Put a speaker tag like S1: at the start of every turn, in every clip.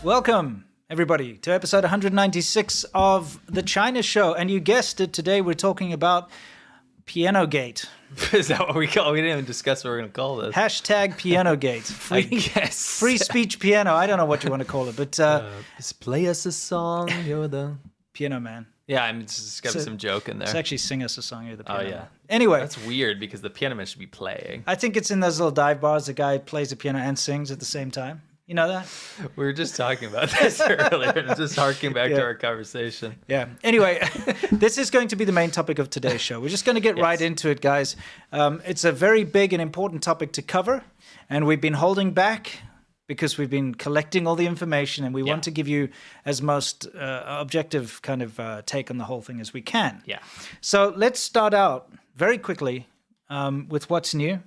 S1: Welcome, everybody, to episode 196 of The China Show. And you guessed it, today we're talking about Pianogate.
S2: Is that what we call it? We didn't even discuss what we're going to call this.
S1: Hashtag Pianogate.
S2: I guess.
S1: Free speech piano. I don't know what you want to call it, but...
S2: Just play us a song, you're the...
S1: Piano Man.
S2: Yeah, I mean, it's got some joke in there.
S1: It's actually sing us a song, you're the piano man.
S2: Oh, yeah.
S1: Anyway.
S2: That's weird, because the piano man should be playing.
S1: I think it's in those little dive bars, the guy plays the piano and sings at the same time. You know that?
S2: We were just talking about this earlier, just harking back to our conversation.
S1: Yeah. Anyway, this is going to be the main topic of today's show. We're just going to get right into it, guys. It's a very big and important topic to cover, and we've been holding back because we've been collecting all the information, and we want to give you as most objective kind of take on the whole thing as we can.
S2: Yeah.
S1: So let's start out very quickly with what's new.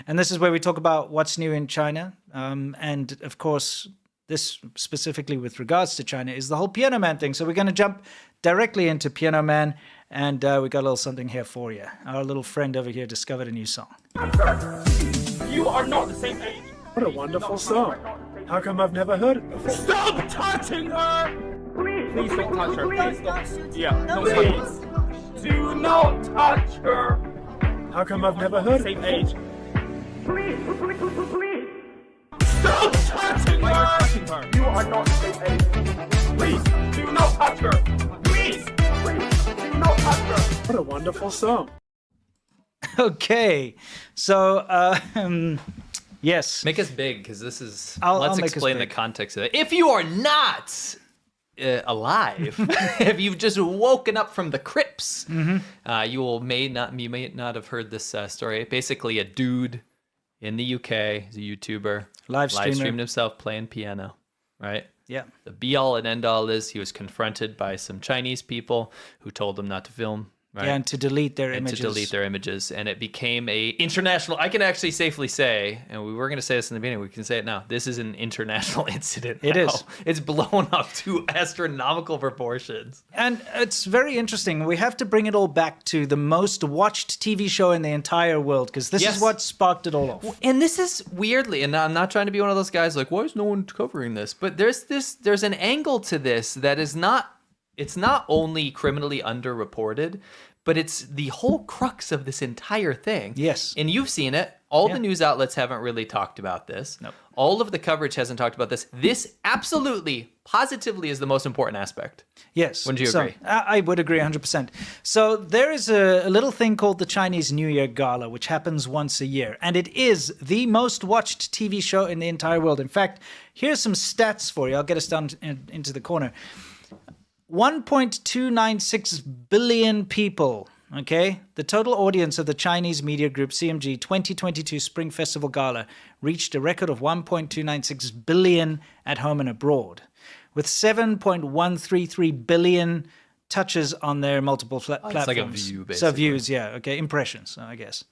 S1: And this is where we talk about what's new in China. And of course, this specifically with regards to China is the whole Piano Man thing. So we're going to jump directly into Piano Man. And we got a little something here for you. Our little friend over here discovered a new song.
S3: You are not the same age.
S4: What a wonderful song. How come I've never heard it before?
S3: Stop touching her! Please don't touch her. Please don't. Yeah, no, please. Do not touch her.
S4: How come I've never heard it
S3: Same
S4: before?
S3: age. Please. Stop touching her! You are not the same age. Please, do not touch her. Please, do not touch her.
S4: What a wonderful song.
S1: Okay. So, yes.
S2: Make us big, because this is...
S1: I'll
S2: let's
S1: make us
S2: explain the
S1: big.
S2: context of it. If you are not alive, if you've just woken up from the crypts, you may not have heard this story. Basically, a dude in the UK, he's a YouTuber,
S1: Live
S2: streamed himself playing piano, right?
S1: Yeah.
S2: The be-all and end-all is he was confronted by some Chinese people who told him not to film, right?
S1: Yeah, and to delete their
S2: and
S1: images.
S2: to delete their images. And it became a international, I can actually safely say, and we were going to say this in the beginning, we can say it now, this is an international incident.
S1: It
S2: now.
S1: is.
S2: It's blown up to astronomical proportions.
S1: And it's very interesting. We have to bring it all back to the most watched TV show in the entire world, because this is what sparked it all off.
S2: And this is weirdly, and I'm not trying to be one of those guys like, why is no one covering this? But there's an angle to this that is not, it's not only criminally underreported, but it's the whole crux of this entire thing.
S1: Yes.
S2: And you've seen it. All the news outlets haven't really talked about this.
S1: Nope.
S2: All of the coverage hasn't talked about this. This absolutely, positively is the most important aspect.
S1: Yes.
S2: Wouldn't you agree?
S1: I would agree 100%. So there is a little thing called the Chinese New Year Gala, which happens once a year. And it is the most watched TV show in the entire world. In fact, here's some stats for you. I'll get us down into the corner. 1.296 billion people, okay? The total audience of the Chinese media group CMG 2022 Spring Festival Gala reached a record of 1.296 billion at home and abroad, with 7.133 billion touches on their multiple platforms.
S2: It's like a view, basically.
S1: So views, yeah, okay, impressions, I guess.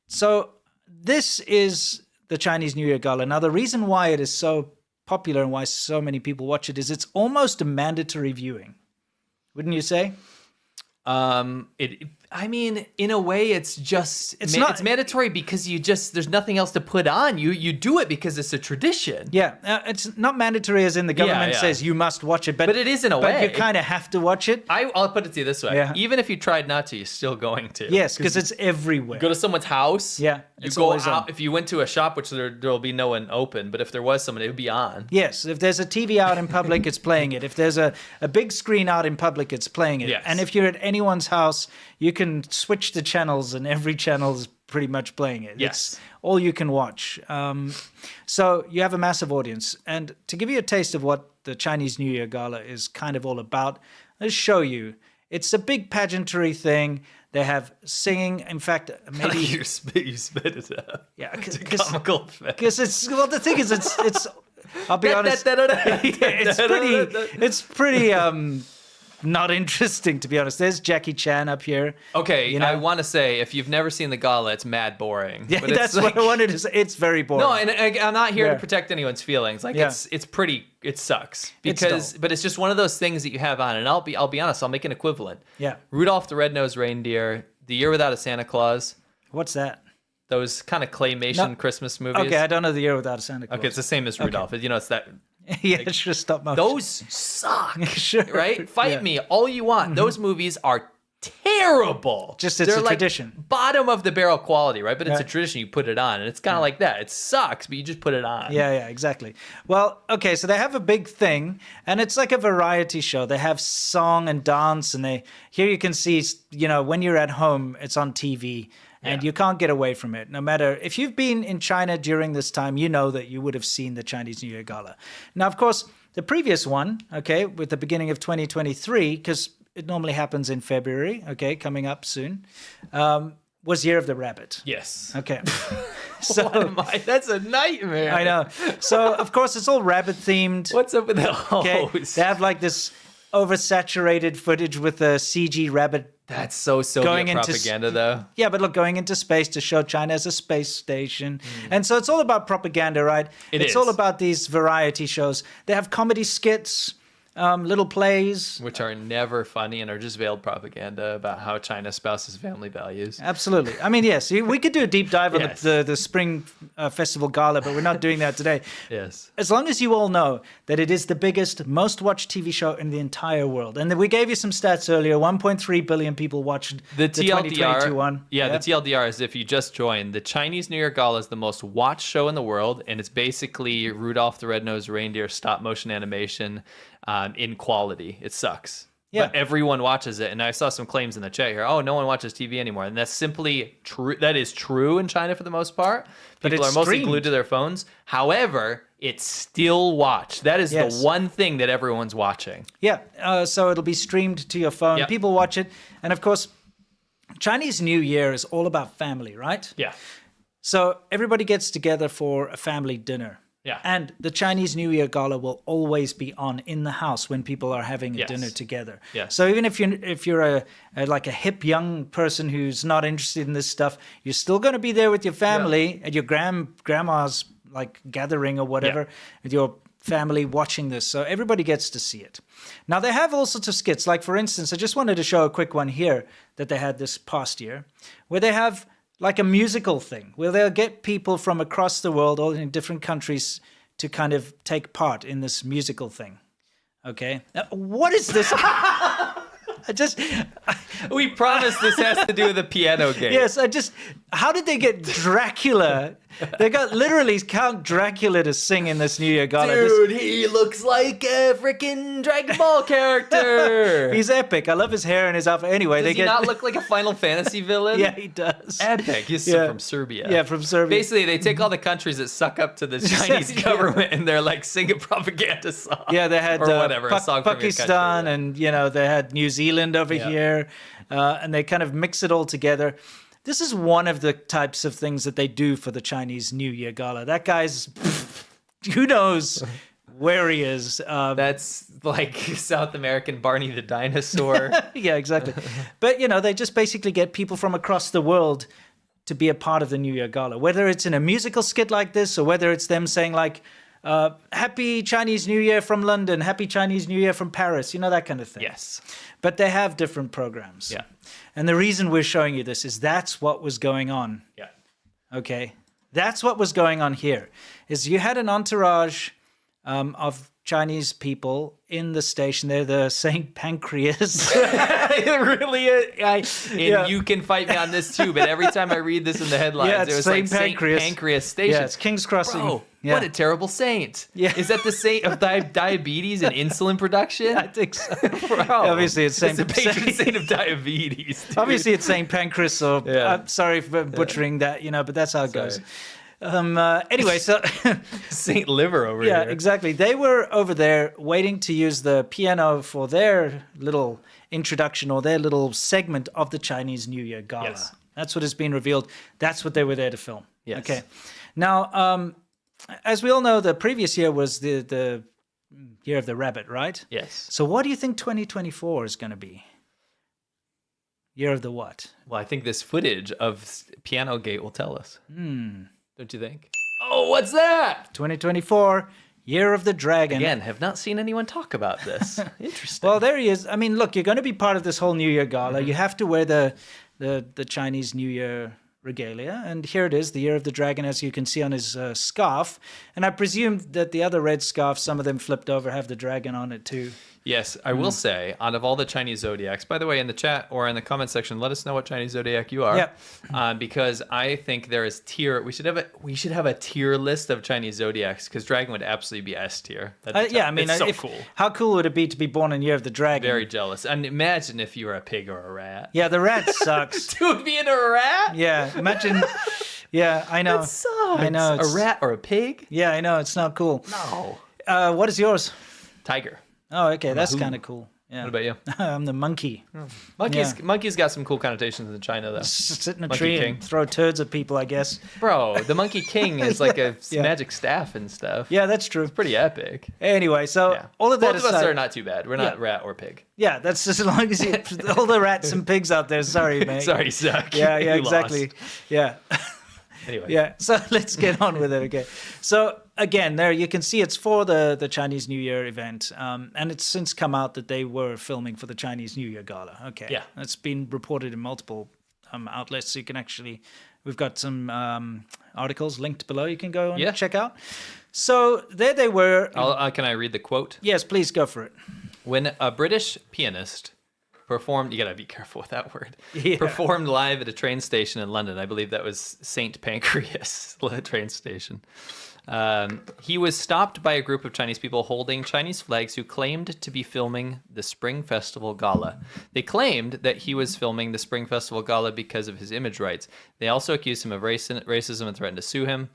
S1: So this is the Chinese New Year Gala. Now, the reason why it is so popular and why so many people watch it is it's almost a mandatory viewing, wouldn't you say?
S2: I mean, in a way, it's just
S1: It's
S2: it's mandatory because there's nothing else to put on. You do it because it's a tradition.
S1: Yeah, it's not mandatory as in the government says you must watch it, but
S2: it is in a
S1: but
S2: way.
S1: you kind of have to watch it.
S2: I'll put it to you this way:
S1: Yeah.
S2: even if you tried not to, you're still going to.
S1: Yes, because it's everywhere.
S2: Go to someone's house.
S1: Yeah,
S2: you
S1: it's
S2: go
S1: always
S2: out.
S1: on.
S2: If you went to a shop, which there'll be no one open, but if there was someone, it would be on.
S1: Yes, if there's a TV out in public, it's playing it. If there's a big screen out in public, it's playing it.
S2: Yes.
S1: And if you're at anyone's house, you can switch the channels and every channel is pretty much playing it.
S2: Yes.
S1: It's all you can watch. So you have a massive audience. And to give you a taste of what the Chinese New Year Gala is kind of all about, let's show you. It's a big pageantry thing. They have singing. In fact, maybe...
S2: you spit it out.
S1: Yeah,
S2: It's a comical effect.
S1: because it's well. The thing is, it's. I'll be honest. It's pretty not interesting, to be honest. There's Jackie Chan up here.
S2: Okay,
S1: you know?
S2: I want to say, if you've never seen the gala, it's mad boring.
S1: Yeah,
S2: But it's
S1: that's
S2: like,
S1: what I wanted to say. It's very boring.
S2: No, and I'm not here
S1: Yeah.
S2: to protect anyone's feelings. Like
S1: Yeah.
S2: it's pretty. It sucks
S1: It's
S2: because,
S1: dull.
S2: but it's just one of those things that you have on. And I'll be honest. I'll make an equivalent.
S1: Yeah.
S2: Rudolph the Red-Nosed Reindeer, The Year Without a Santa Claus,
S1: What's that?
S2: those kind of claymation
S1: No.
S2: Christmas movies.
S1: Okay, I don't know The Year Without a Santa Claus.
S2: Okay, it's the same as Rudolph. You know, it's that
S1: Yeah, sure, stop motion.
S2: Those suck.
S1: Sure.
S2: Right? Fight
S1: Yeah.
S2: me all you want. Those movies are terrible.
S1: Just it's
S2: They're
S1: a
S2: like
S1: tradition.
S2: bottom of the barrel quality, right? But it's a
S1: Right.
S2: tradition. You put it on, and it's kind of like that. It sucks, but you just put it on.
S1: Yeah, exactly. Well, okay, so they have a big thing, and it's like a variety show. They have song and dance, and here you can see, when you're at home, it's on TV, and
S2: Yeah.
S1: you can't get away from it. No matter if you've been in China during this time, you know that you would have seen the Chinese New Year Gala. Now, of course, the previous one, okay, with the beginning of 2023, because it normally happens in February, okay, coming up soon, was Year of the Rabbit.
S2: Yes.
S1: Okay.
S2: That's a nightmare.
S1: I know. So, of course, it's all rabbit themed.
S2: What's up with the
S1: Okay,
S2: hose?
S1: they have like this oversaturated footage with a CG rabbit.
S2: That's so Soviet
S1: Going into
S2: propaganda, though.
S1: Yeah, but look, going into space to show China as a space station. And so it's all about propaganda, right? It's
S2: is.
S1: all about these variety shows. They have comedy skits, little plays.
S2: Which are never funny and are just veiled propaganda about how China espouses family values.
S1: Absolutely. I mean, yes, we could do a deep dive on
S2: Yes.
S1: the Spring Festival Gala, but we're not doing that today.
S2: Yes.
S1: As long as you all know that it is the biggest, most watched TV show in the entire world. And we gave you some stats earlier. 1.3 billion people watched
S2: The
S1: 2022
S2: TLDR,
S1: one.
S2: yeah, the TLDR is if you just joined, the Chinese New Year Gala is the most watched show in the world, and it's basically Rudolph the Red-Nosed Reindeer stop motion animation in quality. It sucks.
S1: Yeah.
S2: But everyone watches it, and I saw some claims in the chat here. Oh, no one watches TV anymore, and that's simply true. That is true in China for the most part.
S1: But
S2: People are
S1: it's
S2: mostly
S1: streamed.
S2: glued to their phones. However, it's still watched. That is
S1: Yes.
S2: the one thing that everyone's watching.
S1: Yeah, so it'll be streamed to your phone.
S2: Yep.
S1: People watch it. And of course, Chinese New Year is all about family, right?
S2: Yeah.
S1: So everybody gets together for a family dinner.
S2: Yeah.
S1: And the Chinese New Year Gala will always be on in the house when people are having a
S2: Yes.
S1: dinner together.
S2: Yes.
S1: So even if you're a like a hip young person who's not interested in this stuff, you're still going to be there with your family at your grandma's like gathering or whatever
S2: Yeah.
S1: with your family watching this. So everybody gets to see it. Now they have all sorts of skits. Like for instance, I just wanted to show a quick one here that they had this past year, where they have like a musical thing where they'll get people from across the world, all in different countries, to kind of take part in this musical thing. Okay, now, what is this?
S2: We promise this has to do with the piano game.
S1: Yes, how did they get Dracula? They got literally Count Dracula to sing in this New Year Gala.
S2: Dude, he looks like a freaking Dragon Ball character.
S1: He's epic. I love his hair and his outfit. Anyway,
S2: Does
S1: they
S2: he
S1: get
S2: not look like a Final Fantasy villain?
S1: Yeah, he does.
S2: Epic. He's
S1: Yeah.
S2: from Serbia.
S1: Yeah, from Serbia.
S2: Basically, they take all the countries that suck up to the Chinese
S1: Yeah.
S2: government and they're like, sing a propaganda song.
S1: Yeah, they had
S2: or whatever, a song from your
S1: Pakistan,
S2: country,
S1: and they had New Zealand over
S2: Yeah.
S1: here, and they kind of mix it all together. This is one of the types of things that they do for the Chinese New Year Gala. That guy's, who knows where he is.
S2: That's like South American Barney the dinosaur.
S1: Yeah, exactly. But, they just basically get people from across the world to be a part of the New Year Gala, whether it's in a musical skit like this or whether it's them saying like, Happy Chinese New Year from London, Happy Chinese New Year from Paris, that kind of thing.
S2: Yes.
S1: But they have different programs.
S2: Yeah.
S1: And the reason we're showing you this is that's what was going on.
S2: Yeah.
S1: Okay. That's what was going on here. Is you had an entourage of Chinese people in the station. They're the St. Pancreas.
S2: It really is. You can fight me on this too, but every time I read this in the headlines,
S1: Yeah, it's
S2: it was
S1: St.
S2: like St.
S1: Pancreas.
S2: Pancreas Station.
S1: Yeah, it's King's Crossing.
S2: Bro,
S1: Yeah.
S2: what a terrible saint.
S1: Yeah.
S2: Is that the saint of diabetes and insulin production?
S1: I think so.
S2: Bro,
S1: Obviously, it's St.
S2: the patron saint of diabetes. Dude.
S1: Obviously, it's St. Pancreas, or
S2: Yeah.
S1: I'm sorry for butchering that, but that's how it goes.
S2: Sorry.
S1: Anyway, so
S2: Saint Liver over
S1: yeah,
S2: here.
S1: exactly. They were over there waiting to use the piano for their little introduction or their little segment of the Chinese New Year Gala.
S2: Yes.
S1: That's what has been revealed. That's what they were there to film.
S2: Yes.
S1: Okay. Now, as we all know, the previous year was the year of the rabbit, right?
S2: Yes.
S1: So what do you think 2024 is going to be? Year of the what?
S2: Well, I think this footage of Piano Gate will tell us. Don't you think? Oh, what's that?
S1: 2024, Year of the Dragon.
S2: Again, have not seen anyone talk about this. Interesting.
S1: Well, there he is. I mean, look, you're going to be part of this whole New Year Gala. You have to wear the Chinese New Year regalia. And here it is, the Year of the Dragon, as you can see on his scarf. And I presume that the other red scarf, some of them flipped over, have the dragon on it too.
S2: Yes, I will say, out of all the Chinese zodiacs, by the way, in the chat or in the comment section, let us know what Chinese zodiac you are.
S1: Yep.
S2: Because I think there is tier. We should have a tier list of Chinese zodiacs because dragon would absolutely be S tier.
S1: Yeah, I mean,
S2: it's so cool.
S1: How cool would it be to be born in Year of the Dragon?
S2: Very jealous. And imagine if you were a pig or a rat.
S1: Yeah, the rat sucks.
S2: Dude, being a rat?
S1: Yeah, imagine. Yeah, I know.
S2: That sucks.
S1: I know.
S2: A rat or a pig?
S1: Yeah, I know. It's not cool.
S2: No.
S1: What is yours?
S2: Tiger.
S1: Oh, okay. That's kind of cool. Yeah.
S2: What about you?
S1: I'm the monkey.
S2: Monkey's got some cool connotations in China, though.
S1: Sit in a
S2: Monkey
S1: tree
S2: king.
S1: and throw turds at people, I guess.
S2: Bro, the Monkey King is like a magic staff and stuff.
S1: Yeah, that's true.
S2: Pretty epic.
S1: Anyway, so all of that
S2: Both of us
S1: aside,
S2: are not too bad. We're not rat or pig.
S1: Yeah, that's just as long as you, all the rats and pigs out there. Sorry, mate.
S2: Sorry, suck.
S1: Yeah,
S2: You
S1: exactly.
S2: lost.
S1: Yeah.
S2: Anyway.
S1: Yeah, so let's get on with it, okay? So again, there you can see it's for the Chinese New Year event, and it's since come out that they were filming for the Chinese New Year gala. Okay,
S2: Yeah.
S1: it's been reported in multiple outlets, so you can actually, we've got some articles linked below you can go and check out. So there they were.
S2: Can I read the quote?
S1: Yes, please go for it.
S2: When a British pianist performed, you gotta be careful with that word,
S1: Yeah.
S2: performed live at a train station in London. I believe that was St. Pancras train station. He was stopped by a group of Chinese people holding Chinese flags who claimed to be filming the Spring Festival Gala. They claimed that he was filming the Spring Festival Gala because of his image rights. They also accused him of racism and threatened to sue him.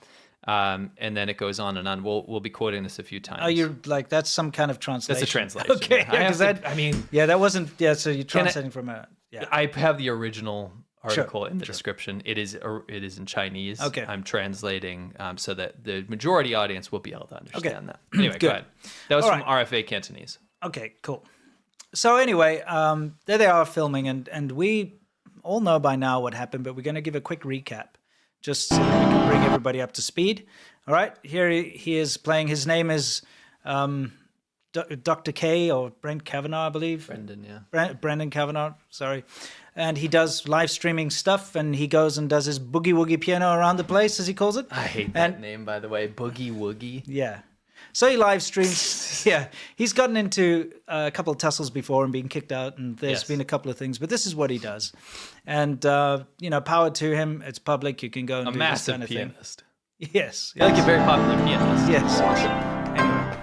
S2: And then it goes on and on. We'll be quoting this a few times.
S1: Oh, you're like, that's some kind of translation.
S2: That's a translation.
S1: Okay,
S2: yeah.
S1: that wasn't, so you're translating from a,
S2: I have the original article in the description. It is in Chinese.
S1: Okay.
S2: I'm translating so that the majority audience will be able to understand that. Anyway,
S1: Good.
S2: go ahead. That was
S1: All
S2: from RFA Cantonese.
S1: Okay, cool. So anyway, there they are filming, and we all know by now what happened, but we're going to give a quick recap, just so that we can bring everybody up to speed. All right, here he is playing. His name is Dr. K or Brent Kavanaugh, I believe.
S2: Brendan, yeah.
S1: Brendan Kavanaugh, sorry. And he does live streaming stuff, and he goes and does his boogie woogie piano around the place, as he calls it.
S2: I hate that name, by the way. Boogie Woogie.
S1: Yeah. So he live streams. Yeah. He's gotten into a couple of tussles before and been kicked out, and there's been a couple of things, but this is what he does. And, power to him. It's public. You can go and
S2: A
S1: do
S2: massive
S1: this kind of
S2: pianist.
S1: thing. Yes.
S2: Like a very popular pianist.
S1: Yes. Anyway.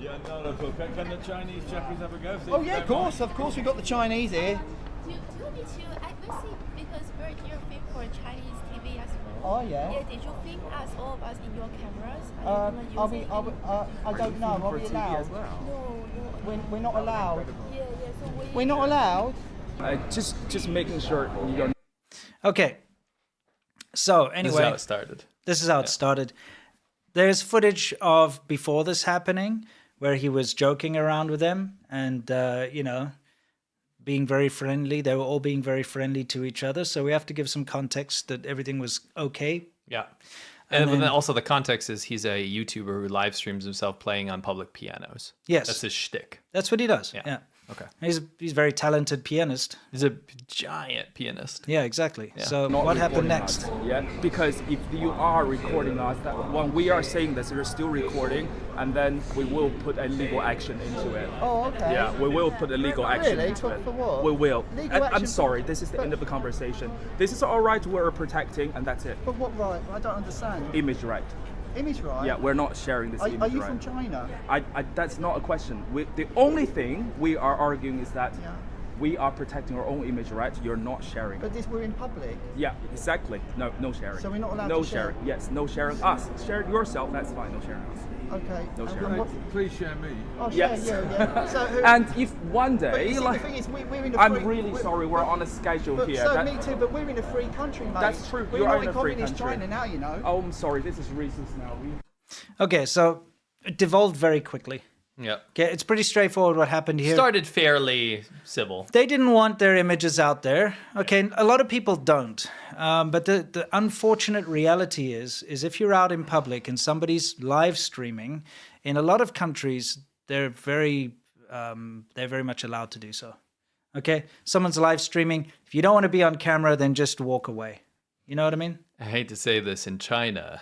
S5: Yeah, no, can the Chinese Japanese have a go?
S6: Oh yeah, of course, we've got the Chinese here.
S7: Do you need to? I will see because we're here film for Chinese TV as well.
S6: Oh yeah.
S7: Yeah, did you film as all of us in your cameras?
S6: I don't know. Are we allowed?
S7: No.
S6: We're not allowed.
S7: Yeah. So
S6: We're not allowed.
S5: Just making sure you're.
S1: Okay. So anyway,
S2: This is how it started.
S1: This is how it started. There's footage of before this happening where he was joking around with them and, being very friendly. They were all being very friendly to each other. So we have to give some context that everything was okay.
S2: Yeah. And then also the context is he's a YouTuber who live streams himself playing on public pianos.
S1: Yes.
S2: That's his shtick.
S1: That's what he does. Yeah.
S2: Okay.
S1: He's a very talented pianist.
S2: He's a giant pianist.
S1: Yeah, exactly. So what happened next?
S5: Yeah, because if you are recording us, that when we are saying this, you're still recording, and then we will put a legal action into it.
S6: Oh, okay.
S5: Yeah, we will put a legal action
S6: Really?
S5: into it.
S6: For what?
S5: We will.
S6: Legal
S5: I'm
S6: action
S5: sorry, this is the end of the conversation. This is our right we're protecting, and that's it.
S6: But what right? I don't understand.
S5: Image right.
S6: Image right?
S5: Yeah, we're not sharing this image
S6: Are you
S5: right.
S6: from China?
S5: That's not a question. The only thing we are arguing is that
S6: Yeah.
S5: we are protecting our own image right. You're not sharing.
S6: But we're in public.
S5: Yeah, exactly. No sharing.
S6: So we're not allowed
S5: no
S6: to share?
S5: sharing. Yes, no sharing us. Share yourself, that's fine. No sharing us.
S6: Okay.
S5: No
S6: And
S5: sharing.
S6: what-
S4: Please share me.
S6: Oh,
S5: Yes.
S6: yeah. So who,
S5: And if one
S6: but
S5: day,
S6: you see,
S5: like,
S6: the thing is, we're in a
S5: I'm
S6: free,
S5: really sorry, we're on a schedule
S6: But
S5: here.
S6: so
S5: That-
S6: me too, but we're in a free country, mate.
S5: That's true,
S6: We're
S5: you are
S6: not
S5: in a free
S6: communist
S5: country.
S6: China now, you know.
S5: Oh, I'm sorry, this is racist now.
S1: Okay, so it devolved very quickly.
S2: Yeah.
S1: Okay, it's pretty straightforward what happened here.
S2: Started fairly civil.
S1: They didn't want their images out there. Okay, a lot of people don't. But the unfortunate reality is if you're out in public and somebody's live streaming, in a lot of countries, they're very much allowed to do so. Okay, someone's live streaming. If you don't want to be on camera, then just walk away. You know what I mean?
S2: I hate to say this, in China,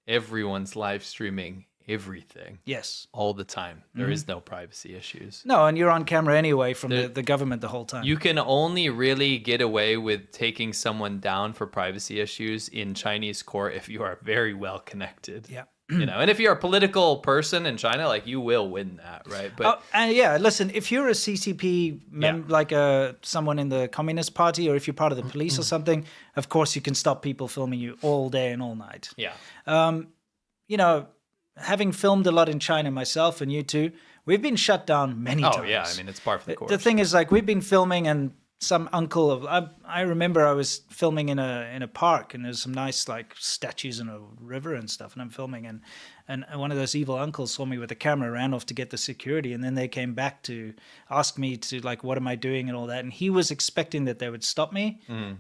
S2: everyone's live streaming everything
S1: Yes.
S2: all the time. There is no privacy issues.
S1: No, and you're on camera anyway from the government the whole time.
S2: You can only really get away with taking someone down for privacy issues in Chinese court if you are very well connected.
S1: Yeah.
S2: And if you're a political person in China, like, you will win that, right? But
S1: and yeah, listen, if you're a CCP, like someone in the Communist Party, or if you're part of the police or something, of course you can stop people filming you all day and all night.
S2: yeah,
S1: You know, having filmed a lot in China myself, and you too, we've been shut down many times.
S2: oh yeah, I mean, it's par for the course.
S1: The thing is, like, we've been filming, and some uncle of I remember I was filming in a park, and there's some nice like statues in a river and stuff, and I'm filming, and one of those evil uncles saw me with a camera, ran off to get the security, and then they came back to ask me to, like, what am I doing and all that, and he was expecting that they would stop me,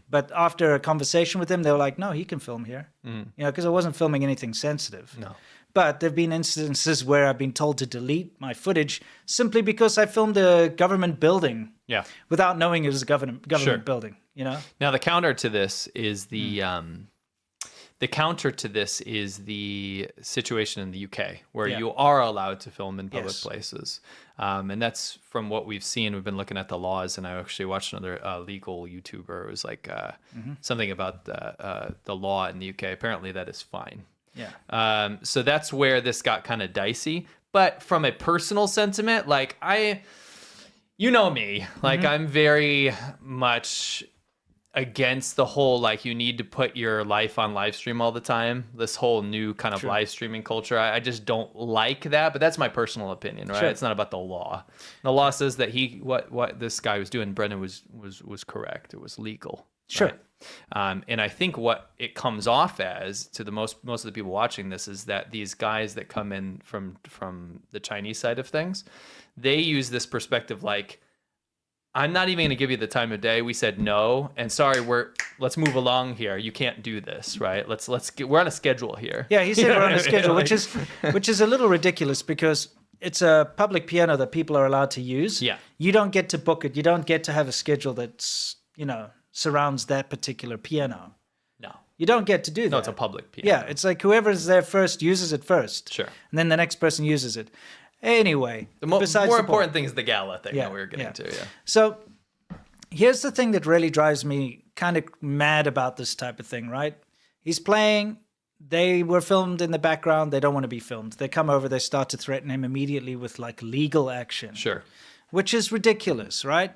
S1: but after a conversation with him, they were like, no, he can film here, you know, because I wasn't filming anything sensitive.
S2: No.
S1: But there have been instances where I've been told to delete my footage simply because I filmed a government building without knowing it was a government building, you know?
S2: Now, the counter to this is the situation in the UK where you are allowed to film in public places. And that's from what we've seen. We've been looking at the laws, and I actually watched another legal YouTuber. It was like something about the law in the UK. Apparently that is fine.
S1: Yeah.
S2: So that's where this got kind of dicey. But from a personal sentiment, like, you know me, like, I'm very much against the whole, like, you need to put your life on live stream all the time. This whole new kind of live streaming culture. I just don't like that, but that's my personal opinion, right? It's not about the law. The law says that what this guy was doing, Brendan, was correct. It was legal.
S1: Sure.
S2: Right? And I think what it comes off as to the most of the people watching this is that these guys that come in from the Chinese side of things, they use this perspective like, I'm not even going to give you the time of day. We said no, and sorry, let's move along here. You can't do this, right? We're on a schedule here.
S1: Yeah, he said we're on a schedule, which is a little ridiculous because it's a public piano that people are allowed to use.
S2: Yeah.
S1: You don't get to book it. You don't get to have a schedule that's, you know, surrounds that particular piano.
S2: No.
S1: You don't get to do that.
S2: No, it's a public piano.
S1: Yeah, it's like whoever's there first uses it first.
S2: Sure.
S1: And then the next person uses it. Anyway,
S2: The more
S1: besides the
S2: important
S1: point.
S2: thing is the gala thing
S1: Yeah,
S2: that we were getting to. Yeah.
S1: So here's the thing that really drives me kind of mad about this type of thing, right? He's playing. They were filmed in the background. They don't want to be filmed. They come over. They start to threaten him immediately with like legal action.
S2: Sure.
S1: Which is ridiculous, right?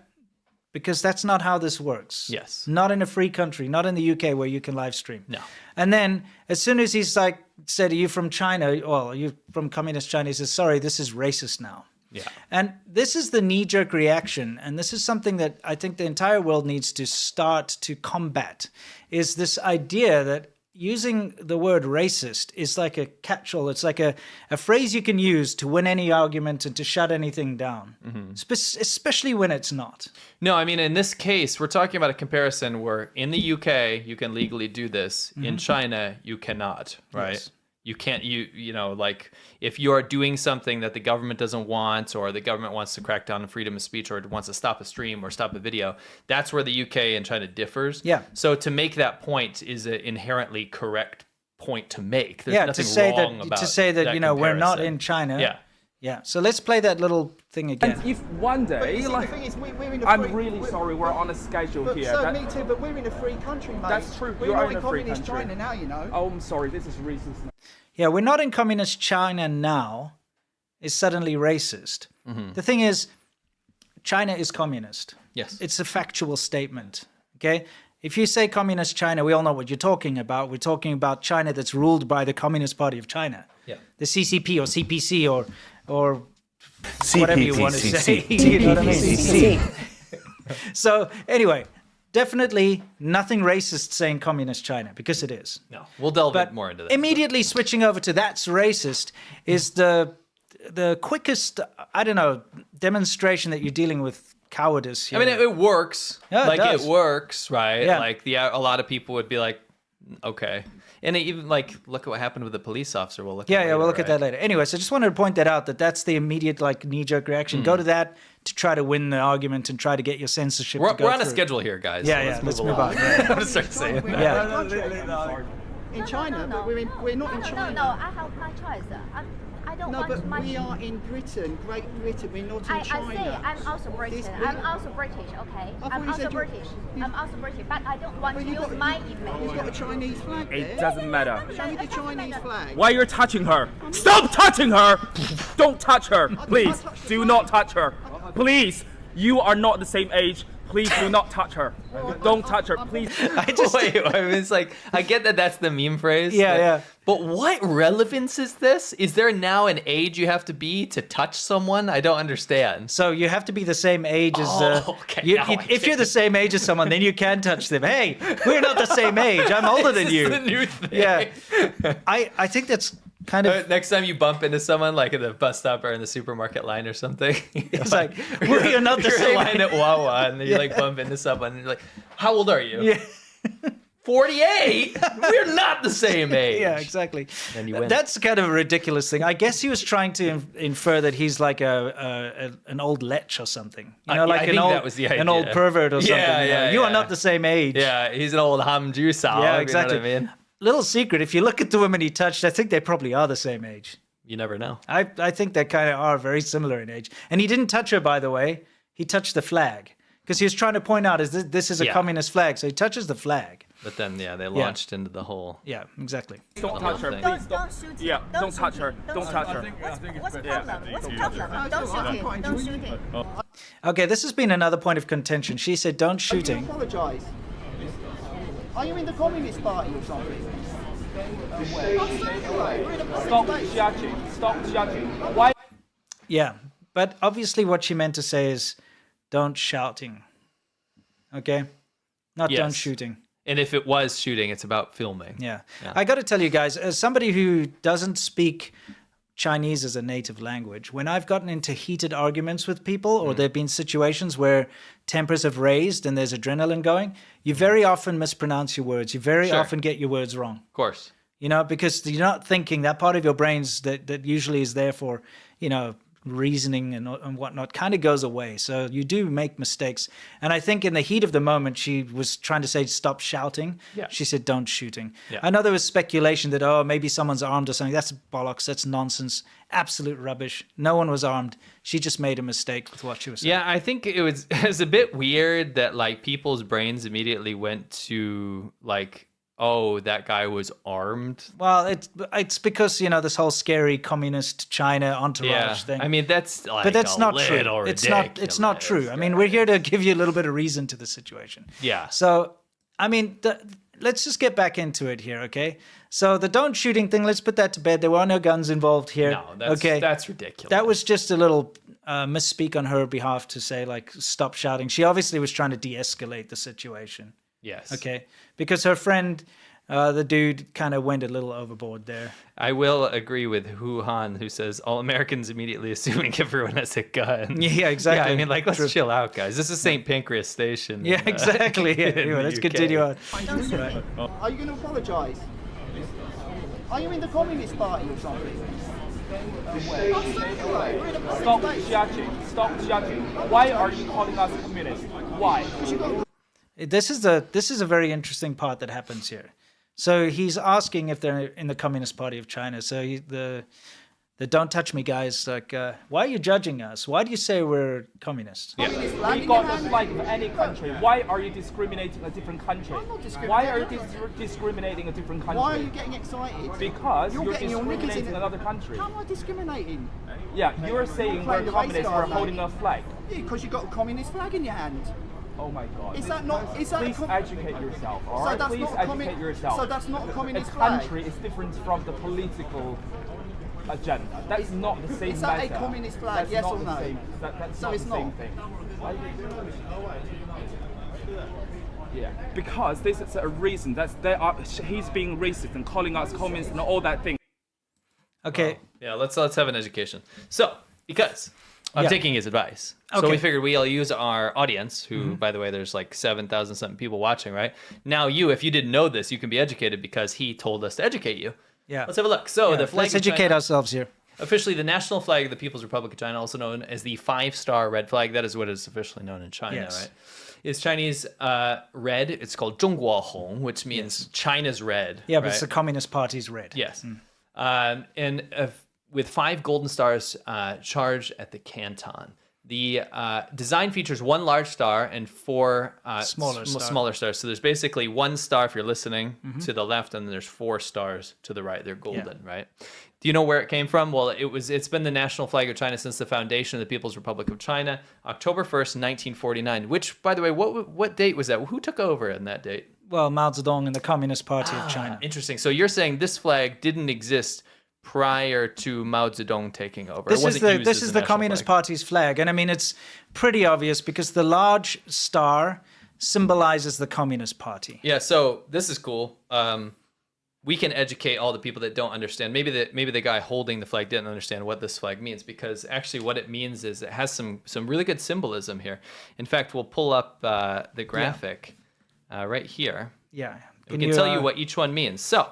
S1: Because that's not how this works.
S2: Yes.
S1: Not in a free country, not in the UK where you can live stream.
S2: No.
S1: And then as soon as he's like said, are you from China? Well, are you from communist China? He says, sorry, this is racist now.
S2: Yeah.
S1: And this is the knee-jerk reaction, and this is something that I think the entire world needs to start to combat, is this idea that using the word racist is like a catch-all. It's like a phrase you can use to win any argument and to shut anything down, especially when it's not.
S2: No, I mean, in this case, we're talking about a comparison where in the UK, you can legally do this. In China, you cannot, right?
S1: Yes.
S2: You can't, you know, like, if you're doing something that the government doesn't want, or the government wants to crack down on freedom of speech, or wants to stop a stream or stop a video, that's where the UK and China differs.
S1: Yeah.
S2: So to make that point is an inherently correct point to make. There's
S1: Yeah,
S2: nothing
S1: to say
S2: wrong
S1: that
S2: about
S1: to say that you know we're not
S2: comparison.
S1: in China.
S2: Yeah.
S1: Yeah. So let's play that little thing again.
S5: And if one
S6: But
S5: day,
S6: you see,
S5: like,
S6: the thing is, we're in a
S5: I'm
S6: free,
S5: really
S6: we're-
S5: sorry, we're on a schedule
S6: But,
S5: here.
S6: so
S5: That-
S6: me too, but we're in a free country, mate.
S5: That's true,
S6: We're
S5: you
S6: not
S5: are in a free
S6: communist
S5: country.
S6: China now, you know.
S5: Oh, I'm sorry, this is racist.
S1: Yeah, we're not in communist China now is suddenly racist. The thing is, China is communist.
S2: Yes.
S1: It's a factual statement, okay? If you say communist China, we all know what you're talking about. We're talking about China that's ruled by the Communist Party of China.
S2: Yeah.
S1: The CCP or CPC or whatever you want to say. You know what I mean? So anyway, definitely nothing racist saying communist China, because it is.
S2: No, we'll delve
S1: But
S2: more into that.
S1: immediately switching over to that's racist is the quickest, I don't know, demonstration that you're dealing with cowardice here.
S2: I mean, it works.
S1: Yeah, it
S2: like
S1: does.
S2: it works, right?
S1: Yeah.
S2: Like a lot of people would be like, okay. And even like, look at what happened with the police officer. We'll look.
S1: Yeah,
S2: at
S1: yeah, we'll
S2: later,
S1: look at that later. Anyway, so I just wanted to point that out, that's the immediate like knee-jerk reaction. Go to that to try to win the argument and try to get your censorship to go
S2: We're on a
S1: through.
S2: schedule here, guys.
S1: Yeah,
S2: so
S1: let's move
S2: along.
S1: on. Yeah.
S2: I'm gonna start saying that.
S1: Yeah.
S6: In China, but we're not in China.
S7: No, I have my choice. I don't
S6: No,
S7: want
S6: but
S7: much.
S6: we are in Britain, Great Britain. We're not in
S7: I
S6: China.
S7: say I'm also British. I'm also British, okay?
S6: thought
S7: I'm
S6: you
S7: also
S6: said you-
S7: British. I'm also British, but I don't want
S6: But
S7: to
S6: you've
S7: use
S6: got-
S7: my
S6: You've
S7: image.
S6: got a Chinese flag there.
S5: It doesn't matter.
S6: Show me the Chinese flag.
S5: Why you're touching her? Stop touching her! Don't touch her, please. Do not touch her, please. You are not the same age. Please do not touch her. Don't touch her, please.
S2: I just wait. I mean, it's like I get that that's the meme phrase.
S1: Yeah,
S2: but,
S1: yeah.
S2: But what relevance is this? Is there now an age you have to be to touch someone? I don't understand.
S1: So you have to be the same age as.
S2: Okay, now I
S1: if you're the same age as someone, then you can touch them. Hey, we're not the same age. I'm older than
S2: This
S1: you.
S2: is the new thing.
S1: Yeah, I think that's kind of.
S2: Next time you bump into someone like at the bus stop or in the supermarket line or something,
S1: It's like, we're not the
S2: you're
S1: same.
S2: line at Wawa and then you like bump into someone and you're like, "How old are you?"
S1: Yeah.
S2: 48. We're not the same age.
S1: Yeah, exactly.
S2: And you win.
S1: That's kind of a ridiculous thing. I guess he was trying to infer that he's like an old lech or something. You know,
S2: I
S1: like
S2: think that was the
S1: an old
S2: idea.
S1: pervert or something.
S2: Yeah,
S1: you know.
S2: yeah,
S1: You are
S2: yeah.
S1: not the same age.
S2: Yeah, he's an old ham juice.
S1: Yeah, exactly.
S2: You know what I mean?
S1: Little secret: if you look at the women he touched, I think they probably are the same age.
S2: You never know.
S1: I think they kind of are very similar in age. And he didn't touch her, by the way. He touched the flag because he was trying to point out this is a
S2: Yeah.
S1: communist flag. So he touches the flag.
S2: But then, yeah, they launched into the whole.
S1: Yeah, exactly.
S5: Don't touch her,
S2: thing.
S5: please.
S7: Don't shoot him.
S5: Yeah, don't touch her. Don't touch her.
S7: What's the problem? What's the problem? Don't shoot him. Don't shoot him.
S1: Okay, this has been another point of contention. She said, "Don't
S6: Are you
S1: shooting."
S6: going to apologise? Are you in the Communist Party or something?
S5: Stop judging. Stop judging. Why?
S1: Yeah, but obviously what she meant to say is, "Don't shouting." Okay, not don't
S2: Yes.
S1: shooting.
S2: And if it was shooting, it's about filming.
S1: Yeah. I got to tell you guys, as somebody who doesn't speak Chinese as a native language, when I've gotten into heated arguments with people or there have been situations where tempers have raised and there's adrenaline going, you very often mispronounce your words. You very
S2: Sure.
S1: often get your words wrong.
S2: Of course.
S1: You know, because you're not thinking, that part of your brains that usually is there for, you know, reasoning and whatnot kind of goes away. So you do make mistakes. And I think in the heat of the moment, she was trying to say, stop shouting.
S2: Yeah.
S1: She said, don't shooting.
S2: Yeah.
S1: I know there was speculation that, oh, maybe someone's armed or something. That's bollocks. That's nonsense. Absolute rubbish. No one was armed. She just made a mistake with what she was saying.
S2: Yeah, I think it was a bit weird that like people's brains immediately went to like, oh, that guy was armed.
S1: Well, it's because, you know, this whole scary communist China entourage
S2: Yeah,
S1: thing.
S2: I mean that's like
S1: But that's
S2: a
S1: not true.
S2: little
S1: It's not true.
S2: ridiculous.
S1: I mean, we're here to give you a little bit of reason to the situation.
S2: Yeah.
S1: So, I mean, let's just get back into it here, okay? So the don't shooting thing, let's put that to bed. There were no guns involved here.
S2: No, that's ridiculous.
S1: That was just a little misspeak on her behalf to say, like, stop shouting. She obviously was trying to de-escalate the situation,
S2: yes.
S1: okay? Because her friend, the dude, kind of went a little overboard there.
S2: I will agree with Hu Han, who says all Americans immediately assuming everyone has a gun.
S1: Yeah, exactly.
S2: Yeah, I mean, like, let's
S1: True.
S2: chill out, guys. This is St. Pancras Station.
S1: Yeah, exactly. Yeah,
S2: in
S1: anyway,
S2: the
S1: let's
S2: UK.
S1: continue on.
S6: Are you going to apologise? Are you in the Communist Party or something?
S5: Stop judging. Stop judging. Why are you calling us communists? Why?
S1: This is a very interesting part that happens here. So he's asking if they're in the Communist Party of China. So the don't touch me guys, like, why are you judging us? Why do you say we're communists?
S6: Communist flag
S5: We
S6: in
S5: got
S6: your
S5: the
S6: hand?
S5: flag of any country. Why are you discriminating a different country?
S6: I'm not discriminating.
S5: Why are you discriminating a different country?
S6: Why are you getting excited?
S5: Because you're
S6: getting your knickers
S5: discriminating
S6: in
S5: another country.
S6: How am I discriminating?
S5: Yeah, you're saying
S6: playing
S5: we're
S6: the race
S5: communists,
S6: card,
S5: we're
S6: mate.
S5: holding a flag.
S6: Yeah, because you've got a communist flag in your hand.
S5: Oh my god.
S6: Is that not? Is that
S5: Please
S6: a
S5: educate yourself, alright?
S6: that's
S5: Please
S6: not a
S5: educate yourself.
S6: So that's not a
S5: A
S6: communist flag.
S5: country is different from the political agenda. That's not the same
S6: Is that a
S5: matter.
S6: communist flag,
S5: That's
S6: yes
S5: not
S6: or
S5: the
S6: no?
S5: Same, that's
S6: So
S5: not
S6: it's
S5: the same
S6: not?
S5: thing. Yeah, because this is a reason that he's being racist and calling us communists and all that thing.
S1: Okay.
S2: Yeah, let's have an education. So, because I'm
S1: Yeah.
S2: taking his advice. So
S1: Okay.
S2: we figured we'll use our audience, who, by the way, there's like 7,000 something people watching, right? Now if you didn't know this, you can be educated because he told us to educate you.
S1: Yeah.
S2: Let's have a look. So the flag
S1: Let's
S2: of
S1: educate
S2: China,
S1: ourselves here.
S2: officially the national flag of the People's Republic of China, also known as the 5-star red flag. That is what is officially known in China,
S1: Yes.
S2: right? Is Chinese red. It's called 中国红, which means China's red.
S1: Yeah, but
S2: right?
S1: it's the Communist Party's red.
S2: Yes. And with 5 golden stars charged at the canton. The design features 1 large star and 4 smaller stars. So there's basically 1 star if you're listening to the left, and then there's 4 stars to the right. They're golden, right? Do you know where it came from? Well, it's been the national flag of China since the foundation of the People's Republic of China, October 1st, 1949. Which, by the way, what date was that? Who took over in that date?
S1: Well, Mao Zedong and the Communist Party of China.
S2: Interesting. So you're saying this flag didn't exist prior to Mao Zedong taking over.
S1: This
S2: It
S1: is
S2: wasn't
S1: the
S2: used
S1: this
S2: as
S1: is
S2: a
S1: the
S2: national
S1: Communist
S2: flag.
S1: Party's flag, and I mean it's pretty obvious because the large star symbolizes the Communist Party.
S2: Yeah, so this is cool. We can educate all the people that don't understand. Maybe the guy holding the flag didn't understand what this flag means, because actually what it means is it has some really good symbolism here. In fact, we'll pull up the graphic right here.
S1: Yeah.
S2: We can tell you what each one means. So,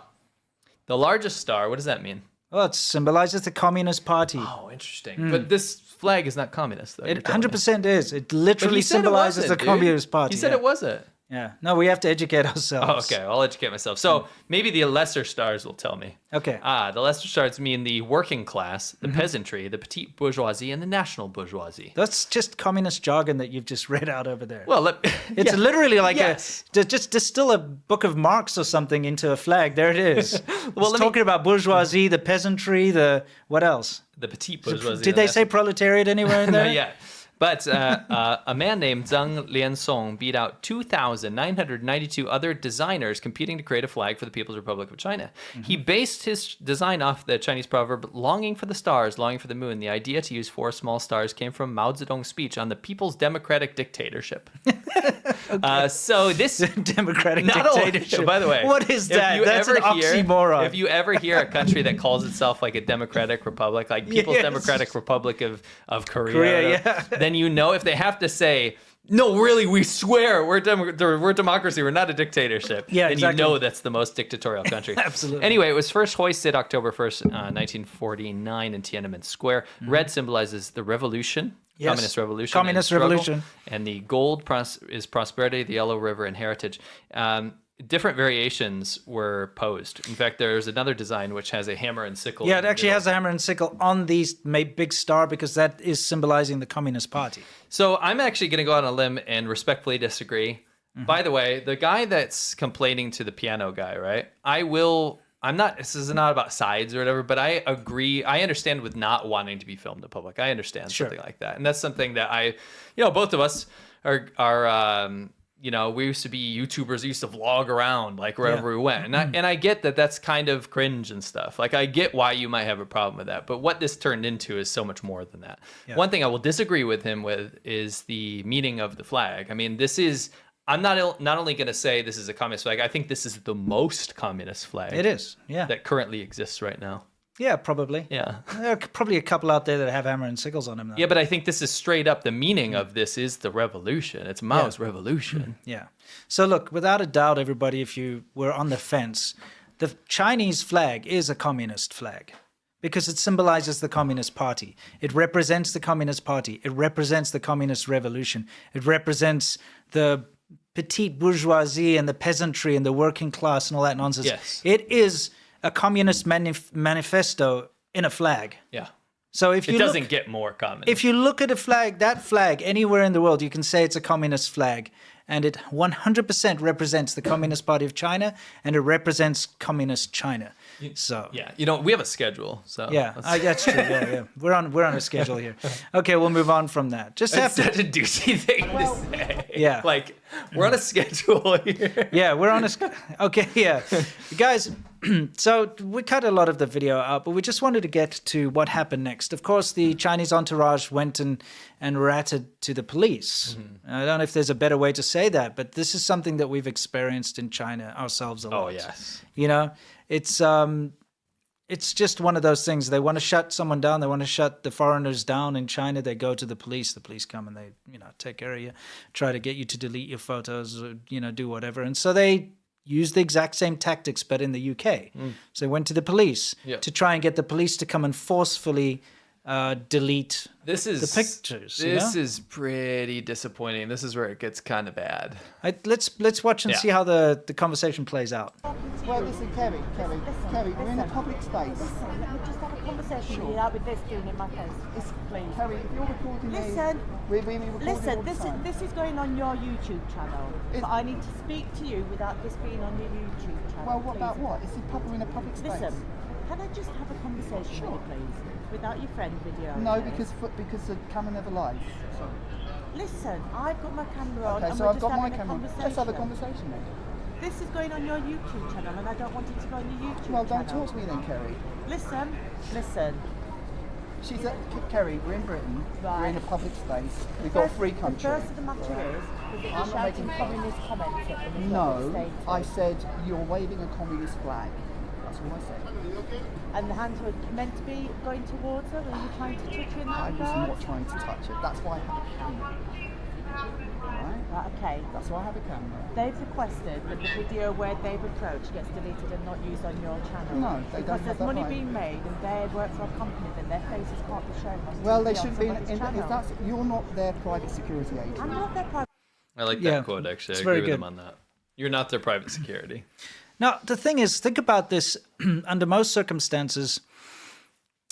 S2: the largest star, what does that mean?
S1: Well, it symbolizes the Communist Party.
S2: Oh, interesting. But this flag is not communist, though.
S1: It 100% is. It
S2: But
S1: literally
S2: he said it
S1: symbolizes the
S2: wasn't, dude.
S1: Communist Party.
S2: He said
S1: yeah.
S2: it wasn't.
S1: Yeah. No, we have to educate
S2: Oh,
S1: ourselves.
S2: okay, I'll educate myself. So maybe the lesser stars will tell me.
S1: Okay.
S2: The lesser stars mean the working class, the peasantry, the petite bourgeoisie, and the national bourgeoisie.
S1: That's just communist jargon that you've just read out over there.
S2: Well,
S1: It's literally like
S2: Yes.
S1: just distill a book of Marx or something into a flag. There it is.
S2: Well,
S1: It's talking about bourgeoisie, the peasantry, what else?
S2: the petite bourgeoisie.
S1: Did
S2: and
S1: they
S2: the
S1: say proletariat anywhere in there?
S2: Not yet. But a man named Zhang Liansong beat out 2,992 other designers competing to create a flag for the People's Republic of China. He based his design off the Chinese proverb, longing for the stars, longing for the moon. The idea to use 4 small stars came from Mao Zedong's speech on the People's Democratic Dictatorship. So this...
S1: Democratic
S2: Not only-
S1: dictatorship.
S2: by the way,
S1: What is
S2: if
S1: that?
S2: you
S1: That's
S2: ever
S1: an oxymoron.
S2: If you ever hear a country that calls itself like a democratic republic, like People's
S1: Yes.
S2: Democratic Republic of Korea,
S1: Korea,
S2: or
S1: yeah.
S2: then you know if they have to say, no, really, we swear we're democracy, we're not a dictatorship.
S1: Yeah,
S2: then
S1: exactly.
S2: you know that's the most dictatorial country.
S1: Absolutely.
S2: Anyway, it was first hoisted October 1st, 1949 in Tiananmen Square. Red symbolizes the revolution.
S1: Yes.
S2: Communist revolution.
S1: Communist
S2: and struggle.
S1: revolution.
S2: And the gold is prosperity, the yellow river, and heritage. Different variations were posed. In fact, there's another design which has a hammer and sickle.
S1: Yeah,
S2: in
S1: it
S2: the
S1: actually
S2: middle.
S1: has a hammer and sickle on the big star because that is symbolizing the Communist Party.
S2: So I'm actually going to go out on a limb and respectfully disagree. By the way, the guy that's complaining to the piano guy, right? This is not about sides or whatever, but I agree. I understand with not wanting to be filmed in public. I understand
S1: Sure.
S2: something like that. And that's something that both of us are we used to be YouTubers, used to vlog around like wherever we went. And I get that that's kind of cringe and stuff. Like I get why you might have a problem with that. But what this turned into is so much more than that.
S1: Yeah.
S2: One thing I will disagree with him with is the meaning of the flag. I mean, I'm not only going to say this is a communist flag, I think this is the most communist flag
S1: It is, yeah.
S2: that currently exists right now.
S1: Yeah, probably.
S2: Yeah.
S1: There are probably a couple out there that have hammer and sickles on them, though.
S2: Yeah, but I think this is straight up the meaning of this is the revolution. It's Mao's revolution.
S1: Yeah. So look, without a doubt, everybody, if you were on the fence, the Chinese flag is a communist flag because it symbolizes the Communist Party. It represents the Communist Party. It represents the Communist Revolution. It represents the petite bourgeoisie and the peasantry and the working class and all that nonsense.
S2: Yes.
S1: It is a communist manifesto in a flag.
S2: Yeah.
S1: So if you
S2: It
S1: look,
S2: doesn't get more communist.
S1: if you look at that flag anywhere in the world, you can say it's a communist flag. And it 100% represents the Communist Party of China, and it represents communist China. So
S2: Yeah, we have a schedule, so
S1: yeah, that's true. Yeah. We're on a schedule here. Okay, we'll move on from that. Just have
S2: That's
S1: to.
S2: such a douchey thing to say.
S1: Yeah.
S2: Like, we're on a schedule here.
S1: Yeah, we're on a. Okay, yeah, guys. So we cut a lot of the video out, but we just wanted to get to what happened next. Of course, the Chinese entourage went and ratted to the police. I don't know if there's a better way to say that, but this is something that we've experienced in China ourselves a lot.
S2: Oh, yes.
S1: You know, it's it's just one of those things. They want to shut someone down. They want to shut the foreigners down in China. They go to the police. The police come and they, take care of you, try to get you to delete your photos or, do whatever. And so they use the exact same tactics, but in the UK. So they went to the police to try and get the police to come and forcefully delete the pictures.
S2: This is pretty disappointing. This is where it gets kind of bad.
S1: Let's watch and see how the conversation plays out.
S6: Well, listen, Kerry, we're in a public space.
S8: Listen, let me just have a conversation with this doing in my face. Please.
S6: Kerry, if you're recording
S8: Listen,
S6: we record all
S8: listen,
S6: the time.
S8: this is going on your YouTube channel. But I need to speak to you without this being on your YouTube channel.
S6: Well, what
S8: please.
S6: about what? We're in a public space.
S8: Listen, can I just have a conversation with you, please? Without your friend video.
S6: No, because the camera never lies.
S8: Listen, I've got my camera on
S6: Okay,
S8: and
S6: so
S8: we're
S6: I've
S8: just
S6: got my
S8: having a
S6: camera.
S8: conversation.
S6: Let's have a conversation then.
S8: This is going on your YouTube channel and I don't want it to go on your YouTube
S6: Well,
S8: channel.
S6: don't talk to me then, Kerry.
S8: Listen.
S6: Kerry, we're in Britain.
S8: Right.
S6: We're in a public space. We've got a free country.
S8: The first of the matter is that you're
S6: I'm not
S8: shouting
S6: making-
S8: communist comments at them.
S6: No, I said you're waving a communist flag. That's all I said.
S8: And the hands were meant to be going towards her. Were you trying to touch her in that
S6: I was
S8: regard?
S6: not trying to touch it. That's why I have a camera.
S8: Right, okay.
S6: That's why I have a camera.
S8: They've requested that the video where they've approached gets deleted and not used on your channel.
S6: No, they don't
S8: because
S6: have
S8: there's
S6: that
S8: money
S6: right.
S8: being made and they work for a company, then their faces can't be shown on
S6: Well,
S8: TV
S6: they
S8: on
S6: should be.
S8: somebody's channel.
S6: You're not their private security agent.
S8: I'm not their private.
S2: I like
S1: Yeah,
S2: that quote, actually.
S1: it's
S2: I
S1: very
S2: agree with
S1: good.
S2: him on that. You're not their private security.
S1: Now, the thing is, think about this. Under most circumstances,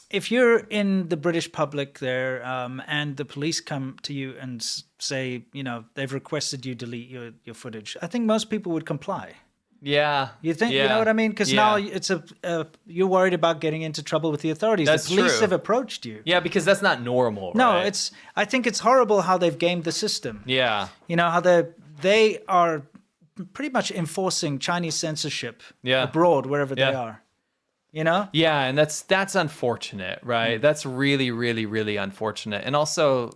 S1: if you're in the British public there and the police come to you and say, they've requested you delete your footage, I think most people would comply.
S2: Yeah.
S1: You think,
S2: yeah,
S1: you know what I mean? Because
S2: yeah.
S1: now it's you're worried about getting into trouble with the authorities.
S2: That's
S1: the police
S2: true.
S1: have approached you.
S2: Yeah, because that's not normal,
S1: No,
S2: right?
S1: I think it's horrible how they've gamed the system.
S2: Yeah.
S1: How they are pretty much enforcing Chinese censorship abroad, wherever they are.
S2: Yeah, and that's unfortunate, right? That's really, really, really unfortunate. And also,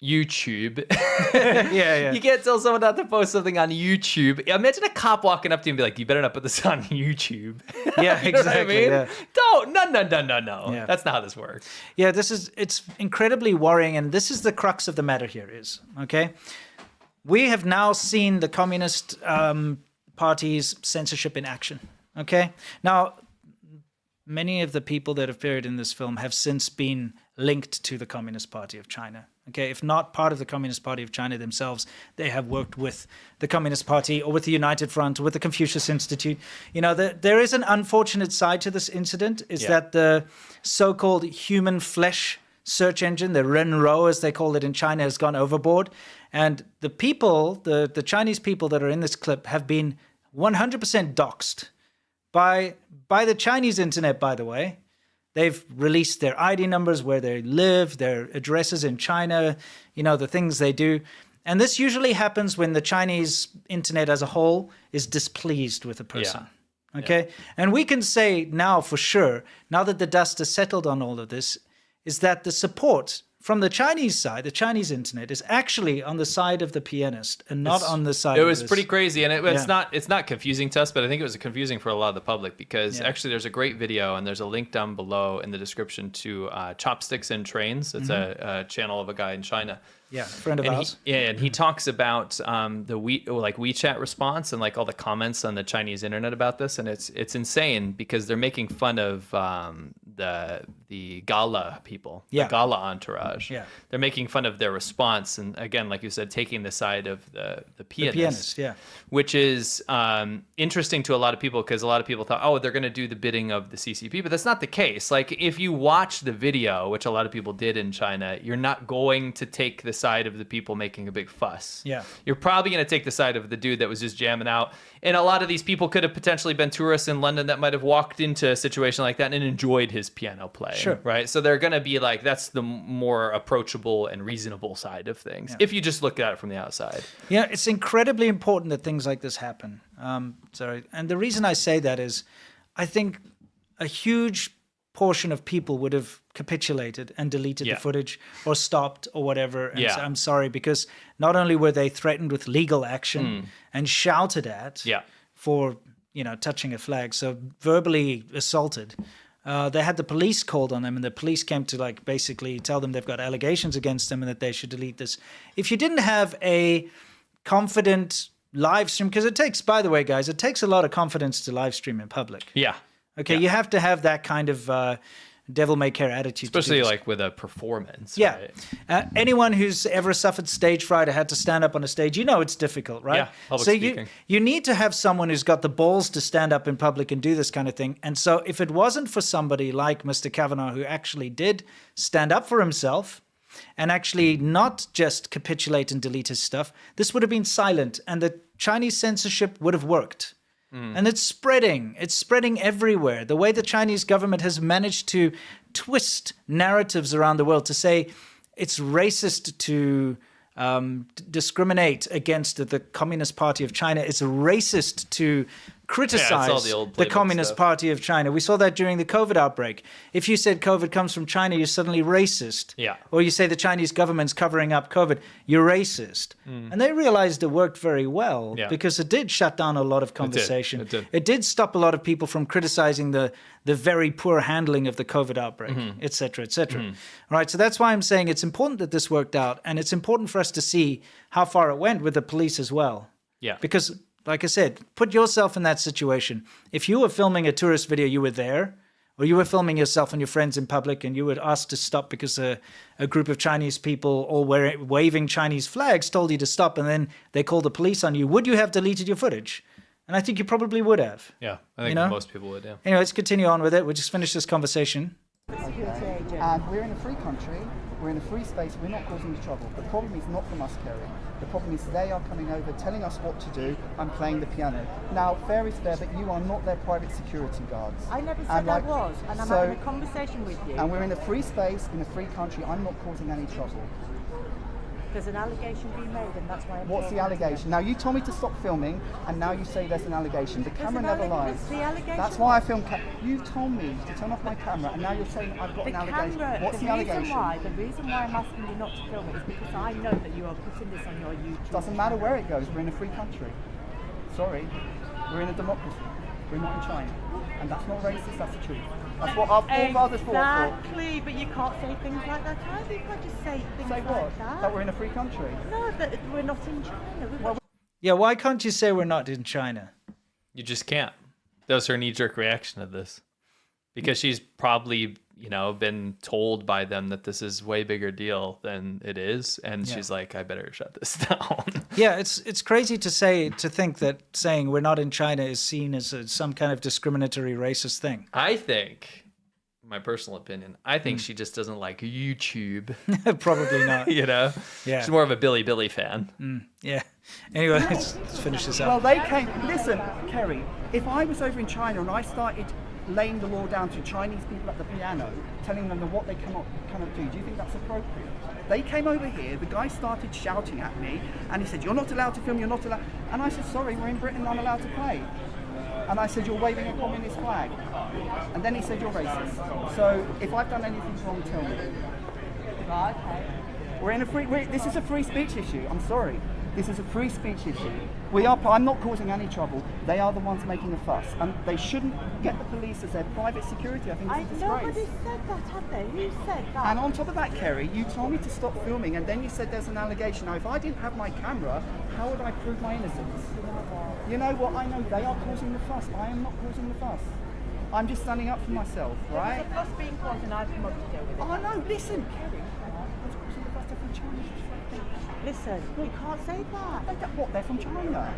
S2: YouTube.
S1: Yeah.
S2: You can't tell someone not to post something on YouTube. Imagine a cop walking up to you and be like, "You better not put this on YouTube."
S1: Yeah,
S2: You know what I
S1: exactly.
S2: mean?
S1: Yeah.
S2: Don't. No.
S1: Yeah.
S2: That's not how this works.
S1: Yeah, it's incredibly worrying, and this is the crux of the matter here is, okay? We have now seen the Communist Party's censorship in action, okay? Now, many of the people that appeared in this film have since been linked to the Communist Party of China, okay? If not part of the Communist Party of China themselves, they have worked with the Communist Party or with the United Front or with the Confucius Institute. There is an unfortunate side to this incident, is that the so-called human flesh search engine, the Renro as they call it in China, has gone overboard. And the people, the Chinese people that are in this clip have been 100% doxxed by the Chinese internet, by the way. They've released their ID numbers, where they live, their addresses in China, the things they do. And this usually happens when the Chinese internet as a whole is displeased with a person.
S2: Yeah.
S1: Okay? Yeah. And we can say now for sure, now that the dust has settled on all of this, is that the support from the Chinese side, the Chinese internet, is actually on the side of the pianist and not on the side of
S2: It was
S1: this.
S2: pretty crazy, and it's
S1: Yeah.
S2: not confusing to us, but I think it was confusing for a lot of the public because actually there's a great video, and there's a link down below in the description to Chopsticks and Trains. It's a channel of a guy in China.
S1: Yeah, a friend of
S2: And
S1: ours.
S2: he talks about the WeChat response and like all the comments on the Chinese internet about this, and it's insane because they're making fun of the Gala people, the Gala entourage.
S1: Yeah.
S2: They're making fun of their response, and again, like you said, taking the side of the pianist,
S1: yeah.
S2: which is interesting to a lot of people because a lot of people thought, oh, they're going to do the bidding of the CCP, but that's not the case. Like if you watch the video, which a lot of people did in China, you're not going to take the side of the people making a big fuss.
S1: Yeah.
S2: You're probably going to take the side of the dude that was just jamming out. And a lot of these people could have potentially been tourists in London that might have walked into a situation like that and enjoyed his piano playing.
S1: Sure.
S2: Right? So they're going to be like, that's the more approachable and reasonable side of things. If you just look at it from the outside.
S1: Yeah, it's incredibly important that things like this happen. And the reason I say that is I think a huge portion of people would have capitulated and deleted the footage or stopped or whatever and said, I'm sorry, because not only were they threatened with legal action and shouted at for touching a flag, so verbally assaulted. They had the police called on them, and the police came to like basically tell them they've got allegations against them and that they should delete this. If you didn't have a confident live stream, because it takes, by the way, guys, it takes a lot of confidence to live stream in public.
S2: Yeah.
S1: Okay,
S2: Yeah.
S1: you have to have that kind of devil-may-care attitude.
S2: Especially
S1: to do
S2: like with a performance.
S1: yeah.
S2: Right?
S1: Anyone who's ever suffered stage fright or had to stand up on a stage, it's difficult, right?
S2: Yeah, public
S1: so
S2: speaking.
S1: you need to have someone who's got the balls to stand up in public and do this kind of thing. And so if it wasn't for somebody like Mr. Kavanaugh, who actually did stand up for himself and actually not just capitulate and delete his stuff, this would have been silent and the Chinese censorship would have worked. And it's spreading everywhere. The way the Chinese government has managed to twist narratives around the world to say it's racist to discriminate against the Communist Party of China. It's racist to criticize
S2: all the old
S1: the
S2: playbook
S1: Communist
S2: stuff.
S1: Party of China. We saw that during the COVID outbreak. If you said COVID comes from China, you're suddenly racist.
S2: Yeah.
S1: Or you say the Chinese government's covering up COVID, you're racist. And they realized it worked very well
S2: Yeah.
S1: because it did shut down a lot of conversation.
S2: It did.
S1: It did stop a lot of people from criticizing the very poor handling of the COVID outbreak, et cetera, et cetera. All right, so that's why I'm saying it's important that this worked out, and it's important for us to see how far it went with the police as well.
S2: Yeah.
S1: Because, like I said, put yourself in that situation. If you were filming a tourist video, you were there, or you were filming yourself and your friends in public, and you were asked to stop because a group of Chinese people all waving Chinese flags told you to stop, and then they called the police on you, would you have deleted your footage? And I think you probably would have.
S2: Yeah. I think most people would, yeah.
S1: Anyway, let's continue on with it. We'll just finish this conversation.
S6: And we're in a free country, we're in a free space, we're not causing any trouble. The problem is not from us, Kerry. The problem is they are coming over, telling us what to do, and playing the piano. Now, fair is fair, but you are not their private security guards.
S8: I never said I was, and I'm having a conversation with you.
S6: And we're in a free space, in a free country, I'm not causing any trouble.
S8: There's an allegation being made, and that's why I'm
S6: What's the
S8: talking to you.
S6: allegation? Now, you told me to stop filming, and now you say there's an allegation. The camera
S8: an
S6: never
S8: allegation.
S6: lies.
S8: What's the allegation?
S6: That's why I filmed. You told me to turn off my camera, and now you're saying I've got
S8: The
S6: an allegation.
S8: camera,
S6: What's the allegation?
S8: the reason why I'm asking you not to film it is because I know that you are putting this on your YouTube.
S6: Doesn't matter where it goes, we're in a free country. Sorry, we're in a democracy. We're not in China. And that's not racist, that's the truth. That's what our forefathers fought for.
S8: Exactly, but you can't say things like that either. You can't just say things
S6: Say
S8: like
S6: what?
S8: that.
S6: That we're in a free country.
S8: No, that we're not in China. We've got
S1: Yeah, why can't you say we're not in China?
S2: You just can't. That was her knee-jerk reaction to this. Because she's probably, been told by them that this is way bigger deal than it is. And she's like, I better shut this down.
S1: Yeah, it's crazy to think that saying we're not in China is seen as some kind of discriminatory racist thing.
S2: I think, my personal opinion, I think she just doesn't like YouTube.
S1: Probably not.
S2: Yeah. She's more of a Billy fan.
S1: Yeah. Anyway, let's finish this
S6: Well,
S1: up.
S6: they came. Listen, Kerry, if I was over in China and I started laying the law down to Chinese people at the piano, telling them what they cannot do you think that's appropriate? They came over here, the guy started shouting at me, and he said, you're not allowed to film, you're not allowed. And I said, sorry, we're in Britain, I'm allowed to play. And I said, you're waving a communist flag. And then he said, you're racist. So if I've done anything wrong, tell me.
S8: right, okay.
S6: We're in a this is a free speech issue, I'm sorry. This is a free speech issue. I'm not causing any trouble. They are the ones making a fuss. And they shouldn't get the police as their private security. I think it's a disgrace.
S8: Nobody said that, have they? Who said that?
S6: And on top of that, Kerry, you told me to stop filming and then you said there's an allegation. Now, if I didn't have my camera, how would I prove my innocence? You know what? I know they are causing the fuss. I am not causing the fuss. I'm just standing up for myself, right?
S8: There's a fuss being caused and I've come up to deal with it.
S6: Oh, no, listen, Kerry. I was causing the fuss. They're from China.
S8: Listen, you can't say that.
S6: They're from China.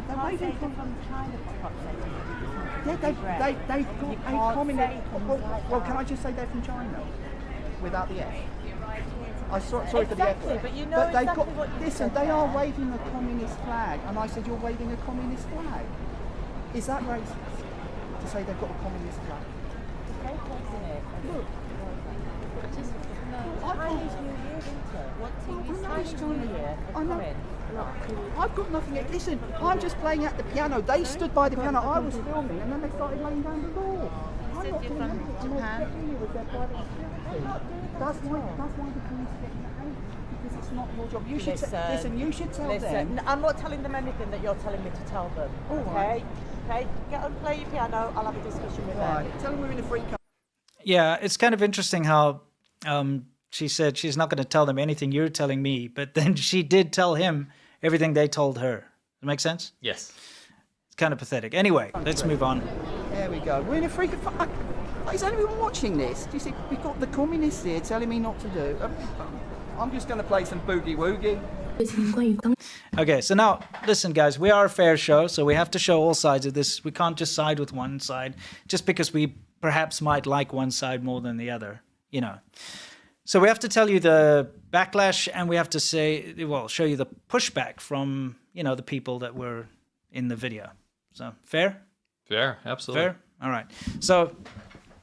S8: You can't say they're from China, for fuck's sake.
S6: Yeah, they've got
S8: You
S6: a
S8: can't
S6: communist.
S8: say things like
S6: Well,
S8: that.
S6: can I just say they're from China? Without the F. I'm sorry for the F.
S8: Exactly, but you know
S6: they've
S8: exactly
S6: got,
S8: what you
S6: listen,
S8: said
S6: they
S8: there.
S6: are waving a communist flag, and I said, you're waving a communist flag. Is that racist? To say they've got a communist flag?
S8: It's very close, isn't it?
S6: Look.
S8: Chinese New Year, isn't it?
S6: I know it's
S8: Chinese
S6: China.
S8: New Year.
S6: I know.
S8: Come in. Look.
S6: I've got nothing. Listen, I'm just playing at the piano. They stood by the piano. I was filming, and then they started laying down the law. I'm not doing anything. I'm not getting you with their private security. That's why the police get behaved, because it's not your job. You should listen. You should tell them.
S8: I'm not telling them anything that you're telling me to tell them.
S6: All
S8: Okay?
S6: right.
S8: Okay, get on, play your piano. I'll have a discussion with them.
S6: Right. Tell them we're in a free country.
S1: Yeah, it's kind of interesting how she said she's not going to tell them anything you're telling me, but then she did tell him everything they told her. Does that make sense?
S2: Yes.
S1: It's kind of pathetic. Anyway, let's move on.
S6: There we go. We're in a free country. Is anyone watching this? Do you see? We've got the communists here telling me not to do. I'm just going to play some boogie woogie.
S1: Okay, so now, listen, guys, we are a fair show, so we have to show all sides of this. We can't just side with one side, just because we perhaps might like one side more than the other, you know. So we have to tell you the backlash, and we have to show you the pushback from, you know, the people that were in the video. So, fair?
S2: Fair, absolutely.
S1: Fair? All right. So,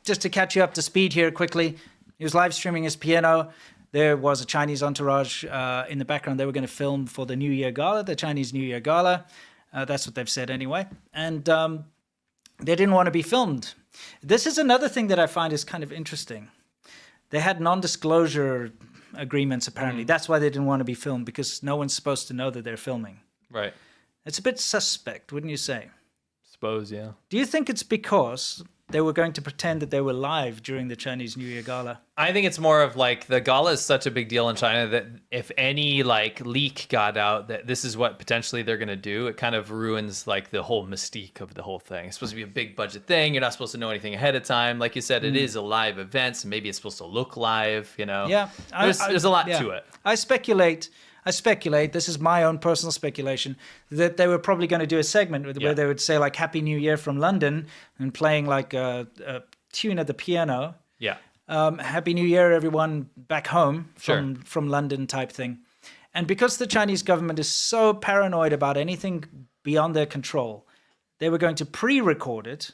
S1: just to catch you up to speed here quickly, he was live streaming his piano. There was a Chinese entourage in the background. They were going to film for the New Year Gala, the Chinese New Year Gala. That's what they've said anyway. And they didn't want to be filmed. This is another thing that I find is kind of interesting. They had non-disclosure agreements, apparently. That's why they didn't want to be filmed, because no one's supposed to know that they're filming.
S2: Right.
S1: It's a bit suspect, wouldn't you say?
S2: Suppose, yeah.
S1: Do you think it's because they were going to pretend that they were live during the Chinese New Year Gala?
S2: I think it's more of like the gala is such a big deal in China that if any like leak got out that this is what potentially they're going to do, it kind of ruins like the whole mystique of the whole thing. It's supposed to be a big budget thing. You're not supposed to know anything ahead of time. Like you said, it is a live event, so maybe it's supposed to look live, you know?
S1: Yeah.
S2: There's a lot to it.
S1: I speculate, this is my own personal speculation, that they were probably going to do a segment where they would say like Happy New Year from London and playing like a tune at the piano.
S2: Yeah.
S1: Happy New Year, everyone back home from London type thing. And because the Chinese government is so paranoid about anything beyond their control, they were going to pre-record it,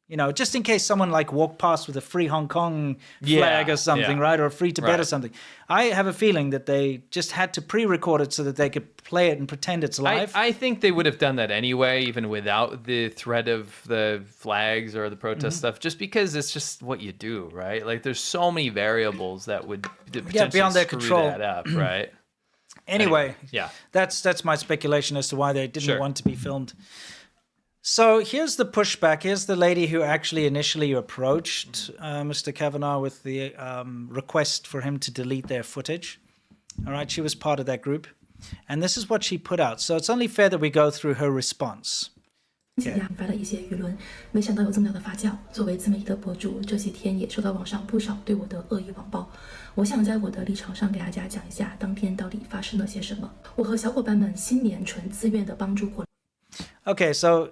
S1: you know, just in case someone like walked past with a free Hong Kong flag or something, right? Or a free Tibet or something. I have a feeling that they just had to pre-record it so that they could play it and pretend it's live.
S2: I think they would have done that anyway, even without the threat of the flags or the protest stuff, just because it's just what you do, right? Like there's so many variables that would potentially
S1: beyond their
S2: screw
S1: control.
S2: that up, right?
S1: Anyway,
S2: yeah,
S1: that's my speculation as to why they didn't want to be filmed. So here's the pushback. Here's the lady who actually initially approached Mr. Kavanaugh with the request for him to delete their footage. All right, she was part of that group. And this is what she put out. So it's only fair that we go through her response.
S9: 引发了一些舆论，没想到有这么大的发酵。作为自媒体的博主，这些天也收到网上不少对我的恶意网暴。我想在我的立场上给大家讲一下当天到底发生了些什么。我和小伙伴们新年纯自愿的帮助过。
S1: Okay, so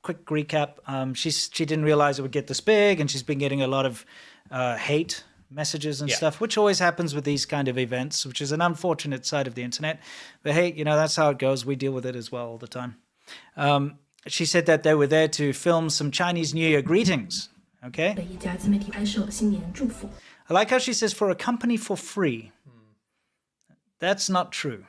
S1: quick recap. She didn't realize it would get this big, and she's been getting a lot of hate messages and stuff, which always happens with these kind of events, which is an unfortunate side of the internet. But hey, you know, that's how it goes. We deal with it as well all the time. She said that they were there to film some Chinese New Year greetings. Okay. I like how she says for a company for free. That's not true.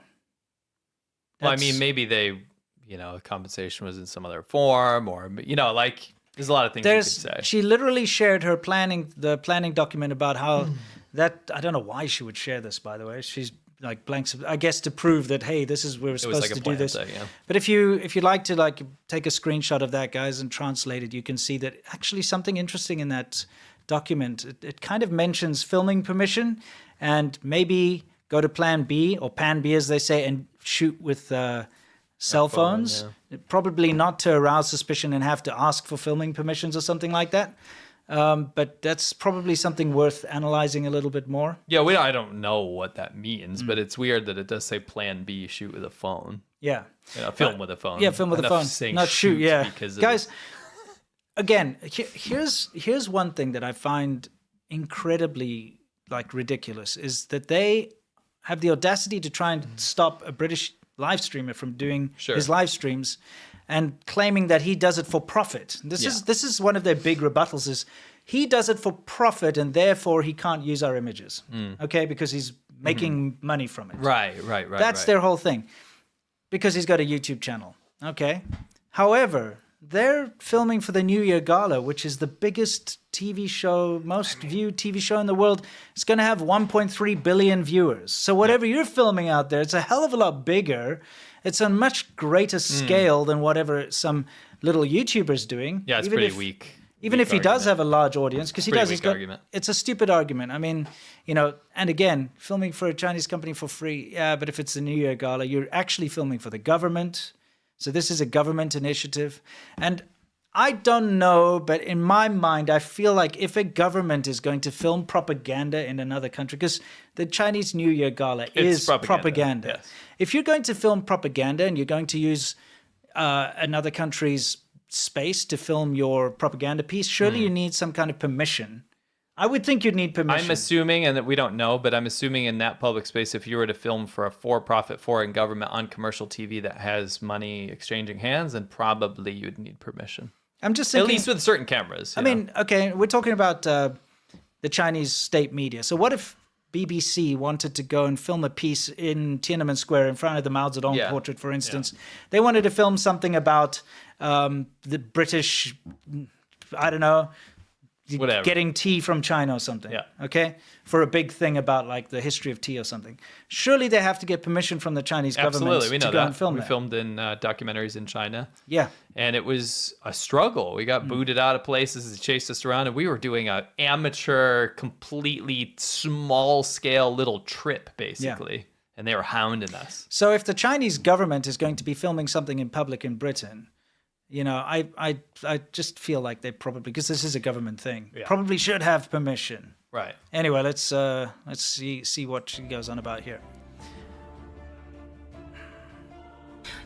S2: Well, I mean, maybe they, you know, compensation was in some other form, or, you know, like there's a lot of things you could say.
S1: She literally shared her the planning document about how that, I don't know why she would share this, by the way. She's like blanks, I guess, to prove that, hey, this is, we're supposed to do this.
S2: Thing, yeah.
S1: But if you like to like take a screenshot of that, guys, and translate it, you can see that actually something interesting in that document. It kind of mentions filming permission and maybe go to plan B, or pan B as they say, and shoot with cell phones. Probably not to arouse suspicion and have to ask for filming permissions or something like that. But that's probably something worth analyzing a little bit more.
S2: Yeah, I don't know what that means, but it's weird that it does say plan B, shoot with a phone.
S1: Yeah.
S2: You know, film with a phone.
S1: Yeah, film with a phone. Not shoot, yeah. Guys, again, here's one thing that I find incredibly like ridiculous is that they have the audacity to try and stop a British live streamer from doing his live streams and claiming that he does it for profit. This is one of their big rebuttals is he does it for profit and therefore he can't use our images. Okay, because he's making money from it.
S2: Right.
S1: That's their whole thing. Because he's got a YouTube channel. Okay. However, they're filming for the New Year Gala, which is the biggest TV show, most viewed TV show in the world. It's going to have 1.3 billion viewers. So whatever you're filming out there, it's a hell of a lot bigger. It's on much greater scale than whatever some little YouTuber's doing.
S2: Yeah, it's
S1: even
S2: pretty
S1: if,
S2: weak.
S1: Even if he does have a large audience, because he
S2: Pretty
S1: does,
S2: weak argument.
S1: it's a stupid argument. I mean, and again, filming for a Chinese company for free, yeah, but if it's the New Year Gala, you're actually filming for the government. So this is a government initiative. And I don't know, but in my mind, I feel like if a government is going to film propaganda in another country, because the Chinese New Year Gala is propaganda.
S2: Yes.
S1: If you're going to film propaganda and you're going to use another country's space to film your propaganda piece, surely you need some kind of permission. I would think you'd need permission.
S2: I'm assuming, and that we don't know, but I'm assuming in that public space, if you were to film for a for-profit foreign government on commercial TV that has money exchanging hands, then probably you'd need permission.
S1: I'm just thinking,
S2: at least with certain cameras.
S1: I mean, okay, we're talking about the Chinese state media. So what if BBC wanted to go and film a piece in Tiananmen Square in front of the Mao Zedong portrait, for instance? They wanted to film something about the British, I don't know,
S2: whatever,
S1: getting tea from China or something.
S2: Yeah.
S1: Okay, for a big thing about like the history of tea or something. Surely they have to get permission from the Chinese government
S2: we know
S1: to go
S2: that.
S1: and film
S2: we
S1: that.
S2: filmed in documentaries in China.
S1: Yeah.
S2: And it was a struggle. We got booted out of places. They chased us around, and we were doing an amateur, completely small-scale little trip, basically. And they were hounding us.
S1: So if the Chinese government is going to be filming something in public in Britain, I just feel like they probably, because this is a government thing, probably should have permission.
S2: Right.
S1: Anyway, let's see what she goes on about here.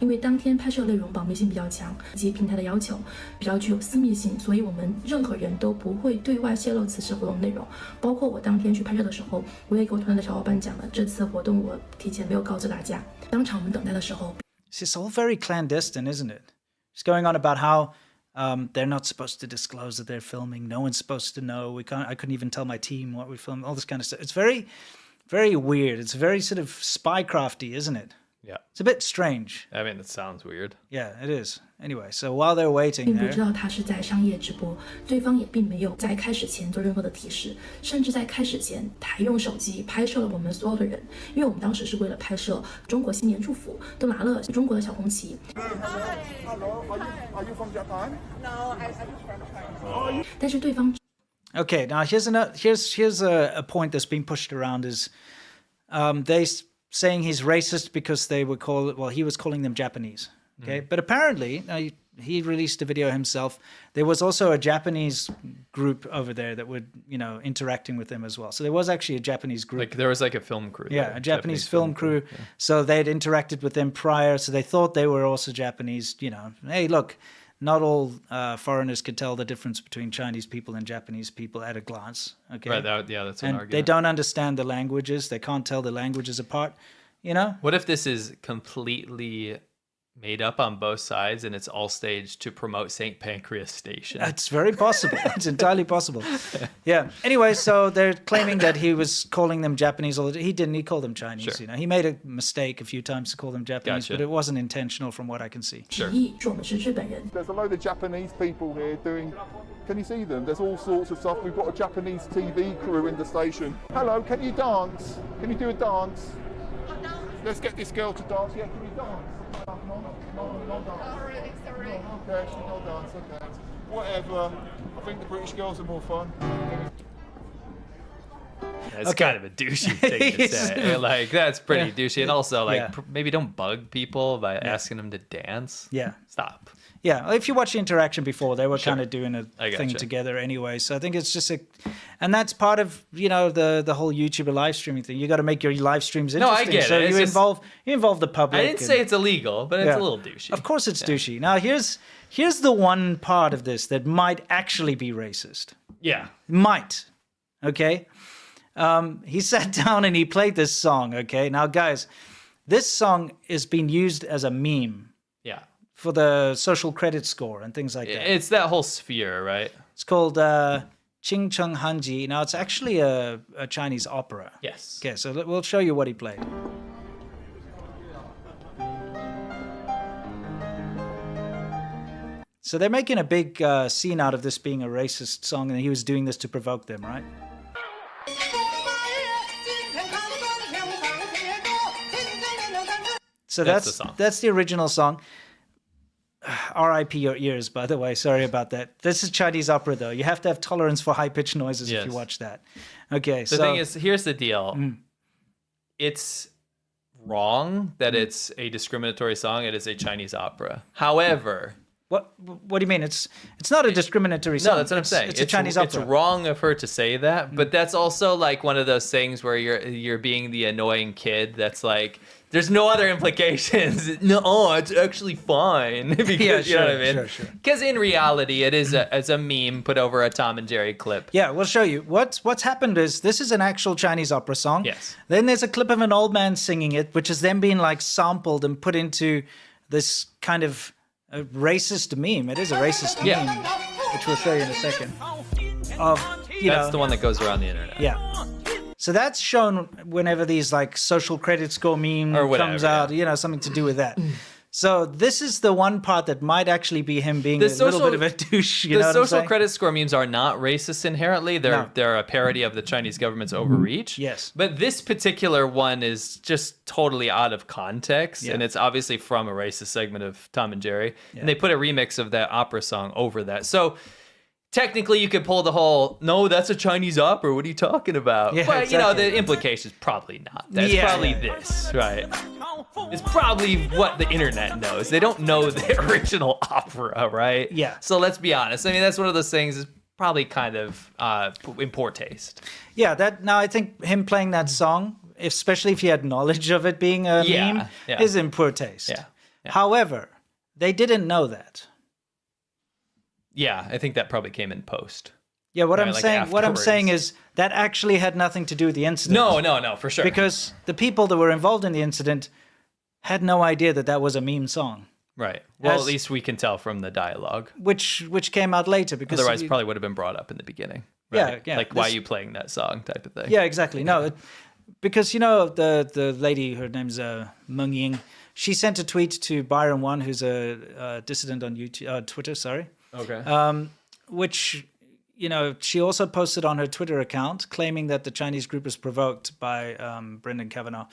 S9: 因为当天拍摄内容保密性比较强，以及平台的要求比较具有私密性，所以我们任何人都不会对外泄露此次活动内容。包括我当天去拍摄的时候，我也给我团队的小伙伴讲了，这次活动我提前没有告知大家。当场我们等待的时候
S1: It's all very clandestine, isn't it? It's going on about how they're not supposed to disclose that they're filming. No one's supposed to know. I couldn't even tell my team what we filmed. All this kind of stuff. It's very, very weird. It's very sort of spycrafty, isn't it?
S2: Yeah.
S1: It's a bit strange.
S2: I mean, it sounds weird.
S1: Yeah, it is. Anyway, so while they're waiting
S9: 并不
S1: there,
S9: 知道他是在商业直播，对方也并没有在开始前做任何的提示，甚至在开始前，他还用手机拍摄了我们所有的人，因为我们当时是为了拍摄中国新年祝福，都拿了中国的小红旗。
S6: Hello, are you from Japan?
S8: No, I'm from China.
S9: 但是对方
S1: okay. Now here's a point that's been pushed around is they saying he's racist because he was calling them Japanese. Okay, but apparently he released a video himself. There was also a Japanese group over there that were interacting with him as well. So there was actually a Japanese group.
S2: Like there was like a film crew.
S1: Yeah, a Japanese film crew. Yeah. So they'd interacted with them prior, so they thought they were also Japanese. Hey, look, not all foreigners could tell the difference between Chinese people and Japanese people at a glance. Okay,
S2: Right. That's an
S1: and
S2: argument.
S1: they don't understand the languages. They can't tell the languages apart.
S2: What if this is completely made up on both sides and it's all staged to promote St. Pancras Station?
S1: It's very possible. It's entirely possible. Yeah. Anyway, so they're claiming that he was calling them Japanese. He didn't. He called them Chinese.
S2: Sure.
S1: He made a mistake a few times to call them Japanese,
S2: Gotcha.
S1: but it wasn't intentional from what I can see.
S9: 提议说我们是日本人。
S10: There's a load of Japanese people here doing. Can you see them? There's all sorts of stuff. We've got a Japanese TV crew in the station. Hello, can you dance? Can you do a dance? Let's get this girl to dance. Yeah, can you dance? No dance.
S7: Sorry.
S10: No, okay, she no dance. Okay, whatever. I think the British girls are more fun.
S2: That's kind of a douchey thing to say. Like, that's pretty douchey. And also, like, maybe don't bug people by asking them to dance.
S1: Yeah.
S2: Stop.
S1: Yeah, if you watched the interaction before, they were
S2: Sure.
S1: kind of doing a
S2: I
S1: thing
S2: gotcha.
S1: together anyway. So I think it's just and that's part of the whole YouTuber live streaming thing. You got to make your live streams
S2: No, I
S1: interesting.
S2: get
S1: so
S2: it. It's
S1: you
S2: just-
S1: involve the public.
S2: I didn't say it's illegal, but it's a little douchey.
S1: Of course, it's douchey. Now here's the one part of this that might actually be racist.
S2: Yeah.
S1: Might. Okay. He sat down and he played this song. Okay. Now, guys, this song is being used as a meme.
S2: Yeah.
S1: For the social credit score and things like that.
S2: It's that whole sphere, right?
S1: It's called Qing Cheng Hanji. Now, it's actually a Chinese opera.
S2: Yes.
S1: Okay, so we'll show you what he played. So they're making a big scene out of this being a racist song, and he was doing this to provoke them, right? So
S2: That's the song.
S1: that's the original song. RIP your ears, by the way. Sorry about that. This is Chinese opera, though. You have to have tolerance for high-pitched noises if you watch that. Okay,
S2: The thing is, here's the deal. It's wrong that it's a discriminatory song. It is a Chinese opera. However...
S1: What do you mean? It's not a discriminatory song.
S2: No, that's what I'm saying.
S1: It's a Chinese opera.
S2: It's wrong of her to say that, but that's also like one of those things where you're being the annoying kid that's like, there's no other implications. No, it's actually fine. Because, you know what I mean?
S1: Sure.
S2: Because in reality, it is a meme put over a Tom and Jerry clip.
S1: Yeah, we'll show you. What's happened is this is an actual Chinese opera song.
S2: Yes.
S1: Then there's a clip of an old man singing it, which is then being like sampled and put into this kind of a racist meme. It is a racist meme, which we'll show you in a second.
S2: That's the one that goes around the internet.
S1: Yeah. So that's shown whenever these like social credit score meme
S2: Or whatever,
S1: comes out, something to do with that. So this is the one part that might actually be him being little bit of a douche. You know what I'm
S2: social
S1: saying?
S2: credit score memes are not racist inherently. They're a parody of the Chinese government's overreach.
S1: Yes.
S2: But this particular one is just totally out of context, and it's obviously from a racist segment of Tom and Jerry.
S1: Yeah.
S2: And they put a remix of that opera song over that. So technically you could pull the whole, no, that's a Chinese opera. What are you talking about?
S1: Yeah,
S2: but,
S1: exactly.
S2: the implication is probably not. That's probably this, right? It's probably what the internet knows. They don't know the original opera, right?
S1: Yeah.
S2: So let's be honest. I mean, that's one of those things is probably kind of in poor taste.
S1: Yeah, now I think him playing that song, especially if he had knowledge of it being a meme, is in poor taste.
S2: Yeah.
S1: However, they didn't know that.
S2: Yeah, I think that probably came in post.
S1: Yeah, what
S2: Right,
S1: I'm
S2: like
S1: saying, what I'm
S2: afterwards.
S1: saying is that actually had nothing to do with the incident.
S2: No, for sure.
S1: Because the people that were involved in the incident had no idea that that was a meme song,
S2: Right. Well,
S1: As-
S2: at least we can tell from the dialogue.
S1: which came out later. Because
S2: Otherwise, probably would have been brought up in the beginning. Right?
S1: Yeah.
S2: Like, why are you playing that song type of thing?
S1: Yeah, exactly. No, because the lady, her name's Meng Ying. She sent a tweet to Byron One, who's a dissident on Twitter. Sorry.
S2: Okay.
S1: Which, she also posted on her Twitter account claiming that the Chinese group was provoked by Brendan Kavanaugh.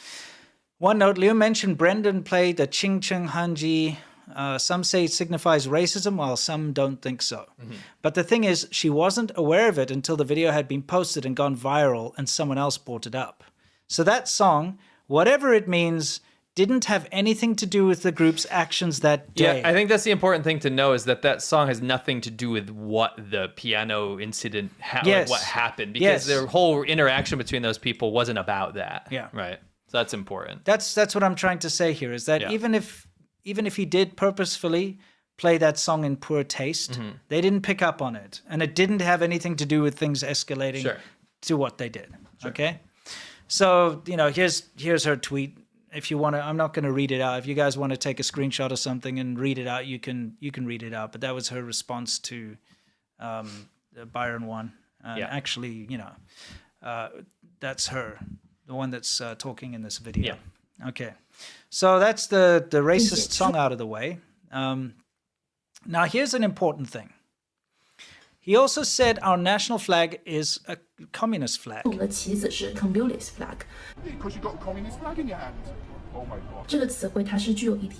S1: One note, Liu mentioned Brendan played the Qing Cheng Hanji. Some say it signifies racism, while some don't think so. But the thing is, she wasn't aware of it until the video had been posted and gone viral and someone else brought it up. So that song, whatever it means, didn't have anything to do with the group's actions that day.
S2: Yeah, I think that's the important thing to know is that song has nothing to do with what the piano incident,
S1: Yes.
S2: what happened,
S1: Yes.
S2: because their whole interaction between those people wasn't about that.
S1: Yeah.
S2: Right. So that's important.
S1: That's what I'm trying to say here, is that
S2: Yeah.
S1: even if he did purposefully play that song in poor taste, they didn't pick up on it. And it didn't have anything to do with things escalating
S2: Sure.
S1: to what they did. Okay? So, here's her tweet. If you want to, I'm not going to read it out. If you guys want to take a screenshot or something and read it out, you can read it out. But that was her response to Byron One. Actually, that's her, the one that's talking in this video.
S2: Yeah.
S1: Okay. So that's the racist song out of the way. Now, here's an important thing. He also said our national flag is a communist flag.
S9: 我们的旗子是 communist flag，
S10: Because you've got a communist flag in your hand. Oh my god.
S9: 这个词汇它是具有一体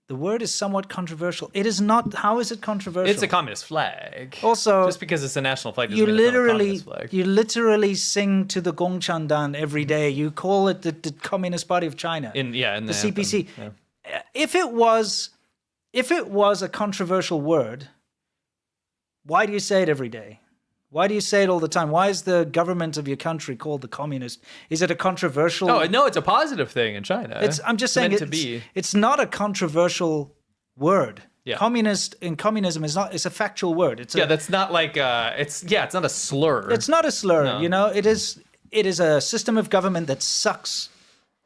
S1: The word is somewhat controversial. It is not. How is it controversial?
S2: It's a communist flag.
S1: Also,
S2: just because it's a national flag doesn't
S1: you
S2: mean it's not a
S1: literally
S2: communist flag.
S1: you literally sing to the Gongchandan every day. You call it the Communist Party of China.
S2: In
S1: the
S2: anthem,
S1: CPC.
S2: yeah.
S1: If it was a controversial word, why do you say it every day? Why do you say it all the time? Why is the government of your country called the communist? Is it a controversial?
S2: No, it's a positive thing in China.
S1: I'm just saying
S2: meant to be.
S1: It's not a controversial word.
S2: Yeah.
S1: Communism is not. It's a factual word.
S2: That's not like it's not a slur.
S1: It's not a slur.
S2: No.
S1: It is a system of government that sucks.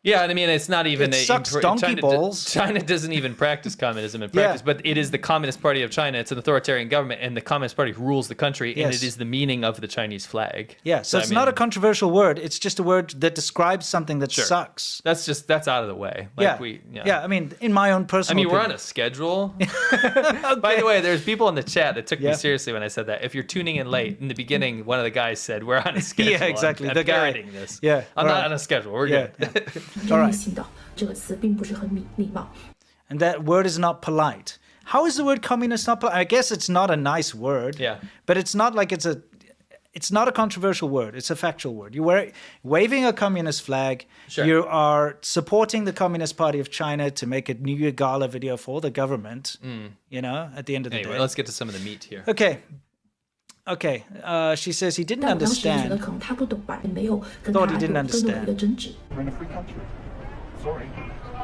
S2: Yeah, and I mean, it's not even...
S1: It sucks donkey balls.
S2: China doesn't even practice communism in practice, but it is the Communist Party of China. It's an authoritarian government, and the Communist Party rules the country, and it is the meaning of the Chinese flag.
S1: Yeah, so it's not a controversial word. It's just a word that describes something that sucks.
S2: That's out of the way.
S1: I mean, in my own personal
S2: we're on a schedule. By the way, there's people in the chat that took me seriously when I said that. If you're tuning in late, in the beginning, one of the guys said, we're on a schedule.
S1: Yeah, exactly.
S2: I'm
S1: The guy.
S2: parroting this.
S1: Yeah.
S2: I'm not on a schedule. We're good.
S1: All right.
S9: 性的这个词并不是很礼貌。
S1: And that word is not polite. How is the word communist not? I guess it's not a nice word.
S2: Yeah.
S1: But it's not like it's not a controversial word. It's a factual word. You were waving a communist flag.
S2: Sure.
S1: You are supporting the Communist Party of China to make a New Year gala video for the government. You know, at the end of the
S2: Anyway,
S1: day.
S2: let's get to some of the meat here.
S1: Okay. She says he didn't
S9: 但我当时觉得
S1: understand.
S9: 可能他不懂吧，也没有跟他
S1: Thought he
S9: 有
S1: didn't
S9: 更多的一个
S1: understand.
S9: 争执。
S10: We're in a free country. Sorry.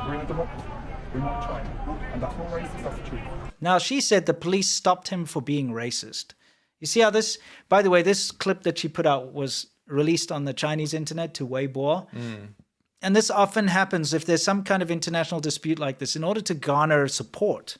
S10: We're in a democracy. We're not China. And that's not racist, that's the truth.
S1: Now, she said the police stopped him for being racist. You see how this, by the way, this clip that she put out was released on the Chinese internet to Weibo. And this often happens if there's some kind of international dispute like this. In order to garner support,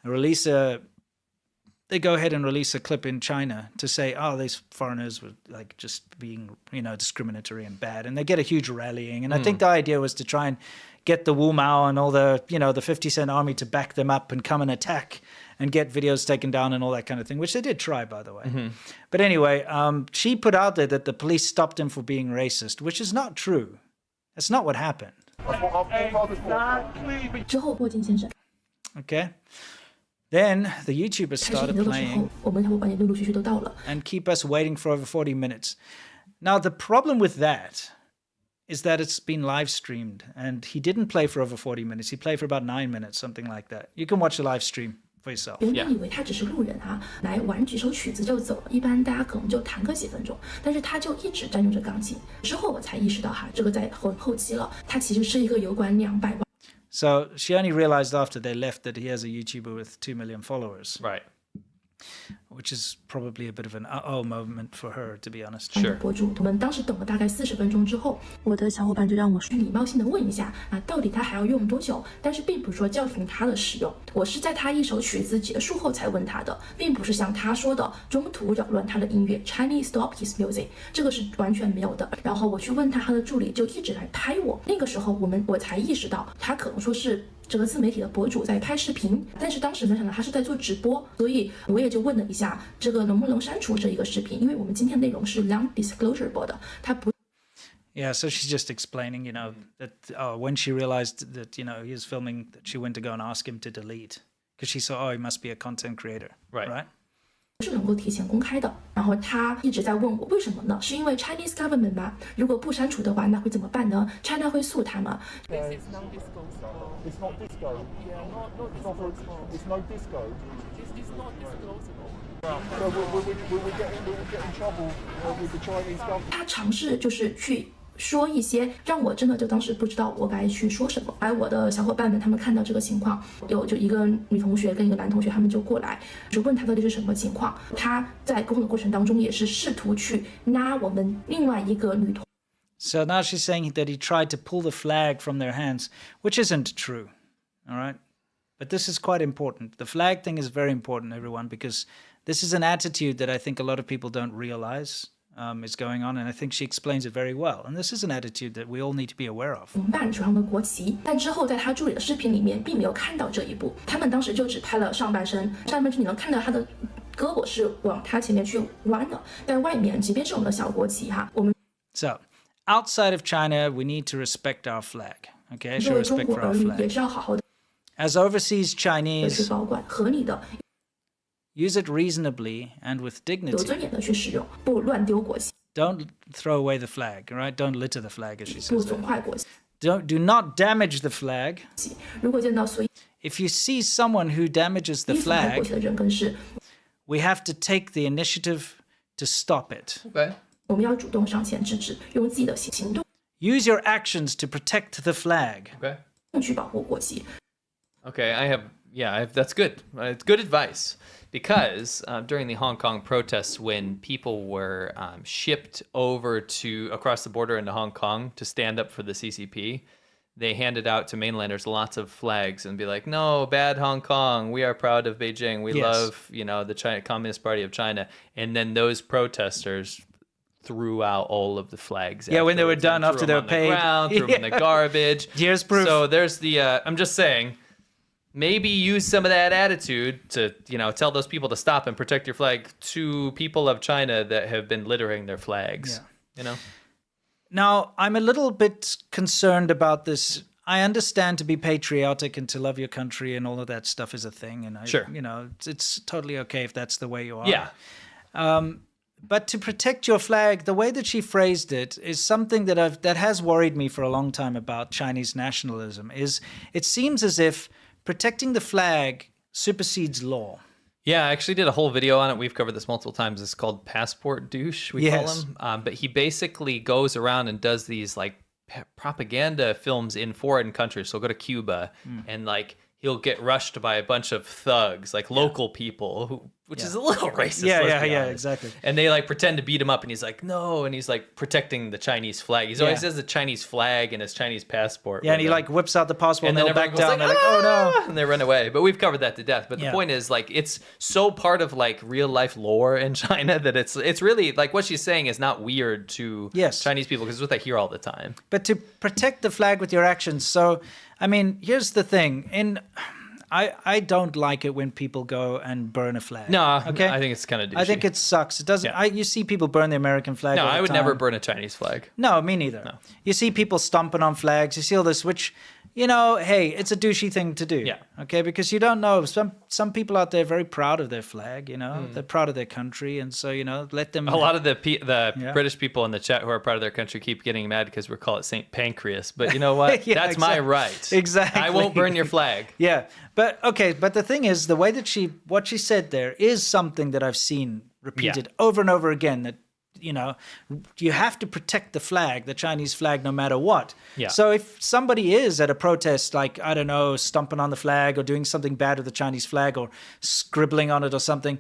S1: they go ahead and release a clip in China to say, oh, these foreigners were like just being, discriminatory and bad. And they get a huge rallying. And I think the idea was to try and get the Wu Mao and all the, the 50 Cent army to back them up and come and attack and get videos taken down and all that kind of thing, which they did try, by the way. But anyway, she put out there that the police stopped him for being racist, which is not true. That's not what happened.
S9: 之后霍金先生
S1: Okay? Then the YouTubers
S9: 开始
S1: started
S9: 引流的时候
S1: playing ，
S9: 我们小伙伴也陆陆续续都到了。
S1: and keep us waiting for over 40 minutes. Now, the problem with that is that it's been live streamed, and he didn't play for over 40 minutes. He played for about 9 minutes, something like that. You can watch the live stream for yourself.
S9: 原本以为他只是路人啊，来玩几首曲子就走了，一般大家可能就弹个几分钟，但是他就一直占用着钢琴。之后我才意识到哈，这个在后期了，他其实是一个有管200万。
S1: So she only realized after they left that he has a YouTuber with 2 million followers,
S2: Right.
S1: which is probably a bit of an uh-oh moment for her, to be honest.
S9: 博主，我们当时等了大概40分钟之后，我的小伙伴就让我去礼貌性的问一下啊，到底他还要用多久？但是并不是说叫停他的使用，我是在他一首曲子结束后才问他的，并不是像他说的中途扰乱他的音乐 ，Chinese stop his music， 这个是完全没有的。然后我去问他，他的助理就一直来拍我，那个时候我才意识到他可能说是。这个自媒体的博主在拍视频，但是当时没想到他是在做直播，所以我也就问了一下，这个能不能删除这一个视频？因为我们今天内容是 non-disclosure 的，它不。
S1: Yeah, so she's just explaining, that when she realized that, he was filming, that she went to go and ask him to delete because she saw, he must be a content creator, right?
S9: 是能够提前公开的，然后他一直在问我为什么呢？是因为 Chinese government 吗？如果不删除的话，那会怎么办呢 ？China 会诉他吗？
S10: It's not disco. It's no disco. It's no disco.
S3: It's not disclosable.
S10: So we get in trouble with the Chinese government.
S9: 他尝试就是去说一些让我真的就当时不知道我该去说什么。而我的小伙伴们他们看到这个情况，就一个女同学跟一个男同学，他们就过来就问他到底是什么情况。他在沟通的过程当中也是试图去拉我们另外一个女同。
S1: So now she's saying that he tried to pull the flag from their hands, which isn't true, all right? But this is quite important. The flag thing is very important, everyone, because this is an attitude that I think a lot of people don't realize is going on, and I think she explains it very well. And this is an attitude that we all need to be aware of.
S9: 我们办手上的国旗，但之后在他助理的视频里面并没有看到这一步，他们当时就只拍了上半身，上半身你能看到他的胳膊是往他前面去弯的，但外面即便是我们的小国旗哈，我们
S1: So, outside of China, we need to respect our flag, okay?
S9: 作
S1: Show
S9: 为中
S1: respect
S9: 国
S1: for
S9: 儿
S1: our
S9: 女也
S1: flag.
S9: 是要好好的
S1: As overseas
S9: 去
S1: Chinese,
S9: 保管，合理的、
S1: use it reasonably and with
S9: 有
S1: dignity.
S9: 尊严的去使用，不乱丢国旗，
S1: Don't throw away the flag, all right? Don't litter the flag, as she
S9: 不
S1: says.
S9: 损坏国旗。
S1: Do not damage the flag.
S9: 如果见到随意
S1: If you see someone who damages the
S9: 损害国
S1: flag,
S9: 旗的人，更是
S1: we have to take the initiative to stop it.
S2: Okay.
S9: 我们要主动上前制止，用自己的行动
S1: Use your actions to protect the flag.
S2: Okay.
S9: 去保护国旗。
S2: Okay, that's good. It's good advice because during the Hong Kong protests, when people were shipped over to across the border into Hong Kong to stand up for the CCP, they handed out to mainlanders lots of flags and be like, "No, bad Hong Kong. We are proud of Beijing. We
S1: Yes.
S2: love, the China Communist Party of China." And then those protesters threw out all of the flags.
S1: Yeah, when they were
S2: afterwards
S1: done
S2: and
S1: after
S2: threw
S1: they
S2: them
S1: were
S2: on the
S1: paid.
S2: ground, threw them in the garbage.
S1: Here's proof.
S2: So there's the. I'm just saying, maybe use some of that attitude to, tell those people to stop and protect your flag to people of China that have been littering their flags.
S1: Yeah.
S2: You know.
S1: Now, I'm a little bit concerned about this I understand to be patriotic and to love your country and all of that stuff is a thing, and
S2: Sure.
S1: It's totally okay if that's the way you are.
S2: Yeah.
S1: But to protect your flag, the way that she phrased it is something that has worried me for a long time about Chinese nationalism. Is it seems as if protecting the flag supersedes law.
S2: Yeah, I actually did a whole video on it. We've covered this multiple times. It's called Passport Douche, we call him. But he basically goes around and does these like propaganda films in foreign countries. So he'll go to Cuba and like he'll get rushed by a bunch of thugs, like local people, which is a little racist.
S1: Yeah,
S2: let's be honest.
S1: exactly.
S2: And they like pretend to beat him up, and he's like, no, and he's like protecting the Chinese flag. He's always has a Chinese flag and his Chinese passport.
S1: Yeah, and he like whips out the passport and
S2: then
S1: they'll back down.
S2: like,
S1: They're like, oh no.
S2: and they run away. But we've covered that to death. But the point is, like, it's so part of like real life lore in China that it's really like what she's saying is not weird to Chinese people because it's what they hear all the time.
S1: But to protect the flag with your actions. So, I mean, here's the thing. I don't like it when people go and burn a flag.
S2: No,
S1: okay?
S2: I think it's kind of douchey.
S1: I think it sucks. It doesn't. You see people burn the American flag.
S2: No,
S1: all the
S2: I would
S1: time.
S2: never burn a Chinese flag.
S1: No, me neither. No. You see people stomping on flags. You see all this, which, hey, it's a douchey thing to do.
S2: Yeah.
S1: Okay, because you don't know. Some people out there are very proud of their flag. They're proud of their country, and so let them.
S2: A lot of the British people in the chat who are proud of their country keep getting mad because we call it St. Pancreas. But you know what? That's my right.
S1: Exactly.
S2: I won't burn your flag.
S1: Yeah, but the thing is, the way that what she said there is something that I've seen repeated over and over again. That you have to protect the flag, the Chinese flag, no matter what.
S2: Yeah.
S1: So if somebody is at a protest, like, I don't know, stomping on the flag or doing something bad with the Chinese flag or scribbling on it or something,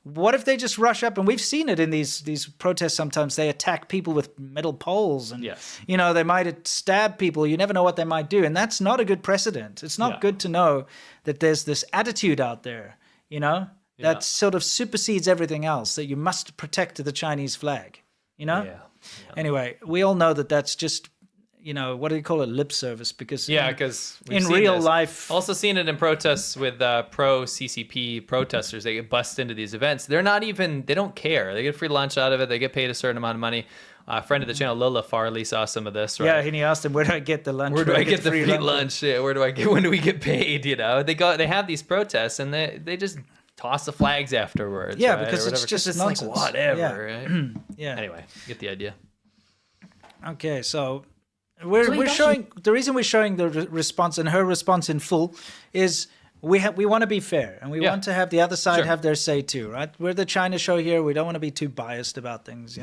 S1: what if they just rush up? And we've seen it in these protests sometimes. They attack people with metal poles and, they might stab people. You never know what they might do. And that's not a good precedent. It's not good to know that there's this attitude out there, that sort of supersedes everything else, that you must protect the Chinese flag, Anyway, we all know that that's just, what do you call it? Lip service, because
S2: because
S1: in real life.
S2: Also seen it in protests with pro-CCP protesters. They get bussed into these events. They don't care. They get free lunch out of it. They get paid a certain amount of money. A friend of the channel, Lola Farley, saw some of this. Right?
S1: Yeah, and he asked him, where do I get the lunch?
S2: Where do I get the free lunch? Yeah, when do we get paid? They have these protests and they just toss the flags afterwards.
S1: Yeah,
S2: right?
S1: because it's just nonsense.
S2: Like whatever. Right?
S1: Yeah.
S2: Anyway, get the idea.
S1: Okay, so we're showing the reason we're showing the response and her response in full is we want to be fair and we want to have the other side have their say too, right? We're the China show here. We don't want to be too biased about things,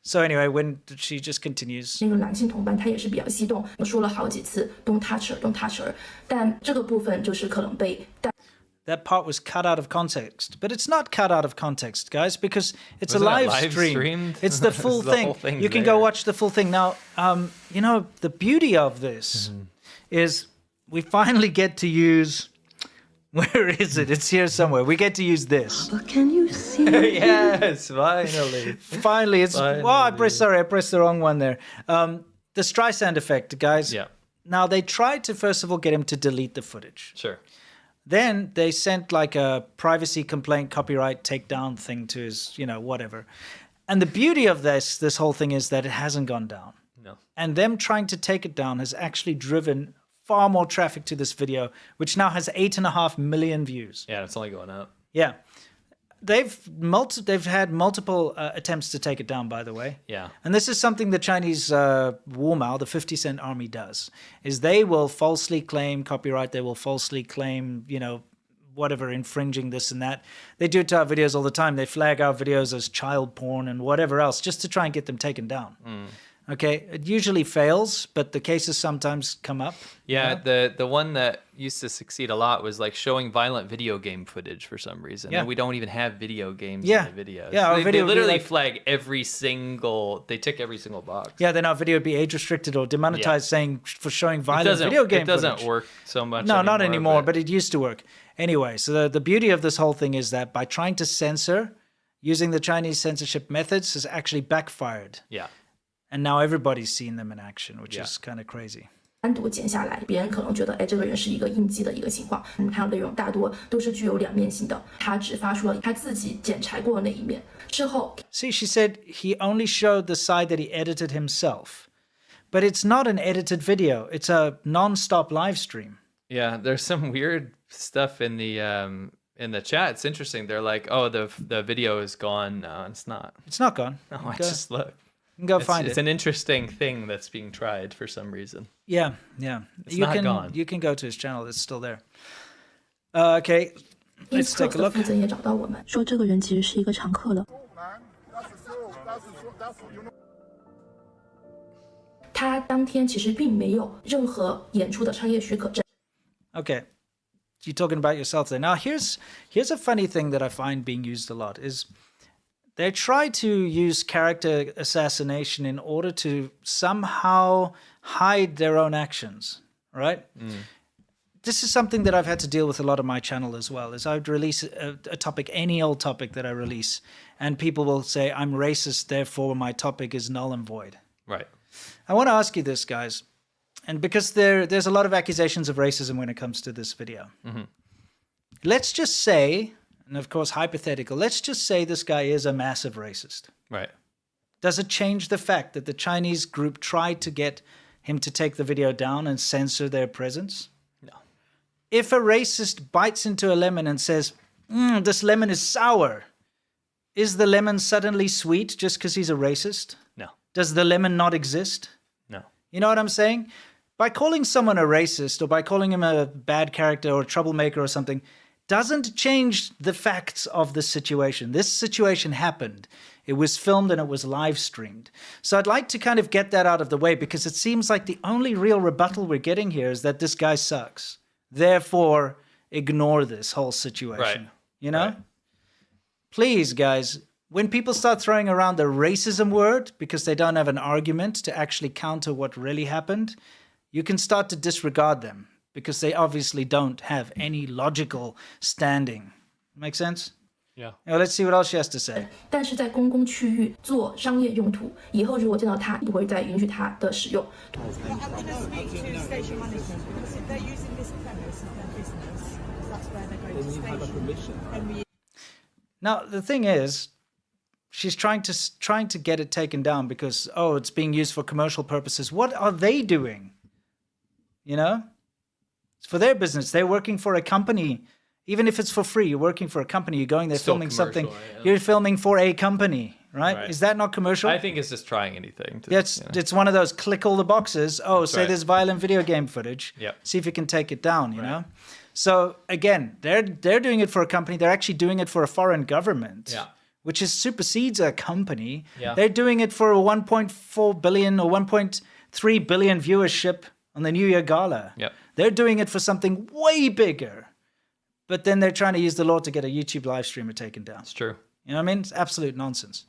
S1: So anyway, when she just continues.
S9: 那个男性同伴他也是比较激动，我说了好几次 "Don't touch her, don't touch her"， 但这个部分就是可能被。
S1: That part was cut out of context, but it's not cut out of context, guys, because it's a live stream. It's the full thing. You can go watch the full thing. Now, the beauty of this is we finally get to use. Where is it? It's here somewhere. We get to use this.
S9: But can you see?
S2: Yes, finally.
S1: Finally, it's. Finally. Oh, I pressed the wrong one there. The Streisand effect, guys.
S2: Yeah.
S1: Now they tried to first of all get him to delete the footage.
S2: Sure.
S1: Then they sent like a privacy complaint, copyright takedown thing to his, whatever. And the beauty of this whole thing is that it hasn't gone down.
S2: No.
S1: And them trying to take it down has actually driven far more traffic to this video, which now has 8.5 million views.
S2: Yeah, it's only going up.
S1: Yeah. They've had multiple attempts to take it down, by the way.
S2: Yeah.
S1: And this is something the Chinese Wumao, the 50 Cent Army, does, is they will falsely claim copyright. They will falsely claim, whatever, infringing this and that. They do it to our videos all the time. They flag our videos as child porn and whatever else just to try and get them taken down. Okay, it usually fails, but the cases sometimes come up.
S2: Yeah, the one that used to succeed a lot was like showing violent video game footage for some reason.
S1: Yeah.
S2: And we don't even have video games in the videos.
S1: Yeah,
S2: they literally flag they tick every single box.
S1: Yeah, then our video would be age restricted or demonetized saying for showing violent video game footage.
S2: It doesn't work so much
S1: No,
S2: anymore,
S1: not anymore, but it used to work. Anyway, so the beauty of this whole thing is that by trying to censor, using the Chinese censorship methods has actually backfired.
S2: Yeah.
S1: And now everybody's seen them in action, which is kind of crazy.
S9: 单独剪下来，别人可能觉得，这个人是一个应激的一个情况。他的内容大多都是具有两面性的，他只发出了他自己剪裁过的那一面。之后
S1: ，See, she said he only showed the side that he edited himself, but it's not an edited video. It's a non-stop live stream.
S2: Yeah, there's some weird stuff in the chat. It's interesting. They're like, "Oh, the video is gone." No, it's not.
S1: It's not gone.
S2: No, I just look.
S1: You can go find
S2: It's
S1: it.
S2: an interesting thing that's being tried for some reason.
S1: Yeah.
S2: It's not gone.
S1: You can go to his channel. It's still there. Okay, let's take a
S9: 的
S1: look.
S9: 负责人也找到我们，说这个人其实是一个常客了。他当天其实并没有任何演出的商业许可证。
S1: Okay, you're talking about yourself there. Now, here's a funny thing that I find being used a lot is they try to use character assassination in order to somehow hide their own actions, right? This is something that I've had to deal with a lot on my channel as well, is I would release a topic, any old topic that I release, and people will say, I'm racist, therefore my topic is null and void.
S2: Right.
S1: I want to ask you this, guys, and because there's a lot of accusations of racism when it comes to this video. Let's just say, and of course hypothetical, let's just say this guy is a massive racist.
S2: Right.
S1: Does it change the fact that the Chinese group tried to get him to take the video down and censor their presence?
S2: No.
S1: If a racist bites into a lemon and says, this lemon is sour, is the lemon suddenly sweet just because he's a racist?
S2: No.
S1: Does the lemon not exist?
S2: No.
S1: You know what I'm saying? By calling someone a racist or by calling him a bad character or a troublemaker or something doesn't change the facts of the situation. This situation happened. It was filmed and it was live streamed. So I'd like to kind of get that out of the way because it seems like the only real rebuttal we're getting here is that this guy sucks. Therefore, ignore this whole situation.
S2: Right.
S1: You know?
S2: Right.
S1: Please, guys, when people start throwing around the racism word because they don't have an argument to actually counter what really happened, you can start to disregard them because they obviously don't have any logical standing. Make sense?
S2: Yeah.
S1: Now, let's see what else she has to say.
S9: 但是在公共区域做商业用途，以后如果见到他，不会再允许他的使用。
S8: I'm going to speak to station management because if they're using this premise of their business, that's where they're going to station. Then we
S1: Now, the thing is, she's trying to get it taken down because, oh, it's being used for commercial purposes. What are they doing? You know? It's for their business. They're working for a company. Even if it's for free, you're working for a company. You're going there
S2: Still
S1: filming something.
S2: commercial, yeah.
S1: You're filming for a company, right?
S2: Right.
S1: Is that not commercial?
S2: I think it's just trying anything. To,
S1: Yeah, it's one of those click all the boxes. Oh, say
S2: right.
S1: there's violent video game footage.
S2: Yep.
S1: See if you can take it down, you know? So again, they're doing it for a company. They're actually doing it for a foreign government.
S2: Yeah.
S1: Which supersedes a company.
S2: Yeah.
S1: They're doing it for a 1.4 billion or 1.3 billion viewership on the New Year Gala.
S2: Yep.
S1: They're doing it for something way bigger. But then they're trying to use the law to get a YouTube live streamer taken down.
S2: It's true.
S1: You know what I mean? It's absolute nonsense.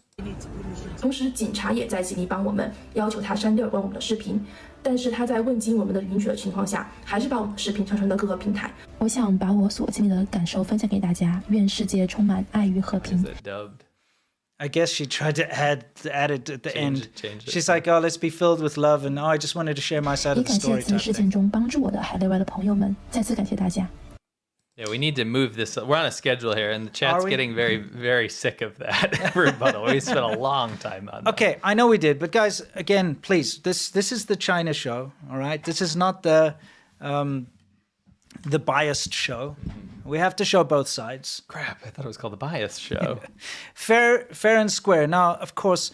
S9: 同时，警察也在极力帮我们，要求他删掉有关我们的视频。但是他在未经我们的允许的情况下，还是把我们的视频上传到各个平台。我想把我所经历的感受分享给大家。愿世界充满爱与和平。
S2: Is it dubbed?
S1: I guess she tried to add it at the end.
S2: Change it.
S1: She's like, oh, let's be filled with love, and oh, I just wanted to share my side
S9: 也
S1: of the
S9: 感谢
S1: story
S9: 此
S1: type
S9: 事
S1: thing.
S9: 件中帮助我的海内外的朋友们，再次感谢大家。
S2: Yeah, we need to move this. We're on a schedule here, and the chat's
S1: Are we?
S2: getting very, very sick of that rebuttal. We spent a long time on that.
S1: Okay, I know we did, but guys, again, please, this is the China show, all right? This is not the biased show. We have to show both sides.
S2: Crap, I thought it was called the Bias Show.
S1: Fair and square. Now, of course,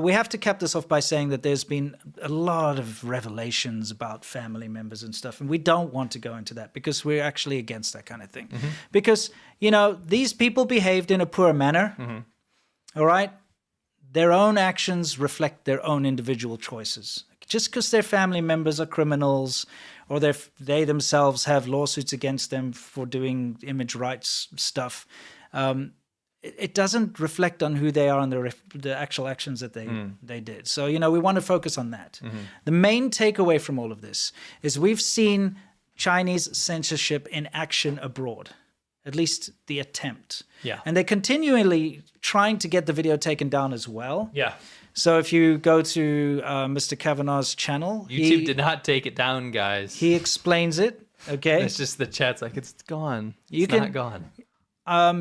S1: we have to cap this off by saying that there's been a lot of revelations about family members and stuff, and we don't want to go into that because we're actually against that kind of thing. Because, you know, these people behaved in a poor manner, all right? Their own actions reflect their own individual choices. Just because their family members are criminals or they themselves have lawsuits against them for doing image rights stuff, it doesn't reflect on who they are and the actual actions that they did. So, you know, we want to focus on that. The main takeaway from all of this is we've seen Chinese censorship in action abroad, at least the attempt.
S2: Yeah.
S1: And they're continually trying to get the video taken down as well.
S2: Yeah.
S1: So if you go to Mr. Kavanaugh's channel,
S2: YouTube did not take it down, guys.
S1: he explains it, okay?
S2: It's just the chat's like, it's gone.
S1: You
S2: It's
S1: can-
S2: not gone.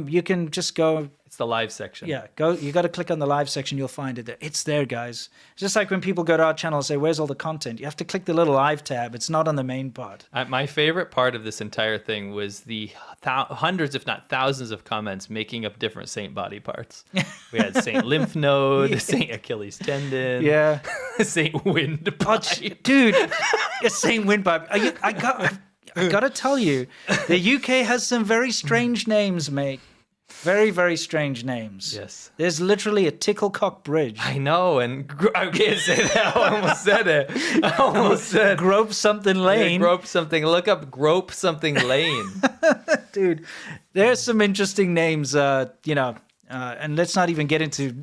S1: You can just go
S2: It's the live section.
S1: Yeah, you got to click on the live section. You'll find it there. It's there, guys. It's just like when people go to our channel and say, where's all the content? You have to click the little live tab. It's not on the main part.
S2: My favorite part of this entire thing was the hundreds, if not thousands, of comments making up different saint body parts. We had Saint Lymph Node, Saint Achilles Tendon,
S1: Yeah.
S2: Saint Windpipe.
S1: Dude, it's Saint Windpipe. I got to tell you, the UK has some very strange names, mate. Very, very strange names.
S2: Yes.
S1: There's literally a Ticklecock Bridge.
S2: I know, and I can't say that. I almost said it. I almost said
S1: Grope something lane.
S2: Grope something. Look up Grope something lane.
S1: Dude, there's some interesting names, and let's not even get into,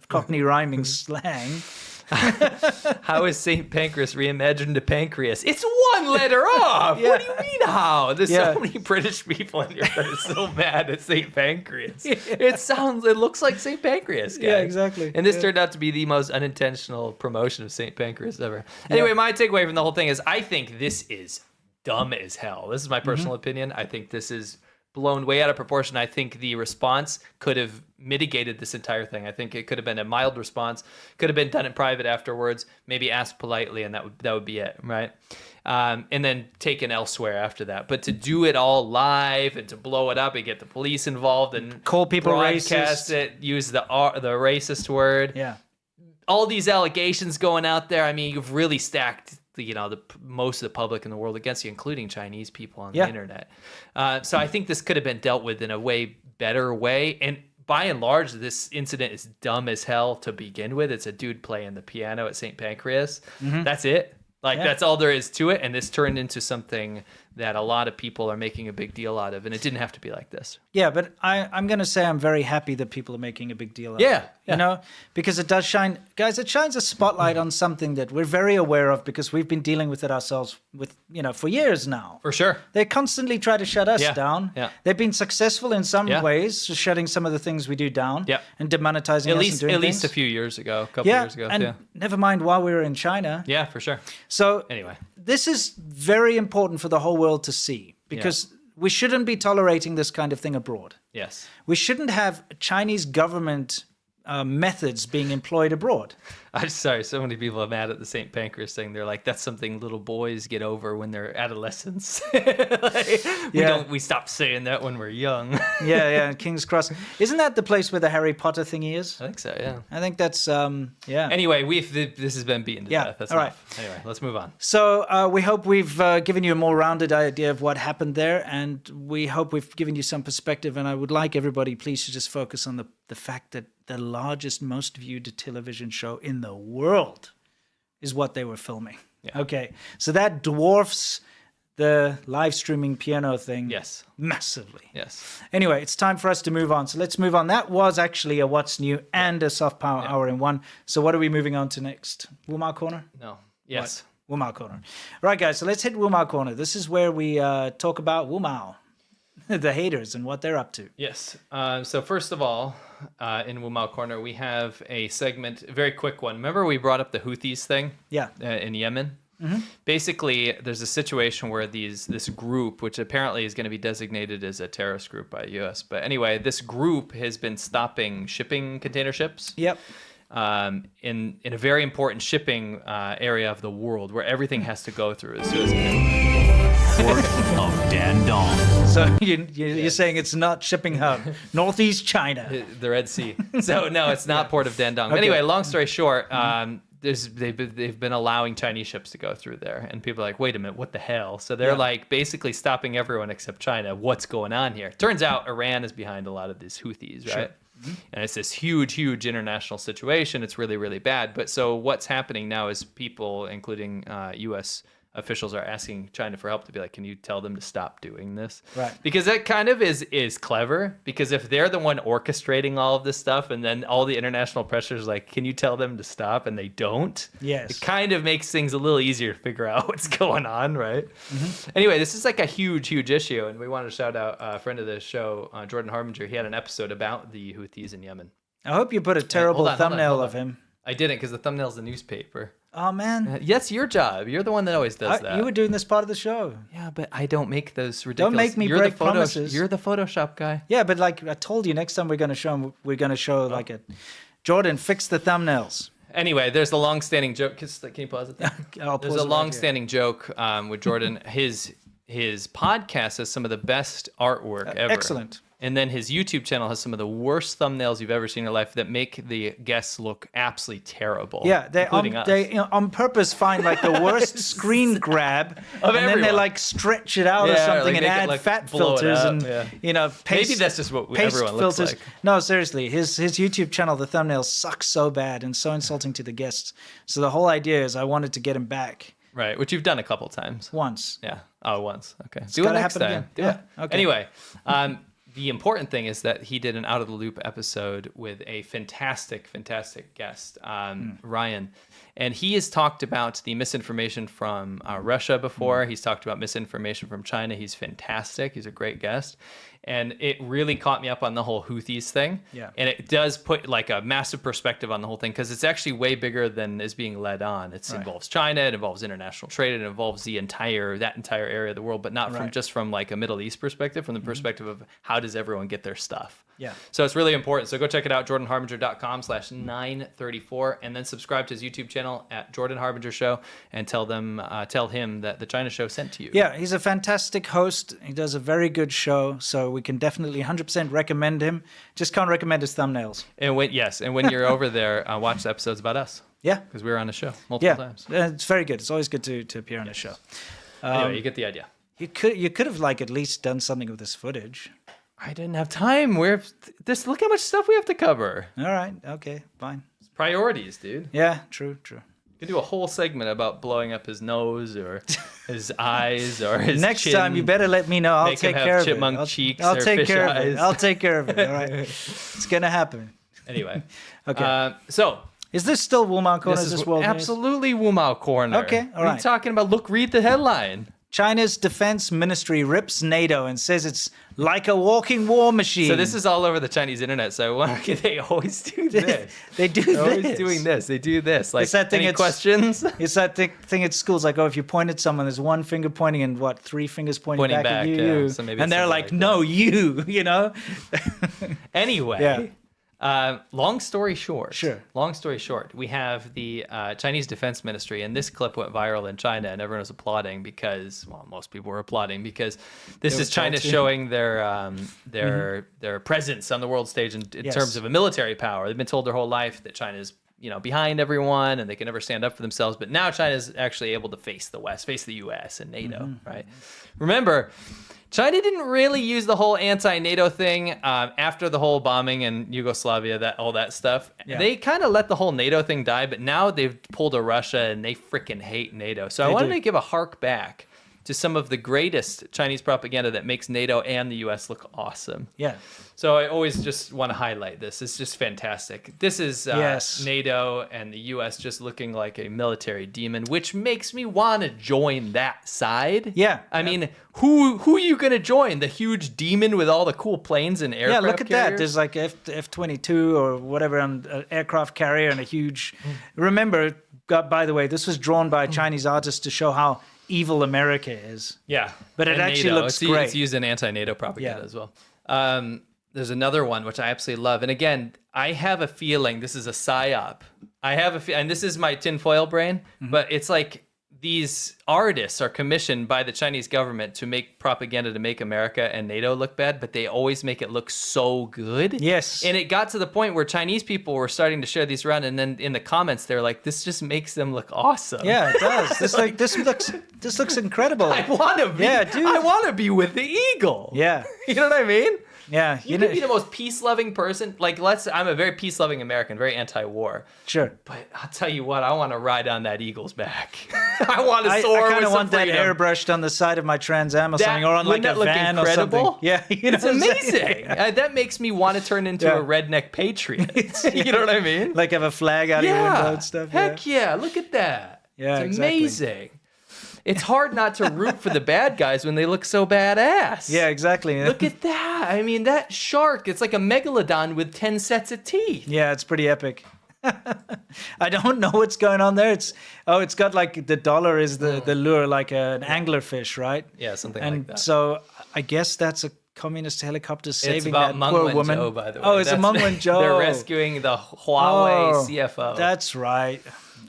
S1: Cockney rhyming slang.
S2: How is St. Pancras reimagined to pancreas? It's one letter off.
S1: Yeah.
S2: What do you mean how? There's
S1: Yeah.
S2: so many British people in here that are so mad at St. Pancras. It looks like St. Pancras, guys.
S1: Yeah, exactly.
S2: And this
S1: Yeah.
S2: turned out to be the most unintentional promotion of St. Pancras ever. Anyway, my takeaway from the whole thing is I think this is dumb as hell. This is my personal opinion. I think this is blown way out of proportion. I think the response could have mitigated this entire thing. I think it could have been a mild response, could have been done in private afterwards, maybe asked politely, and that would be it, right? And then taken elsewhere after that. But to do it all live and to blow it up and get the police involved and
S1: Call people
S2: broadcast
S1: racist.
S2: it, use the racist word,
S1: Yeah.
S2: all these allegations going out there. I mean, you've really stacked most of the public in the world against you, including Chinese people on the internet. So I think this could have been dealt with in a way better way. And by and large, this incident is dumb as hell to begin with. It's a dude playing the piano at St. Pancras. That's it. That's all there is to it. And this turned into something that a lot of people are making a big deal out of. And it didn't have to be like this.
S1: Yeah, but I'm going to say I'm very happy that people are making a big deal out of it.
S2: Yeah.
S1: Because it does shine, guys, it shines a spotlight on something that we're very aware of because we've been dealing with it ourselves for years now.
S2: For sure.
S1: They constantly try to shut us down.
S2: Yeah.
S1: They've been successful in some ways, shutting some of the things we do down and demonetizing us and doing
S2: At least
S1: things.
S2: a few years ago, a couple years ago.
S1: And never mind while we were in China.
S2: Yeah, for sure.
S1: So
S2: Anyway.
S1: this is very important for the whole world to see because we shouldn't be tolerating this kind of thing abroad.
S2: Yes.
S1: We shouldn't have Chinese government methods being employed abroad.
S2: I'm sorry, so many people are mad at the St. Pancras thing. They're like, that's something little boys get over when they're adolescents. We stop saying that when we're young.
S1: yeah, King's Cross. Isn't that the place where the Harry Potter thingy is?
S2: I think so, yeah.
S1: I think that's,
S2: Anyway, this has been beaten to death. That's
S1: all
S2: enough. Anyway, let's move on.
S1: So we hope we've given you a more rounded idea of what happened there, and we hope we've given you some perspective, and I would like everybody, please, to just focus on the fact that the largest, most viewed television show in the world is what they were filming. Yeah. Okay, so that dwarfs the live streaming piano thing massively.
S2: Yes.
S1: Anyway, it's time for us to move on. So let's move on. That was actually a What's New and a Soft Power Hour in one. So what are we moving on to next? Wumao Corner?
S2: No. Yes.
S1: What? Wumao Corner. All right, guys, so let's hit Wumao Corner. This is where we talk about Wumao, the haters, and what they're up to.
S2: Yes. So first of all, in Wumao Corner, we have a segment, a very quick one. Remember we brought up the Houthis thing?
S1: Yeah.
S2: In Yemen? Mm-hmm. Basically, there's a situation where this group, which apparently is going to be designated as a terrorist group by the U.S., but anyway, this group has been stopping shipping container ships.
S1: Yep.
S2: In a very important shipping area of the world where everything has to go through the Suez Canal.
S11: Port of Dandong.
S1: So you're saying it's not shipping hub, Northeast China.
S2: The Red Sea. So no, it's not Port of Dandong.
S1: Okay.
S2: Anyway, long story short, they've been allowing Chinese ships to go through there, and people are like, wait a minute, what the hell? So they're like basically stopping everyone except China. What's going on here? Turns out Iran is behind a lot of these Houthis, right?
S1: Sure.
S2: And it's this huge international situation. It's really, really bad. But so what's happening now is people, including U.S. officials, are asking China for help to be like, can you tell them to stop doing this?
S1: Right.
S2: Because that kind of is clever. Because if they're the one orchestrating all of this stuff, and then all the international pressure is like, can you tell them to stop? And they don't.
S1: Yes.
S2: It kind of makes things a little easier to figure out what's going on, right? Mm-hmm. Anyway, this is like a huge issue, and we want to shout out a friend of the show, Jordan Harbinger. He had an episode about the Houthis in Yemen.
S1: I hope you put a terrible
S2: Hold on.
S1: thumbnail of him.
S2: I didn't, because the thumbnail's the newspaper.
S1: Oh, man.
S2: That's your job. You're the one that always does that.
S1: You were doing this part of the show.
S2: Yeah, but I don't make those ridiculous...
S1: Don't make me break promises.
S2: You're the Photoshop guy.
S1: Yeah, but like I told you, next time we're going to show like a... Jordan, fix the thumbnails.
S2: Anyway, there's a long-standing joke. Can you pause it there? There's a long-standing joke with Jordan. His podcast has some of the best artwork ever.
S1: Excellent.
S2: And then his YouTube channel has some of the worst thumbnails you've ever seen in your life that make the guests look absolutely terrible.
S1: Yeah, they on purpose find like the worst screen grab, and then they like stretch it out or something
S2: like
S1: and add
S2: like
S1: fat
S2: blow it
S1: filters
S2: up,
S1: and paste.
S2: Maybe that's just what
S1: paste
S2: everyone looks
S1: filters.
S2: like.
S1: No, seriously, his YouTube channel, the thumbnails suck so bad and so insulting to the guests. So the whole idea is I wanted to get him back.
S2: Right, which you've done a couple times.
S1: Once.
S2: Yeah. Oh, once. Okay.
S1: It's
S2: Do it
S1: gotta
S2: next
S1: happen
S2: time.
S1: again.
S2: Do it.
S1: Okay.
S2: Anyway, the important thing is that he did an Out of the Loop episode with a fantastic guest, Ryan. And he has talked about the misinformation from Russia before. He's talked about misinformation from China. He's fantastic. He's a great guest. And it really caught me up on the whole Houthis thing.
S1: Yeah.
S2: And it does put like a massive perspective on the whole thing because it's actually way bigger than is being led on. It involves China, it involves international trade, it involves that entire area of the world, but not from just from like a Middle East perspective, from the perspective of how does everyone get their stuff.
S1: Yeah.
S2: So it's really important. So go check it out, jordanharbinger.com/934, and then subscribe to his YouTube channel at Jordan Harbinger Show and tell him that the China Show sent to you.
S1: Yeah, he's a fantastic host. He does a very good show, so we can definitely 100% recommend him. Just can't recommend his thumbnails.
S2: And when you're over there, watch the episodes about us.
S1: Yeah.
S2: Because we were on the show multiple times.
S1: It's very good. It's always good to appear on the show.
S2: Anyway, you get the idea.
S1: You could have like at least done something with this footage.
S2: I didn't have time. Look how much stuff we have to cover.
S1: All right. Okay. Fine.
S2: It's priorities, dude.
S1: Yeah. True.
S2: You can do a whole segment about blowing up his nose or his eyes or his
S1: Next
S2: chin.
S1: time, you better let me know. I'll take care of it.
S2: Chipmunk cheeks
S1: I'll
S2: or
S1: take
S2: fish
S1: care
S2: eyes.
S1: of it. I'll take care of it. All right. It's gonna happen.
S2: Anyway.
S1: Okay.
S2: So.
S1: Is this still Wumao Corner? Is this world
S2: absolutely Wumao Corner.
S1: Okay. All right.
S2: What are you talking about? Read the headline.
S1: China's defense ministry rips NATO and says it's like a walking war machine.
S2: So this is all over the Chinese internet. So they always do this.
S1: They're
S2: always doing this. They do this. Like,
S1: it's that thing
S2: any questions?
S1: It's that thing at schools. Like, if you point at someone, there's one finger pointing and three fingers pointing back at you.
S2: Yeah. So maybe
S1: and they're like, no, you,
S2: Anyway.
S1: Yeah.
S2: Long story short.
S1: Sure.
S2: Long story short, we have the Chinese Defense Ministry, and this clip went viral in China, and everyone was applauding because, most people were applauding because this is China showing their presence on the world stage in terms of a military power. They've been told their whole life that China is behind everyone, and they can never stand up for themselves. But now China is actually able to face the West, face the U.S. and NATO. Right? Remember. China didn't really use the whole anti-NATO thing after the whole bombing in Yugoslavia, all that stuff. Yeah. They kind of let the whole NATO thing die, but now they've pulled a Russia and they freaking hate NATO. So I wanted to give a hark back to some of the greatest Chinese propaganda that makes NATO and the U.S. look awesome.
S1: Yeah.
S2: So I always just want to highlight this. It's just fantastic. This is NATO and the U.S. just looking like a military demon, which makes me want to join that side.
S1: Yeah.
S2: I mean, who are you going to join? The huge demon with all the cool planes and aircraft
S1: Yeah, look at
S2: carriers?
S1: that. There's like F-22 or whatever, an aircraft carrier and a huge... Remember, by the way, this was drawn by a Chinese artist to show how evil America is.
S2: Yeah.
S1: But it actually looks great.
S2: It's used in anti-NATO propaganda as well. There's another one, which I absolutely love. And again, I have a feeling this is a psyop. And this is my tinfoil brain, but it's like these artists are commissioned by the Chinese government to make propaganda to make America and NATO look bad, but they always make it look so good.
S1: Yes.
S2: And it got to the point where Chinese people were starting to share these around, and then in the comments, they're like, this just makes them look awesome.
S1: Yeah, it does. This looks incredible.
S2: I want to be.
S1: Yeah, dude.
S2: I want to be with the eagle.
S1: Yeah.
S2: You know what I mean?
S1: Yeah.
S2: You can be the most peace-loving person. Like, I'm a very peace-loving American, very anti-war.
S1: Sure.
S2: But I'll tell you what, I want to ride on that eagle's back. I want to soar
S1: I kind
S2: with
S1: of want
S2: some
S1: that
S2: freedom.
S1: airbrushed on the side of my Trans Am or something, or on like a van or something. Yeah,
S2: it's amazing. That makes me want to turn into a redneck patriot. You know what I mean?
S1: Like have a flag out of your window and stuff.
S2: Heck yeah, look at that.
S1: Yeah,
S2: it's amazing. It's hard not to root for the bad guys when they look so badass.
S1: Yeah, exactly.
S2: Look at that. I mean, that shark, it's like a megalodon with 10 sets of teeth.
S1: Yeah, it's pretty epic. I don't know what's going on there. It's got like the dollar is the lure, like an anglerfish, right?
S2: Yeah, something
S1: and
S2: like that.
S1: So I guess that's a communist helicopter saving
S2: it's about
S1: that poor
S2: Meng
S1: woman.
S2: Wanzhou, by the way.
S1: Oh, it's a Meng Wanzhou.
S2: They're rescuing the Huawei CFO.
S1: That's right.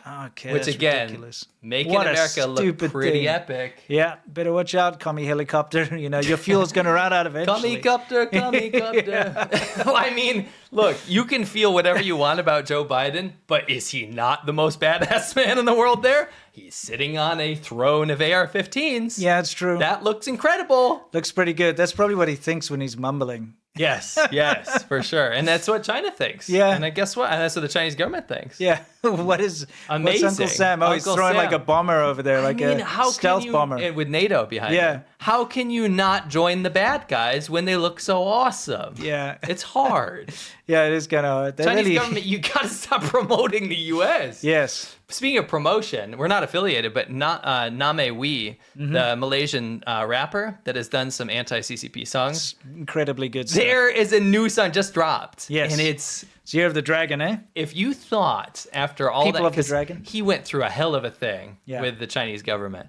S1: Okay,
S2: Which
S1: that's
S2: again,
S1: ridiculous.
S2: making
S1: What a
S2: America look
S1: stupid
S2: pretty
S1: thing.
S2: epic.
S1: Yeah, better watch out, commie helicopter. You know, your fuel's going to run out eventually.
S2: Commie-copter. Well, I mean, look, you can feel whatever you want about Joe Biden, but is he not the most badass man in the world there? He's sitting on a throne of AR-15s.
S1: Yeah, it's true.
S2: That looks incredible.
S1: Looks pretty good. That's probably what he thinks when he's mumbling.
S2: Yes, for sure. And that's what China thinks.
S1: Yeah.
S2: And guess what? And that's what the Chinese government thinks.
S1: Yeah. What's
S2: Amazing.
S1: Uncle Sam? Oh, he's
S2: Uncle
S1: throwing
S2: Sam.
S1: like a bomber over there, like a stealth bomber.
S2: And with NATO behind him. How can you not join the bad guys when they look so awesome?
S1: Yeah.
S2: It's hard.
S1: Yeah, it is kind of hard.
S2: Chinese government, you got to stop promoting the U.S.
S1: Yes.
S2: Speaking of promotion, we're not affiliated, but Name Wee, the Malaysian rapper that has done some anti-CCP songs.
S1: Incredibly good stuff.
S2: There is a new song just dropped.
S1: Yes.
S2: And it's
S1: Year of the Dragon, eh?
S2: If you thought after all
S1: People
S2: that,
S1: of the Dragon?
S2: he went through a hell of a thing
S1: Yeah.
S2: with the Chinese government,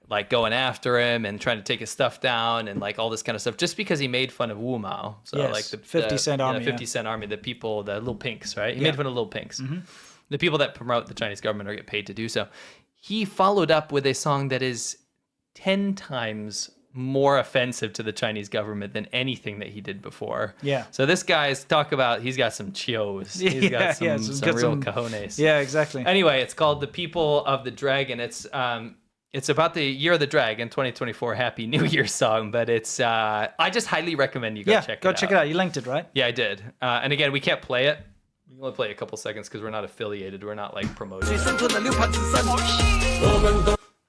S2: like going after him and trying to take his stuff down and like all this kind of stuff, just because he made fun of Wu Mao. So
S1: Yes,
S2: like the
S1: 50 Cent Army,
S2: 50
S1: yeah.
S2: Cent Army, the people, the little pinks, right? He
S1: Yeah.
S2: made fun of little pinks. The people that promote the Chinese government or get paid to do so. He followed up with a song that is 10 times more offensive to the Chinese government than anything that he did before.
S1: Yeah.
S2: So this guy's he's got some chios. He's got some real cojones.
S1: Yeah, exactly.
S2: Anyway, it's called The People of the Dragon. It's about the Year of the Dragon 2024 Happy New Year song, but it's I just highly recommend you go check it out.
S1: Go check it out. You linked it, right?
S2: Yeah, I did. And again, we can't play it. We can only play a couple seconds because we're not affiliated. We're not like promoting.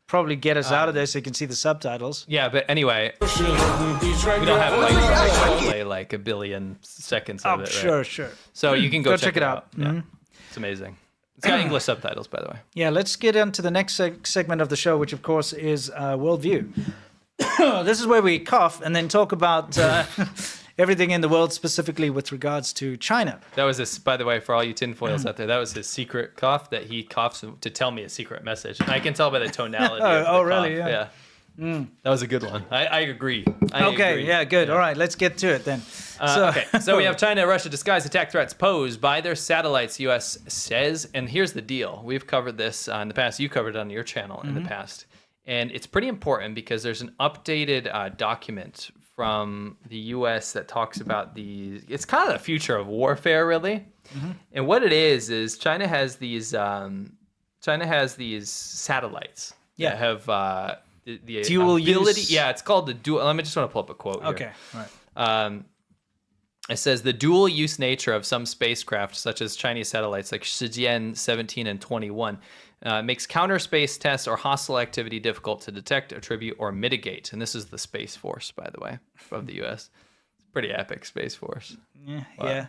S1: Probably get us out of there so you can see the subtitles.
S2: Yeah, but anyway, we don't have like play like a billion seconds of it. Right?
S1: Sure.
S2: So you can go
S1: check it out.
S2: Yeah, it's amazing. It's got English subtitles, by the way.
S1: Yeah, let's get into the next segment of the show, which of course is Worldview. This is where we cough and then talk about everything in the world, specifically with regards to China.
S2: That was this, by the way, for all you tinfoils out there. That was his secret cough that he coughs to tell me a secret message. And I can tell by the tonality. of the
S1: really?
S2: cough.
S1: Yeah.
S2: That was a good one. I agree.
S1: Yeah, good. All right, let's get to it then.
S2: So we have China and Russia disguised attack threats posed by their satellites, U.S. says. And here's the deal. We've covered this in the past. You covered it on your channel in the past. And it's pretty important because there's an updated document from the U.S. that talks about it's kind of the future of warfare, really. And what it is China has these satellites that have the
S1: dual
S2: ability.
S1: use.
S2: Yeah, it's called the dual. Let me just want to pull up a quote here.
S1: Okay, all right.
S2: It says the dual use nature of some spacecraft, such as Chinese satellites like Shijian 17 and 21, makes counter space tests or hostile activity difficult to detect, attribute, or mitigate. And this is the Space Force, by the way, of the U.S. It's pretty epic, Space Force.
S1: Yeah.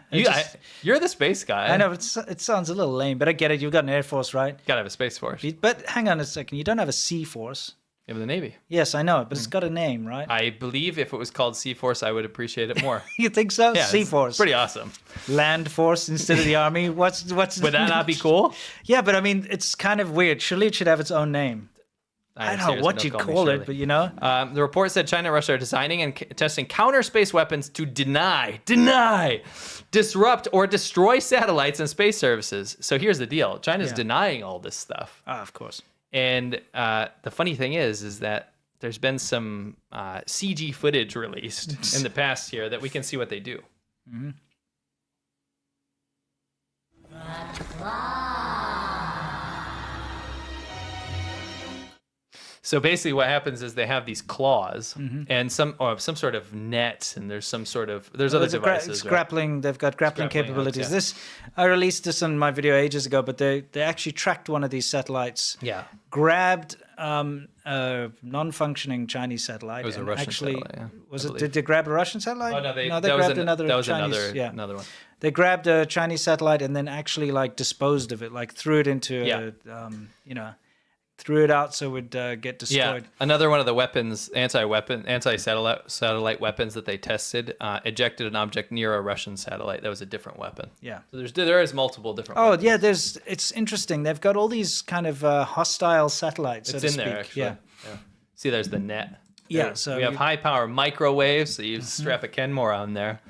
S2: You're the space guy.
S1: I know, but it sounds a little lame, but I get it. You've got an Air Force, right?
S2: Gotta have a Space Force.
S1: But hang on a second. You don't have a Sea Force.
S2: You have the Navy.
S1: Yes, I know it, but it's got a name, right?
S2: I believe if it was called Sea Force, I would appreciate it more.
S1: You think so?
S2: Yeah,
S1: Sea
S2: it's
S1: Force.
S2: pretty awesome.
S1: Land Force instead of the Army. What's?
S2: Would that not be cool?
S1: Yeah, but I mean, it's kind of weird. Surely it should have its own name. I don't know what you call it, but you know.
S2: The report said China and Russia are designing and testing counter space weapons to deny, disrupt, or destroy satellites and space services. So here's the deal: China's denying all this stuff.
S1: Of course.
S2: And the funny thing is that there's been some CG footage released in the past here that we can see what they do. So basically what happens is they have these claws and some sort of net, and there's other devices.
S1: It's
S2: right?
S1: grappling. They've got grappling capabilities.
S2: hooks,
S1: I released this on my video ages ago, but they actually tracked one of these satellites.
S2: Yeah.
S1: Grabbed a non-functioning Chinese satellite.
S2: It was a
S1: and
S2: Russian
S1: actually,
S2: satellite, yeah,
S1: Did they grab a Russian satellite?
S2: Oh no, they
S1: grabbed another Chinese.
S2: another one.
S1: They grabbed a Chinese satellite and then actually like disposed of it, like threw it into threw it out so it would get destroyed.
S2: Yeah, another one of the weapons, anti-satellite weapons that they tested, ejected an object near a Russian satellite. That was a different weapon.
S1: Yeah.
S2: So there is multiple different.
S1: Oh
S2: weapons.
S1: yeah, it's interesting. They've got all these kind of hostile satellites. So
S2: It's
S1: to
S2: in
S1: speak.
S2: there actually.
S1: Yeah.
S2: See, there's the net.
S1: Yeah,
S2: There.
S1: so
S2: we have
S1: you-
S2: high power microwaves. So you strap a Kenmore on there,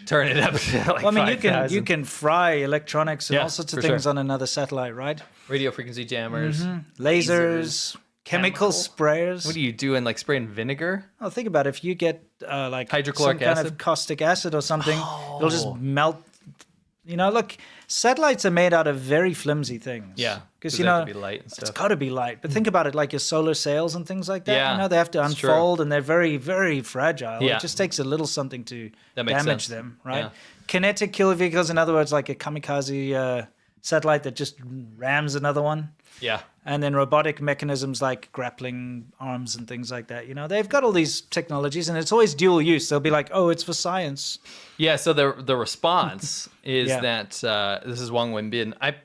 S2: turn it up to like
S1: Well, I mean,
S2: 5,000.
S1: you can fry electronics and
S2: Yeah,
S1: all sorts of
S2: for
S1: things
S2: sure.
S1: on another satellite, right?
S2: radio frequency jammers,
S1: Lasers, chemical sprayers.
S2: What are you doing? Like spraying vinegar?
S1: Oh, think about it. If you get like
S2: Hydrochloric
S1: some kind
S2: acid?
S1: of caustic acid or something, it'll just melt. You know, look, satellites are made out of very flimsy things.
S2: Yeah,
S1: because
S2: 'cause
S1: you
S2: they have
S1: know
S2: to be light and
S1: it's
S2: stuff.
S1: got to be light. But think about it, like your solar sails and things like that.
S2: Yeah,
S1: you know, they have to
S2: it's true.
S1: unfold, and they're very, very fragile.
S2: Yeah.
S1: It just takes a little something to
S2: That makes
S1: damage
S2: sense.
S1: them, right?
S2: Yeah.
S1: Kinetic killer vehicles, in other words, like a kamikaze satellite that just rams another one.
S2: Yeah.
S1: And then robotic mechanisms like grappling arms and things like that. You know, they've got all these technologies, and it's always dual use. They'll be like, "Oh, it's for science."
S2: Yeah, so the response is
S1: Yeah.
S2: that this is Wang Wenbin. I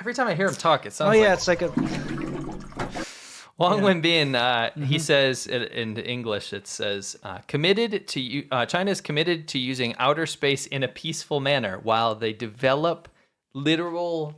S2: every time I hear him talk, it sounds
S1: Oh yeah,
S2: like
S1: it's like a
S2: Wang Wenbin. He says in English, it says, China is committed to using outer space in a peaceful manner while they develop literal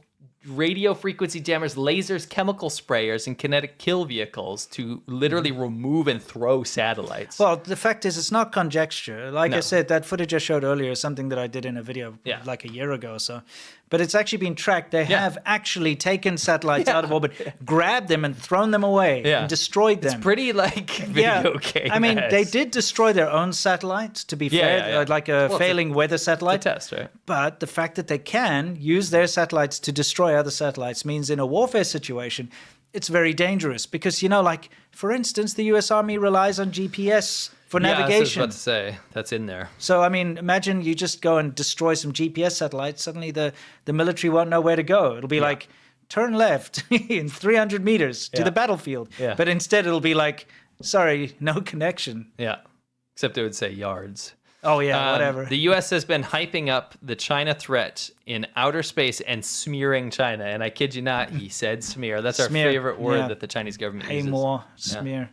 S2: radio frequency jammers, lasers, chemical sprayers, and kinetic kill vehicles to literally remove and throw satellites.
S1: Well, the fact is, it's not conjecture. Like I
S2: No.
S1: said, that footage I showed earlier is something that I did in a video like a year ago or so. But it's actually been tracked. They have actually taken satellites out of orbit, grabbed them and thrown them away and destroyed them.
S2: It's pretty like video game.
S1: I mean, they did destroy their own satellites, to be fair, like a failing weather satellite.
S2: Test, right?
S1: But the fact that they can use their satellites to destroy other satellites means in a warfare situation, it's very dangerous because, you know, like, for instance, the US Army relies on GPS for navigation.
S2: Yeah, I was about to say, that's in there.
S1: So, I mean, imagine you just go and destroy some GPS satellites. Suddenly the military won't know where to go. It'll be like, turn left in 300 meters to the battlefield.
S2: Yeah.
S1: But instead it'll be like, sorry, no connection.
S2: Yeah, except it would say yards.
S1: Oh, yeah, whatever.
S2: The U.S. has been hyping up the China threat in outer space and smearing China. And I kid you not, he said smear. That's
S1: Smear,
S2: our favorite word
S1: yeah.
S2: that the Chinese government
S1: Pay
S2: uses.
S1: more, smear.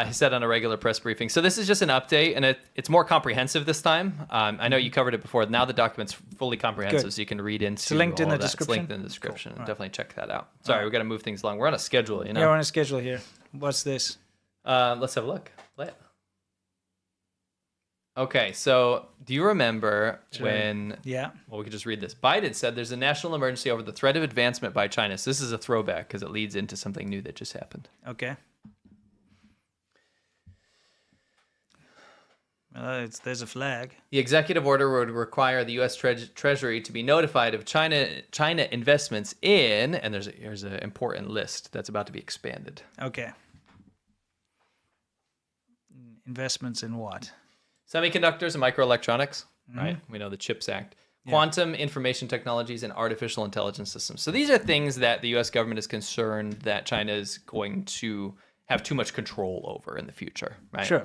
S2: He said on a regular press briefing. So this is just an update, and it's more comprehensive this time. I know you covered it before. Now the document's fully comprehensive,
S1: Good.
S2: so you can read into
S1: It's linked in
S2: all
S1: the
S2: of that.
S1: description?
S2: It's linked in the description.
S1: Cool. All right.
S2: Definitely check that out. Sorry, we got to move things along. We're on a schedule, you know?
S1: Yeah, we're on a schedule here. What's this?
S2: Let's have a look. Play it. Okay, so do you remember when...
S1: Yeah.
S2: Well, we could just read this. Biden said there's a national emergency over the threat of advancement by China. So this is a throwback because it leads into something new that just happened.
S1: Okay. There's a flag.
S2: The executive order would require the U.S. Treasury to be notified of China investments in, and here's an important list that's about to be expanded.
S1: Okay. Investments in what?
S2: Semiconductors and microelectronics, right? We know the CHIPS Act.
S1: Yeah.
S2: Quantum information technologies and artificial intelligence systems. So these are things that the U.S. government is concerned that China is going to have too much control over in the future, right?
S1: Sure.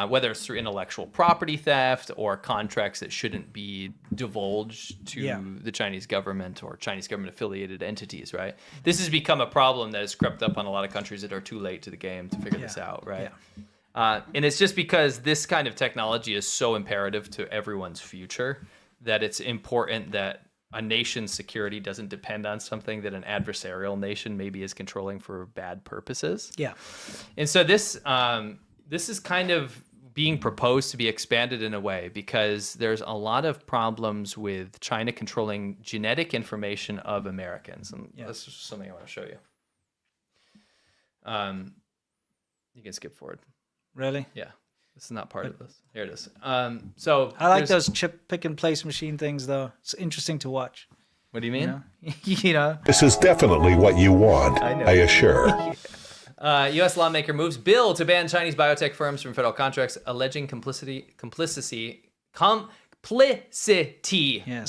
S2: Whether it's through intellectual property theft or contracts that shouldn't be divulged to the Chinese government or Chinese government affiliated entities, right? This has become a problem that has crept up on a lot of countries that are too late to the game to figure this out, right? And it's just because this kind of technology is so imperative to everyone's future that it's important that a nation's security doesn't depend on something that an adversarial nation maybe is controlling for bad purposes.
S1: Yeah.
S2: And so this is kind of being proposed to be expanded in a way because there's a lot of problems with China controlling genetic information of Americans. And this is something I want to show you. You can skip forward.
S1: Really?
S2: Yeah. This is not part of this. Here it is. So
S1: I like those chip pick and place machine things, though. It's interesting to watch.
S2: What do you mean?
S1: You know?
S12: This is definitely what you want, I assure.
S2: U.S. lawmaker moves bill to ban Chinese biotech firms from federal contracts, alleging complicity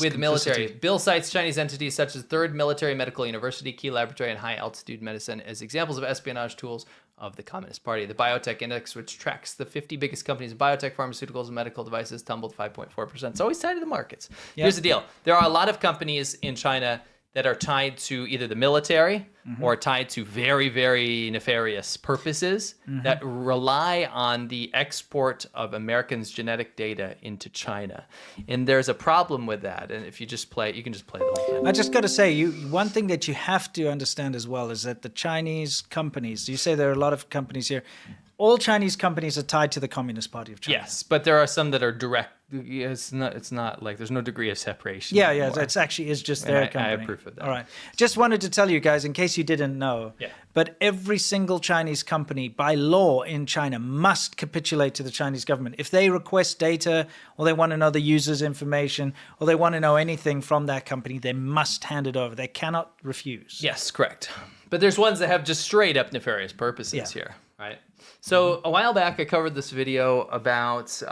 S2: with military. Bill cites Chinese entities such as Third Military Medical University, Key Laboratory, and High Altitude Medicine as examples of espionage tools of the Communist Party. The Biotech Index, which tracks the 50 biggest companies in biotech, pharmaceuticals, and medical devices, tumbled 5.4%. It's always tied to the markets. Here's the deal. There are a lot of companies in China that are tied to either the military or tied to very, very nefarious purposes that rely on the export of Americans' genetic data into China. And there's a problem with that. And if you just play, you can just play the whole thing.
S1: I just got to say, one thing that you have to understand as well is that the Chinese companies, you say there are a lot of companies here, all Chinese companies are tied to the Communist Party of China.
S2: Yes, but there are some that are direct. It's not like there's no degree of separation.
S1: Yeah,
S2: anymore.
S1: it actually is just their company.
S2: I approve of that.
S1: All right. Just wanted to tell you guys, in case you didn't know, but every single Chinese company by law in China must capitulate to the Chinese government. If they request data or they want to know the user's information or they want to know anything from that company, they must hand it over. They cannot refuse.
S2: Yes, correct. But there's ones that have just straight up nefarious purposes here, right? So a while back, I covered this video about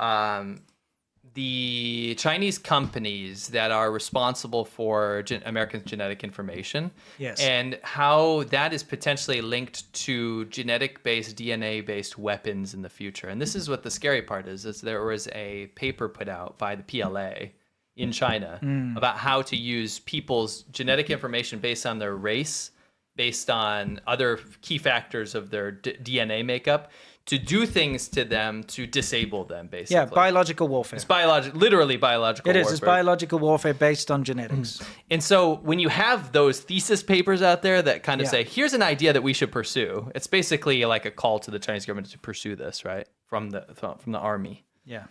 S2: the Chinese companies that are responsible for American genetic information.
S1: Yes.
S2: And how that is potentially linked to genetic-based, DNA-based weapons in the future. And this is what the scary part is there was a paper put out by the PLA in China about how to use people's genetic information based on their race, based on other key factors of their DNA makeup, to do things to them to disable them, basically.
S1: Yeah, biological warfare.
S2: It's literally biological warfare.
S1: It is. It's biological warfare based on genetics.
S2: And so when you have those thesis papers out there that kind of say, here's an idea that we should pursue, it's basically like a call to the Chinese government to pursue this, right? From the army.
S1: Yeah.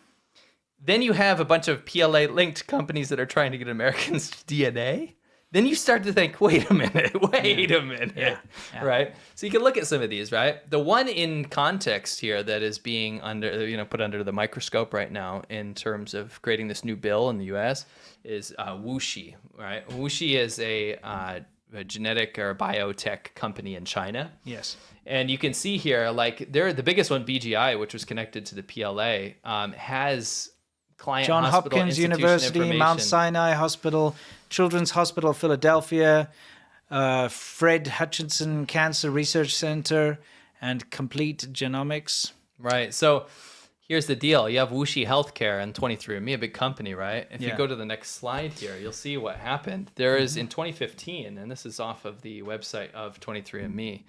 S2: Then you have a bunch of PLA-linked companies that are trying to get Americans' DNA. Then you start to think, wait a minute, right? So you can look at some of these, right? The one in context here that is being put under the microscope right now in terms of creating this new bill in the U.S. is WuXi, right? WuXi is a genetic or biotech company in China.
S1: Yes.
S2: And you can see here, like, they're the biggest one, BGI, which was connected to the PLA, has client
S1: John
S2: hospital
S1: Hopkins
S2: institution
S1: University,
S2: information.
S1: Mount Sinai Hospital, Children's Hospital Philadelphia, Fred Hutchinson Cancer Research Center, and Complete Genomics.
S2: Right. So here's the deal. You have WuXi Healthcare and 23andMe, a big company, right? If you go to the next slide here, you'll see what happened. There is, in 2015, and this is off of the website of 23andMe,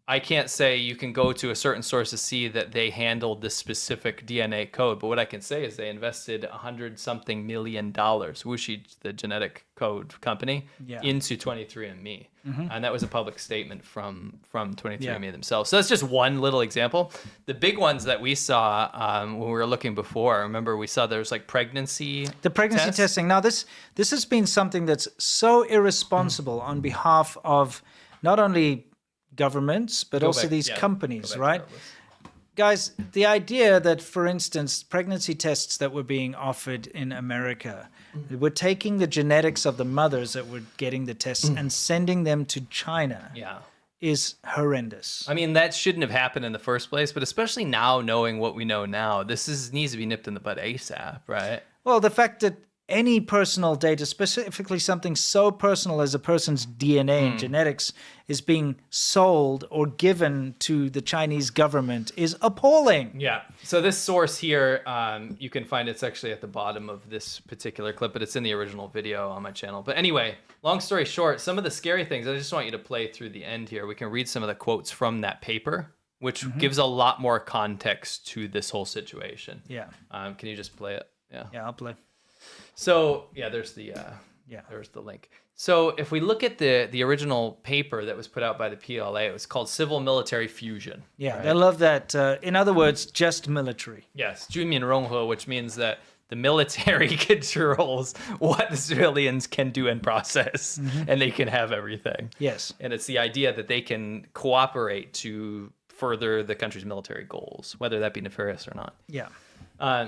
S2: I can't say you can go to a certain source to see that they handled this specific DNA code, but what I can say is they invested $100-something million, WuXi, the genetic code company, into 23andMe. And that was a public statement from 23andMe themselves. So that's just one little example. The big ones that we saw when we were looking before, remember we saw there was like pregnancy
S1: testing. Now this has been something that's so irresponsible on behalf of not only governments, but also these companies, right? Guys, the idea that, for instance, pregnancy tests that were being offered in America, were taking the genetics of the mothers that were getting the tests and sending them to China is horrendous.
S2: I mean, that shouldn't have happened in the first place, but especially now, knowing what we know now, needs to be nipped in the bud ASAP, right?
S1: Well, the fact that any personal data, specifically something so personal as a person's DNA and genetics, is being sold or given to the Chinese government is appalling.
S2: Yeah. So this source here, you can find it's actually at the bottom of this particular clip, but it's in the original video on my channel. But anyway, long story short, some of the scary things, I just want you to play through the end here. We can read some of the quotes from that paper, which gives a lot more context to this whole situation.
S1: Yeah.
S2: Can you just play it? Yeah.
S1: Yeah, I'll play.
S2: So there's the link. So if we look at the original paper that was put out by the PLA, it was called Civil Military Fusion.
S1: Yeah,
S2: right?
S1: they love that. In other words, just military.
S2: Yes, 军民融合, which means that the military controls what the civilians can do and process, and they can have everything.
S1: Yes.
S2: And it's the idea that they can cooperate to further the country's military goals, whether that be nefarious or not.
S1: Yeah.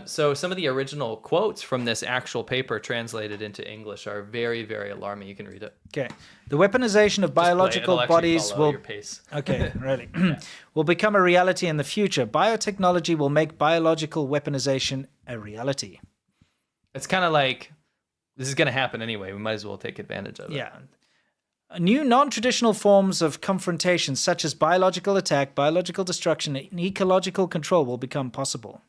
S2: So some of the original quotes from this actual paper translated into English are very, very alarming. You can read it.
S1: Okay. The weaponization of biological bodies will...
S2: Your pace.
S1: Okay, really. Will become a reality in the future. Biotechnology will make biological weaponization a reality.
S2: It's kind of like, this is going to happen anyway. We might as well take advantage of it.
S1: Yeah. New non-traditional forms of confrontation, such as biological attack, biological destruction, and ecological control will become possible.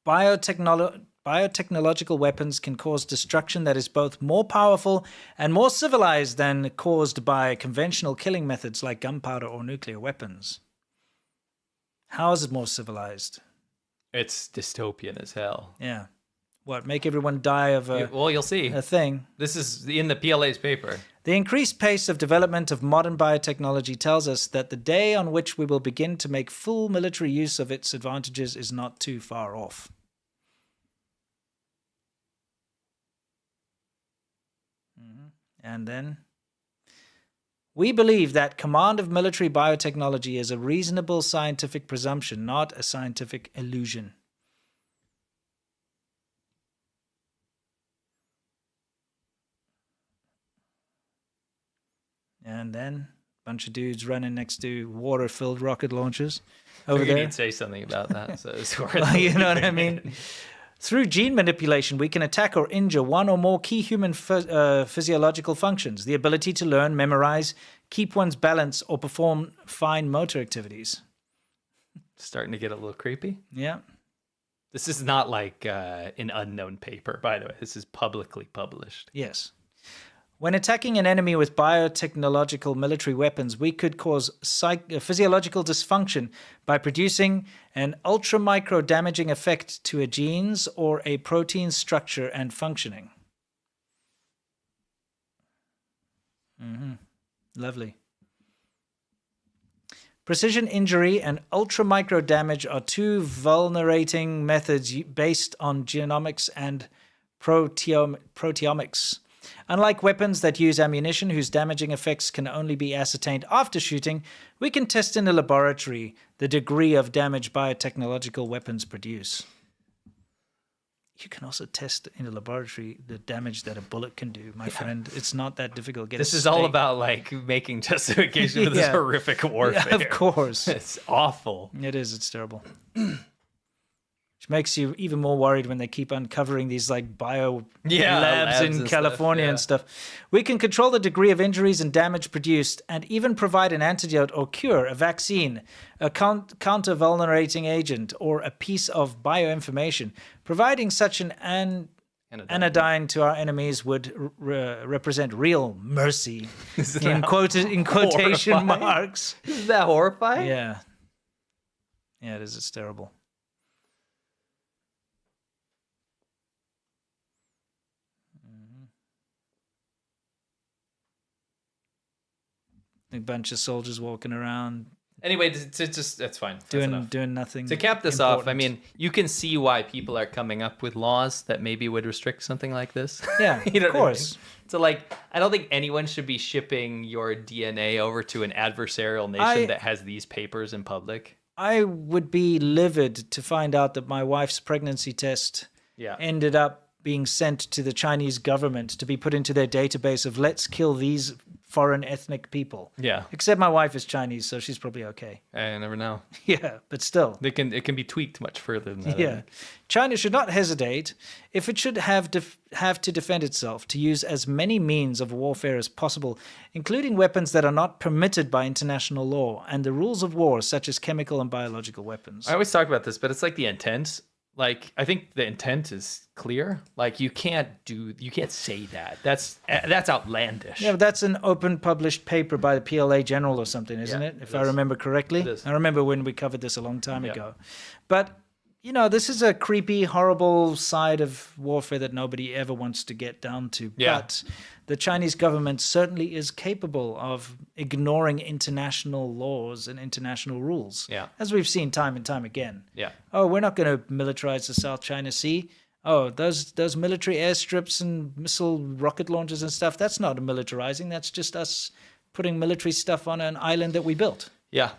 S1: Biotechnology biotechnological weapons can cause destruction that is both more powerful and more civilized than caused by conventional killing methods like gunpowder or nuclear weapons. How is it more civilized?
S2: It's dystopian as hell.
S1: Yeah. What, make everyone die of
S2: well, you'll see.
S1: A thing?
S2: This is in the PLA's paper.
S1: The increased pace of development of modern biotechnology tells us that the day on which we will begin to make full military use of its advantages is not too far off. And then, we believe that command of military biotechnology is a reasonable scientific presumption, not a scientific illusion. And then a bunch of dudes running next to water-filled rocket launchers over there.
S2: You'd say something about that. So it's
S1: Well, you know what I mean? Through gene manipulation, we can attack or injure one or more key human physiological functions, the ability to learn, memorize, keep one's balance, or perform fine motor activities.
S2: Starting to get a little creepy.
S1: Yeah.
S2: This is not like an unknown paper, by the way. This is publicly published.
S1: Yes. When attacking an enemy with biotechnological military weapons, we could cause physiological dysfunction by producing an ultra-micro damaging effect to a gene's or a protein's structure and functioning. Lovely. Precision injury and ultra-micro damage are two vulnerating methods based on genomics and proteomics. Unlike weapons that use ammunition whose damaging effects can only be ascertained after shooting, we can test in a laboratory the degree of damage biotechnological weapons produce. You can also test in a laboratory the damage that a bullet can do, my friend. It's not that difficult.
S2: This is all about like making justification for this horrific warfare.
S1: Yeah, of course.
S2: It's awful.
S1: It is. It's terrible. Which makes you even more worried when they keep uncovering these like bio labs in California and stuff. We can control the degree of injuries and damage produced and even provide an antidote or cure, a vaccine, a counter-vulnerating agent, or a piece of bioinformation. Providing such an anodyne to our enemies would represent real mercy, in quotation marks.
S2: Is that horrifying?
S1: Yeah. Yeah, it is. It's terrible. A bunch of soldiers walking around.
S2: Anyway, that's fine.
S1: Doing nothing.
S2: To cap this off, I mean, you can see why people are coming up with laws that maybe would restrict something like this.
S1: Yeah,
S2: you know
S1: of course.
S2: I mean? So, like, I don't think anyone should be shipping your DNA over to an adversarial nation that has these papers in public.
S1: I would be livid to find out that my wife's pregnancy test ended up being sent to the Chinese government to be put into their database of let's kill these foreign ethnic people.
S2: Yeah.
S1: Except my wife is Chinese, so she's probably okay.
S2: I never know.
S1: Yeah, but still.
S2: It can be tweaked much further than that.
S1: Yeah. China should not hesitate, if it should have to defend itself, to use as many means of warfare as possible, including weapons that are not permitted by international law and the rules of war, such as chemical and biological weapons.
S2: I always talk about this, but it's like the intent. Like, I think the intent is clear. Like, you can't say that. That's outlandish.
S1: Yeah, but that's an open published paper by the PLA General or something, isn't it? If I remember correctly.
S2: It is.
S1: I remember when we covered this a long time ago. But, you know, this is a creepy, horrible side of warfare that nobody ever wants to get down to.
S2: Yeah.
S1: But the Chinese government certainly is capable of ignoring international laws and international rules.
S2: Yeah.
S1: As we've seen time and time again.
S2: Yeah.
S1: Oh, we're not going to militarize the South China Sea. Oh, those military airstrips and missile rocket launchers and stuff, that's not a militarizing. That's just us putting military stuff on an island that we built.
S2: Yeah.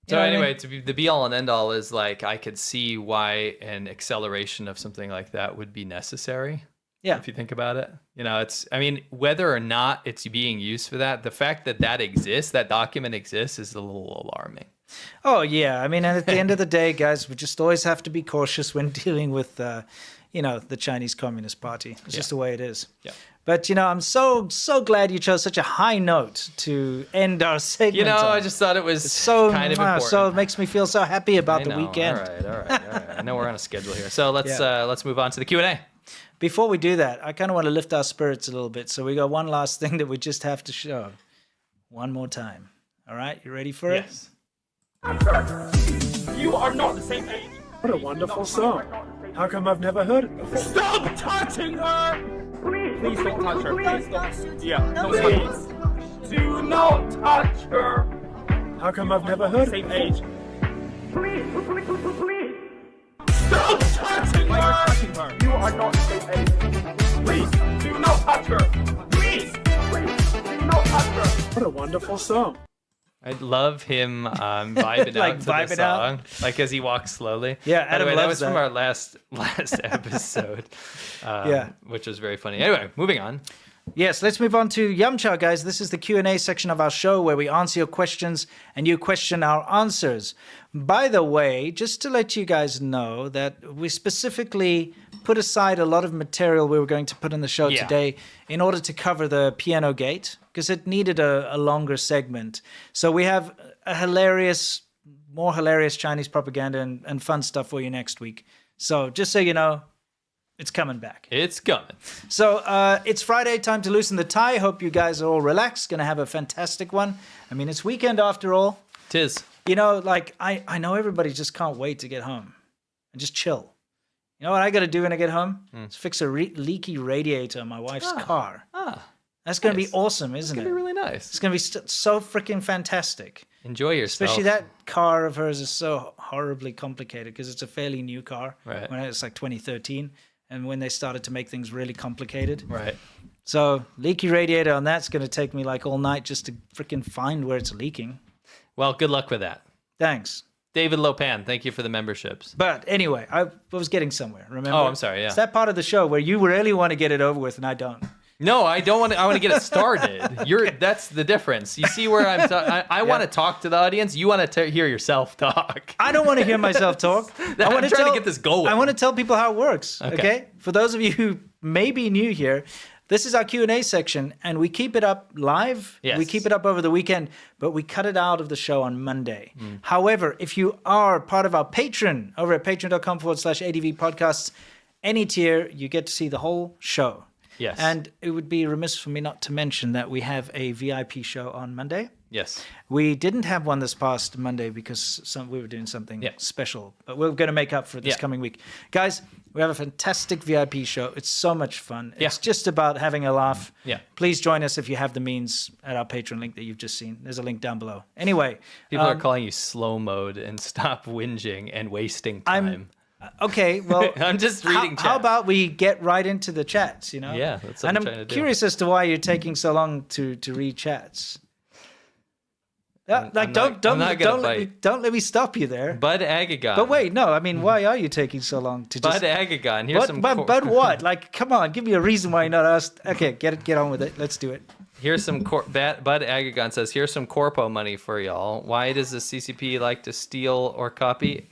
S2: So
S1: You know
S2: anyway,
S1: what I mean?
S2: the be-all and end-all is like, I could see why an acceleration of something like that would be necessary.
S1: Yeah.
S2: If you think about it, you know, whether or not it's being used for that, the fact that exists, that document exists, is a little alarming.
S1: Oh, yeah. I mean, and at the end of the day, guys, we just always have to be cautious when dealing with, the Chinese Communist Party. It's just the way it is.
S2: Yeah.
S1: But, I'm so glad you chose such a high note to end our segment on.
S2: I just thought it was kind of important.
S1: So it makes me feel so happy about the weekend.
S2: All right. I know we're on a schedule here. So let's move on to the Q&A.
S1: Before we do that, I kind of want to lift our spirits a little bit. So we got one last thing that we just have to show. One more time. All right, you ready for it?
S5: Yes. You are not the same age.
S4: What a wonderful song. How come I've never heard it before?
S5: Stop touching her! Please don't touch her. Please don't. Yeah, no, please. Do not touch her.
S4: How come I've never heard it
S5: Same
S4: before?
S5: age. Please. Stop touching her!
S3: You are not the same age.
S5: Please, do not touch her. Please.
S3: Do not touch her.
S4: What a wonderful song.
S2: I love him vibing
S1: Like
S2: out to the
S1: vibing out.
S2: song, like as he walks slowly.
S1: Yeah,
S2: By the
S1: Adam
S2: way, that
S1: loves
S2: was from
S1: that.
S2: our last episode,
S1: Yeah.
S2: which was very funny. Anyway, moving on.
S1: Yes, let's move on to Yamcha, guys. This is the Q&A section of our show where we answer your questions and you question our answers. By the way, just to let you guys know that we specifically put aside a lot of material we were going to put in the show today in order to cover the Piano Gate, because it needed a longer segment. So we have a more hilarious Chinese propaganda and fun stuff for you next week. So just so you know, it's coming back.
S2: It's coming.
S1: So it's Friday, time to loosen the tie. Hope you guys are all relaxed. Going to have a fantastic one. I mean, it's weekend after all.
S2: Tis.
S1: I know everybody just can't wait to get home and just chill. You know what I got to do when I get home? Is fix a leaky radiator in my wife's car. That's going to be awesome, isn't it?
S2: It's going to be really nice.
S1: It's going to be so freaking fantastic.
S2: Enjoy yourself.
S1: Especially that car of hers is so horribly complicated because it's a fairly new car.
S2: Right.
S1: When it's like 2013. And when they started to make things really complicated.
S2: Right.
S1: So leaky radiator on that's going to take me like all night just to freaking find where it's leaking.
S2: Well, good luck with that.
S1: Thanks.
S2: David Lopan, thank you for the memberships.
S1: But anyway, I was getting somewhere, remember?
S2: Oh, I'm sorry, yeah.
S1: It's that part of the show where you really want to get it over with and I don't.
S2: No, I don't want to. I want to get it started. That's the difference. You see where I'm. I want to talk to the audience. You want to hear yourself talk.
S1: I don't want to hear myself talk.
S2: I'm trying to get this going.
S1: I want to tell people how it works. Okay. For those of you who may be new here, this is our Q&A section, and we keep it up live.
S2: Yes.
S1: We keep it up over the weekend, but we cut it out of the show on Monday. However, if you are part of our Patreon over at patreon.com/ADV podcasts, any tier, you get to see the whole show.
S2: Yes.
S1: And it would be remiss for me not to mention that we have a VIP show on Monday.
S2: Yes.
S1: We didn't have one this past Monday because we were doing something special, but we're going to make up for it this coming week. Guys, we have a fantastic VIP show. It's so much fun. It's just about having a laugh.
S2: Yeah.
S1: Please join us if you have the means at our Patreon link that you've just seen. There's a link down below. Anyway.
S2: People are calling you slow mode and stop whinging and wasting time.
S1: Okay, well,
S2: I'm just reading chat.
S1: How about we get right into the chats,
S2: Yeah, that's what I'm trying to do.
S1: Curious as to why you're taking so long to read chats. Don't let me stop you there.
S2: Bud Agagon.
S1: But wait, no, I mean, why are you taking so long to just...
S2: Bud Agagon. Here's some...
S1: Bud what? Like, come on, give me a reason why you're not asked. Okay, get on with it. Let's do it.
S2: Here's some... Bud Agagon says, here's some corpo money for y'all. Why does the CCP like to steal or copy?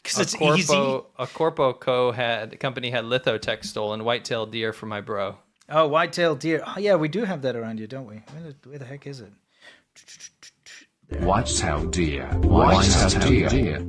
S1: Because it's easy.
S2: A corpo company had lithotech stolen white-tailed deer for my bro.
S1: Oh, white-tailed deer. Oh, yeah, we do have that around here, don't we? Where the heck is it?
S11: White-tailed deer. White-tailed deer.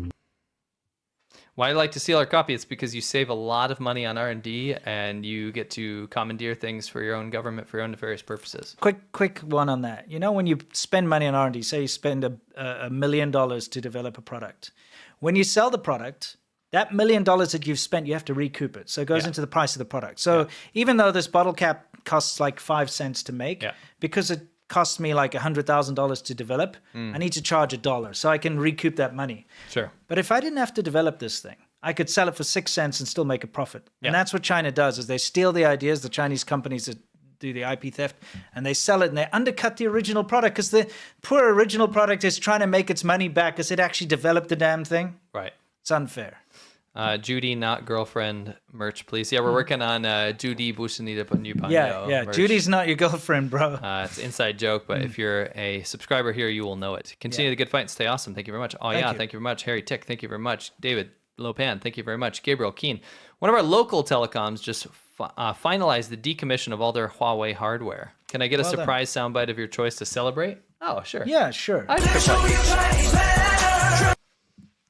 S2: Why I like to steal or copy? It's because you save a lot of money on R&D and you get to commandeer things for your own government, for your own nefarious purposes.
S1: Quick one on that. You know, when you spend money on R&D, say you spend $1 million to develop a product. When you sell the product, that $1 million that you've spent, you have to recoup it. So it goes into the price of the product. So even though this bottle cap costs like 5 cents to make, because it cost me like $100,000 to develop, I need to charge $1 so I can recoup that money.
S2: Sure.
S1: But if I didn't have to develop this thing, I could sell it for 6 cents and still make a profit. And that's what China does, is they steal the ideas, the Chinese companies that do the IP theft, and they sell it and they undercut the original product because the poor original product is trying to make its money back because it actually developed the damn thing.
S2: Right.
S1: It's unfair.
S2: Judy, not girlfriend merch, please. Yeah, we're working on Judy Busanita Panyo.
S1: Yeah.
S2: Merch.
S1: Judy's not your girlfriend, bro.
S2: It's an inside joke, but if you're a subscriber here, you will know it. Continue the good fight and stay awesome. Thank you very much. Thank you very much. Harry Tick, thank you very much. David Lopan, thank you very much. Gabriel Keen. One of our local telecoms just finalized the decommission of all their Huawei hardware. Can I get a
S1: Well done.
S2: surprise soundbite of your choice to celebrate? Oh, sure.
S1: Yeah, sure.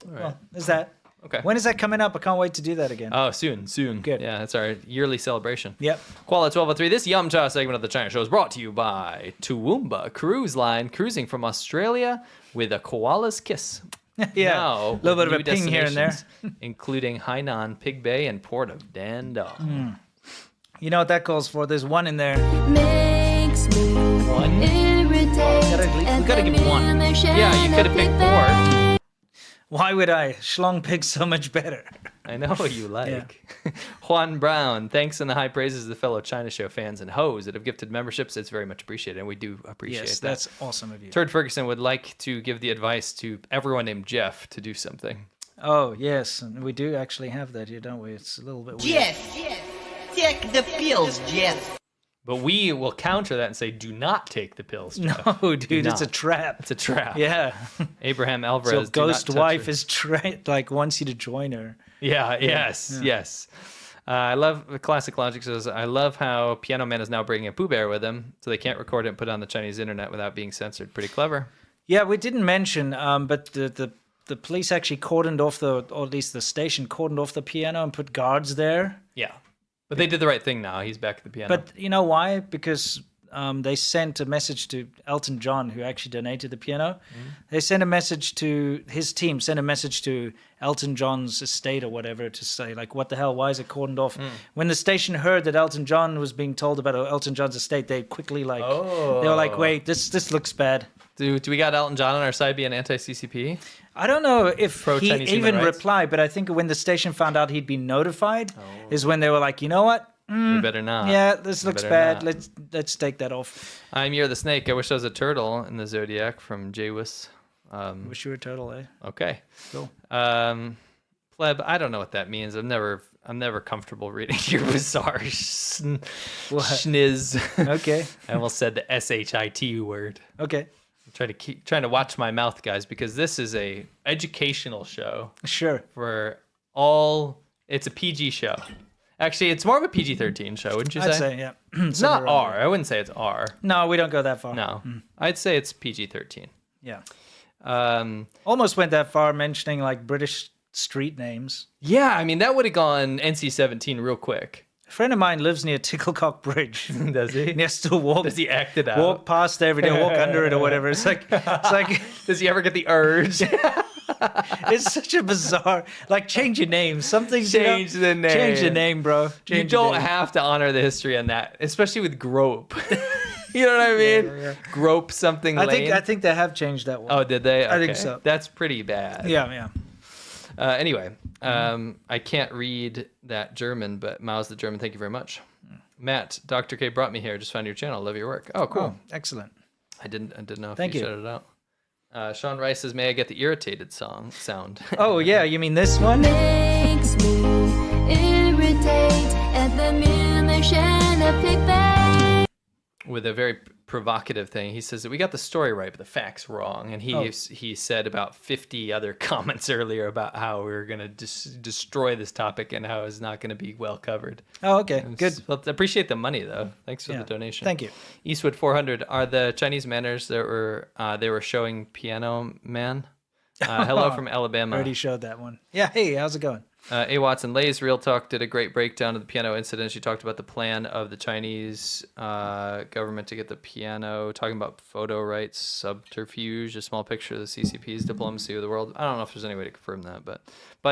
S1: Well, there's that.
S2: Okay.
S1: When is that coming up? I can't wait to do that again.
S2: Oh, soon.
S1: Good.
S2: Yeah, it's our yearly celebration.
S1: Yep.
S2: Koala 1203. This Yum Cha segment of the China Show is brought to you by Toowoomba Cruise Line, cruising from Australia with a koala's kiss.
S1: Yeah,
S2: Now,
S1: a little bit of
S2: with
S1: a
S2: new
S1: ping here and there.
S2: destinations, including Hainan, Pig Bay, and Port of Dandong.
S1: You know what that calls for? There's one in there.
S7: Makes me
S2: One?
S7: irritate.
S1: We gotta give one.
S2: Yeah, you could have picked four.
S1: Why would I? Schlong Pig's so much better.
S2: I know you like. Juan Brown, thanks and the high praises of the fellow China Show fans and hoes that have gifted memberships. It's very much appreciated, and we do appreciate
S1: Yes,
S2: that.
S1: that's awesome of you.
S2: Turd Ferguson would like to give the advice to everyone named Jeff to do something.
S1: Oh, yes. And we do actually have that here, don't we? It's a little bit weird.
S13: Jeff, take the pills, Jeff.
S2: But we will counter that and say, do not take the pills, Jeff.
S1: No,
S2: Do
S1: dude, it's a
S2: not.
S1: trap.
S2: It's a trap.
S1: Yeah.
S2: Abraham
S1: So
S2: Alvarez. do
S1: ghost
S2: not touch
S1: wife
S2: her.
S1: is wants you to join her.
S2: Yeah, yes. I love the Classic Logic says, I love how Piano Man is now bringing a Pooh Bear with him, so they can't record it and put it on the Chinese internet without being censored. Pretty clever.
S1: Yeah, we didn't mention, but the police actually cordoned off or at least the station cordoned off the piano and put guards there.
S2: Yeah. But they did the right thing now. He's back at the piano.
S1: But you know why? Because they sent a message to Elton John, who actually donated the piano. They sent a message to his team, sent a message to Elton John's estate or whatever to say, like, what the hell? Why is it cordoned off? When the station heard that Elton John was being told about Elton John's estate, they quickly, they were like, wait, this looks bad.
S2: Do we got Elton John on our side being anti-CCP?
S1: I don't know if
S2: Pro-Chinese
S1: he
S2: human
S1: even
S2: rights?
S1: replied, but I think when the station found out he'd been notified is when they were like, you know what?
S2: We better not.
S1: Yeah, this looks
S2: better
S1: bad.
S2: not.
S1: Let's take that off.
S2: I'm You're the Snake. I wish I was a turtle in the Zodiac from Jaywis.
S1: Wish you were a turtle, eh?
S2: Okay.
S1: Cool.
S2: Pleb, I don't know what that means. I'm never comfortable reading your bizarre schniz.
S1: Okay.
S2: I almost said the SHIT word.
S1: Okay.
S2: I'm trying to watch my mouth, guys, because this is a educational show.
S1: Sure.
S2: For all, it's a PG show. Actually, it's more of a PG-13 show, wouldn't you say?
S1: I'd say, yeah.
S2: It's not R. I wouldn't say it's R.
S1: No, we don't go that far.
S2: No. I'd say it's PG-13.
S1: Yeah.
S2: Um,
S1: Almost went that far mentioning like British street names.
S2: yeah, I mean, that would have gone NC-17 real quick.
S1: A friend of mine lives near Ticklecock Bridge.
S2: Does he?
S1: And he has to walk.
S2: Does he act it out?
S1: Walk past every day, walk under it or whatever. It's like
S2: Does he ever get the urge?
S1: it's such a bizarre, like, change your name. Something
S2: Change the name.
S1: Change the name, bro.
S2: You
S1: Change your
S2: don't
S1: name.
S2: have to honor the history on that, especially with grope. You know what I mean?
S1: Yeah.
S2: Grope something lane.
S1: I think they have changed that one.
S2: Oh, did they?
S1: I think
S2: Okay.
S1: so.
S2: That's pretty bad.
S1: Yeah.
S2: Anyway, I can't read that German, but Mao's the German. Thank you very much. Matt, Dr. K brought me here. Just found your channel. Love your work. Oh, cool.
S1: Oh, excellent.
S2: I didn't know if
S1: Thank
S2: you
S1: you.
S2: shouted it out. Sean Rice says, may I get the irritated sound?
S1: Oh, yeah. You mean this one?
S7: Makes me irritate at the mission of Pig Bay.
S2: With a very provocative thing. He says that we got the story right, but the facts wrong. And he said about 50 other comments earlier about how we were going to destroy this topic and how it's not going to be well covered.
S1: Oh, okay. Good.
S2: Well, appreciate the money, though. Thanks for
S1: Yeah.
S2: the donation.
S1: Thank you.
S2: Eastwood 400. Are the Chinese manners that they were showing Piano Man? Hello from Alabama.
S1: Already showed that one. Yeah. Hey, how's it going?
S2: A. Watson Lay's Real Talk did a great breakdown of the piano incident. She talked about the plan of the Chinese government to get the piano, talking about photo rights, subterfuge, a small picture of the CCP's diplomacy with the world. I don't know if there's any way to confirm that, but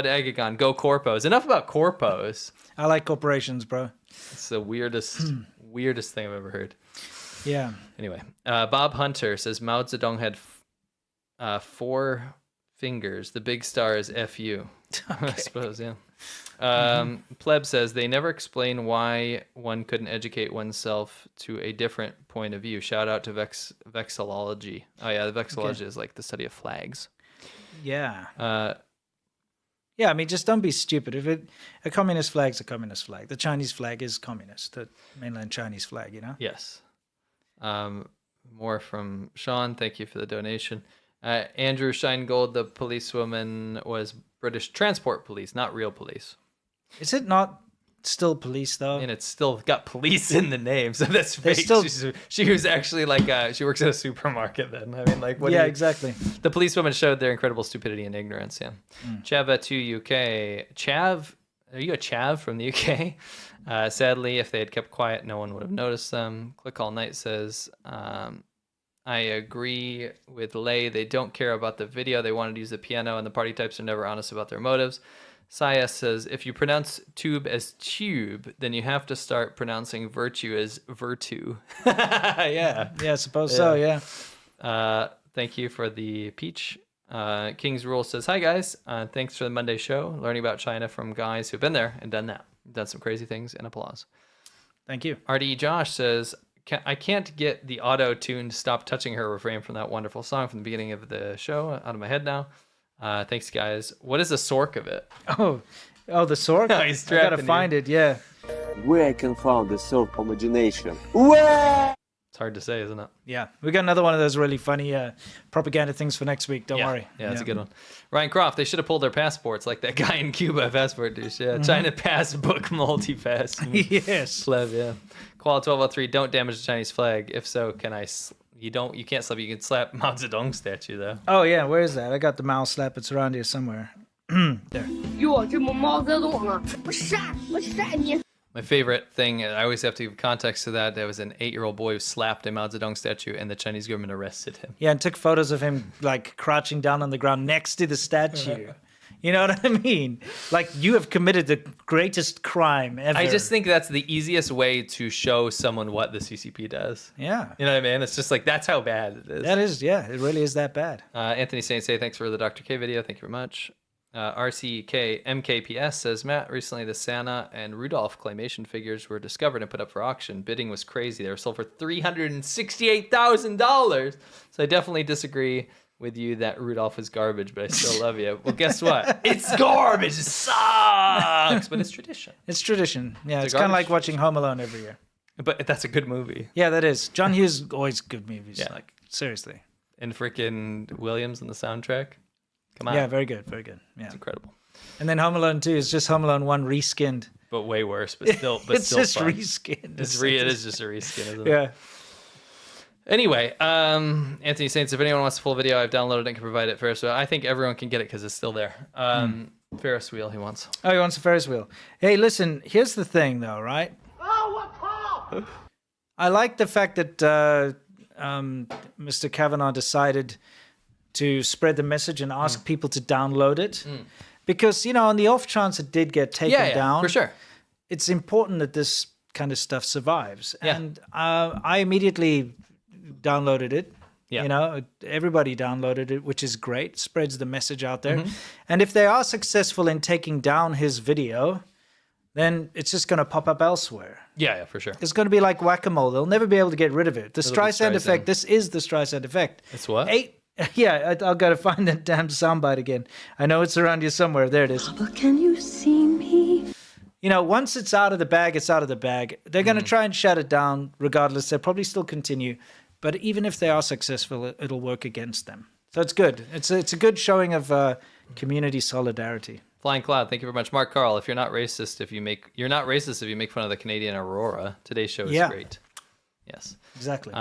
S2: Agagon, go corpos. Enough about corpos.
S1: I like corporations, bro.
S2: It's the weirdest thing I've ever heard.
S1: Yeah.
S2: Anyway, Bob Hunter says Mao Zedong had 4 fingers. The big star is FU. I suppose, yeah. Pleb says they never explain why one couldn't educate oneself to a different point of view. Shout out to vexillology. Oh yeah, the vexillology is like the study of flags.
S1: Yeah. Yeah, I mean, just don't be stupid. A communist flag's a communist flag. The Chinese flag is communist. The mainland Chinese flag, you know?
S2: Yes. More from Sean. Thank you for the donation. Andrew Shinegold, the policewoman, was British Transport Police, not real police.
S1: Is it not Still police though.
S2: And it's still got police in the name, so that's
S1: They
S2: fake.
S1: still-
S2: She was actually like she works at a supermarket. Then I mean, like what?
S1: Yeah, exactly.
S2: The policewoman showed their incredible stupidity and ignorance. Yeah. Chava to UK. Chav, are you a Chav from the UK? Sadly, if they had kept quiet, no one would have noticed them. Click All Night says, I agree with Lei. They don't care about the video. They wanted to use the piano, and the party types are never honest about their motives. Saya says, if you pronounce tube as tube, then you have to start pronouncing virtue as virtu. Yeah.
S1: Yeah, I suppose so, yeah.
S2: Thank you for the peach. King's Rule says, hi, guys. Thanks for the Monday show. Learning about China from guys who've been there and done that. Done some crazy things, and applause.
S1: Thank you.
S2: RD Josh says, I can't get the auto-tuned Stop Touching Her refrain from that wonderful song from the beginning of the show out of my head now. Thanks, guys. What is the sork of it?
S1: Oh, the sork?
S2: No, he's
S1: I gotta
S2: trapping
S1: find
S2: you.
S1: it, yeah.
S14: Where I can find the sork imagination. Where?
S2: It's hard to say, isn't it?
S1: Yeah, we got another one of those really funny propaganda things for next week. Don't worry.
S2: Yeah, that's a good one. Ryan Croft, they should have pulled their passports like that guy in Cuba, passport douche. Yeah,
S1: Mhm.
S2: China passbook multi-pass.
S1: Yes.
S2: Pleb, yeah. Qual 1203, don't damage the Chinese flag. If so, can I... You can't slap, you can slap Mao Zedong statue, though.
S1: Oh, yeah, where is that? I got the mouse slap. It's around here somewhere. There. My
S2: favorite thing, I always have to give context to that, there was an 8-year-old boy who slapped a Mao Zedong statue, and the Chinese government arrested him.
S1: Yeah, and took photos of him, like, crouching down on the ground next to the statue. You know what I mean? Like, you have committed the greatest crime ever.
S2: I just think that's the easiest way to show someone what the CCP does.
S1: Yeah.
S2: You know what I mean? It's just like, that's how bad it is.
S1: That is, yeah, it really is that bad.
S2: Anthony Saint say thanks for the Dr. K video. Thank you very much. RCK MKPS says, Matt, recently the Santa and Rudolph claymation figures were discovered and put up for auction. Bidding was crazy. They were sold for $368,000. So I definitely disagree with you that Rudolph is garbage, but I still love you. Well, guess what? It's garbage. It sucks. But it's tradition.
S1: It's tradition. Yeah,
S2: It's a
S1: it's kind of
S2: garbage
S1: like watching Home Alone every year.
S2: But that's a good movie.
S1: Yeah, that is. John Hughes always good movies.
S2: Yeah.
S1: Like, seriously.
S2: And freaking Williams on the soundtrack. Come on.
S1: Yeah, very good, very good. Yeah,
S2: it's incredible.
S1: And then Home Alone 2 is just Home Alone 1 reskinned.
S2: But way worse. But still,
S1: It's
S2: still
S1: just
S2: fun.
S1: reskinned.
S2: It is just a reskin, isn't it?
S1: Yeah.
S2: Anyway, Anthony Saints, if anyone wants the full video, I've downloaded it and can provide it. Ferris wheel. I think everyone can get it because it's still there. Ferris wheel, he wants.
S1: Oh, he wants a Ferris wheel. Hey, listen, here's the thing, though, right? I like the fact that Mr. Kavanaugh decided to spread the message and ask people to download it. Because, you know, on the off chance it did get taken down,
S2: for sure,
S1: it's important that this kind of stuff survives.
S2: Yeah.
S1: And I immediately downloaded it.
S2: Yeah.
S1: You know, everybody downloaded it, which is great. Spreads the message out there. And if they are successful in taking down his video, then it's just going to pop up elsewhere.
S2: Yeah, for sure.
S1: It's going to be like whack-a-mole. They'll never be able to get rid of it. The
S2: It'll be
S1: Streisand
S2: Streisand.
S1: effect, this is the Streisand effect.
S2: It's what?
S1: Yeah, I'll got to find that damn soundbite again. I know it's around you somewhere. There it is.
S15: Papa, can you see me?
S1: You know, once it's out of the bag, it's out of the bag. They're going to try and shut it down regardless. They'll probably still continue. But even if they are successful, it'll work against them. So it's good. It's a good showing of community solidarity.
S2: Flying Cloud, thank you very much. Mark Carl, if you're not racist if you make fun of the Canadian Aurora. Today's show is great. Yes.
S1: Exactly.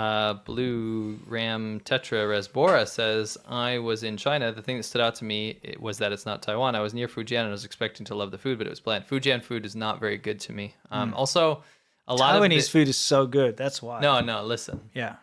S2: Blue Ram Tetra Resbora says, I was in China. The thing that stood out to me was that it's not Taiwan. I was near Fujian and I was expecting to love the food, but it was bland. Fujian food is not very good to me. Also, a lot of
S1: Taiwanese food is so good. That's why.
S2: No, listen.
S1: Yeah.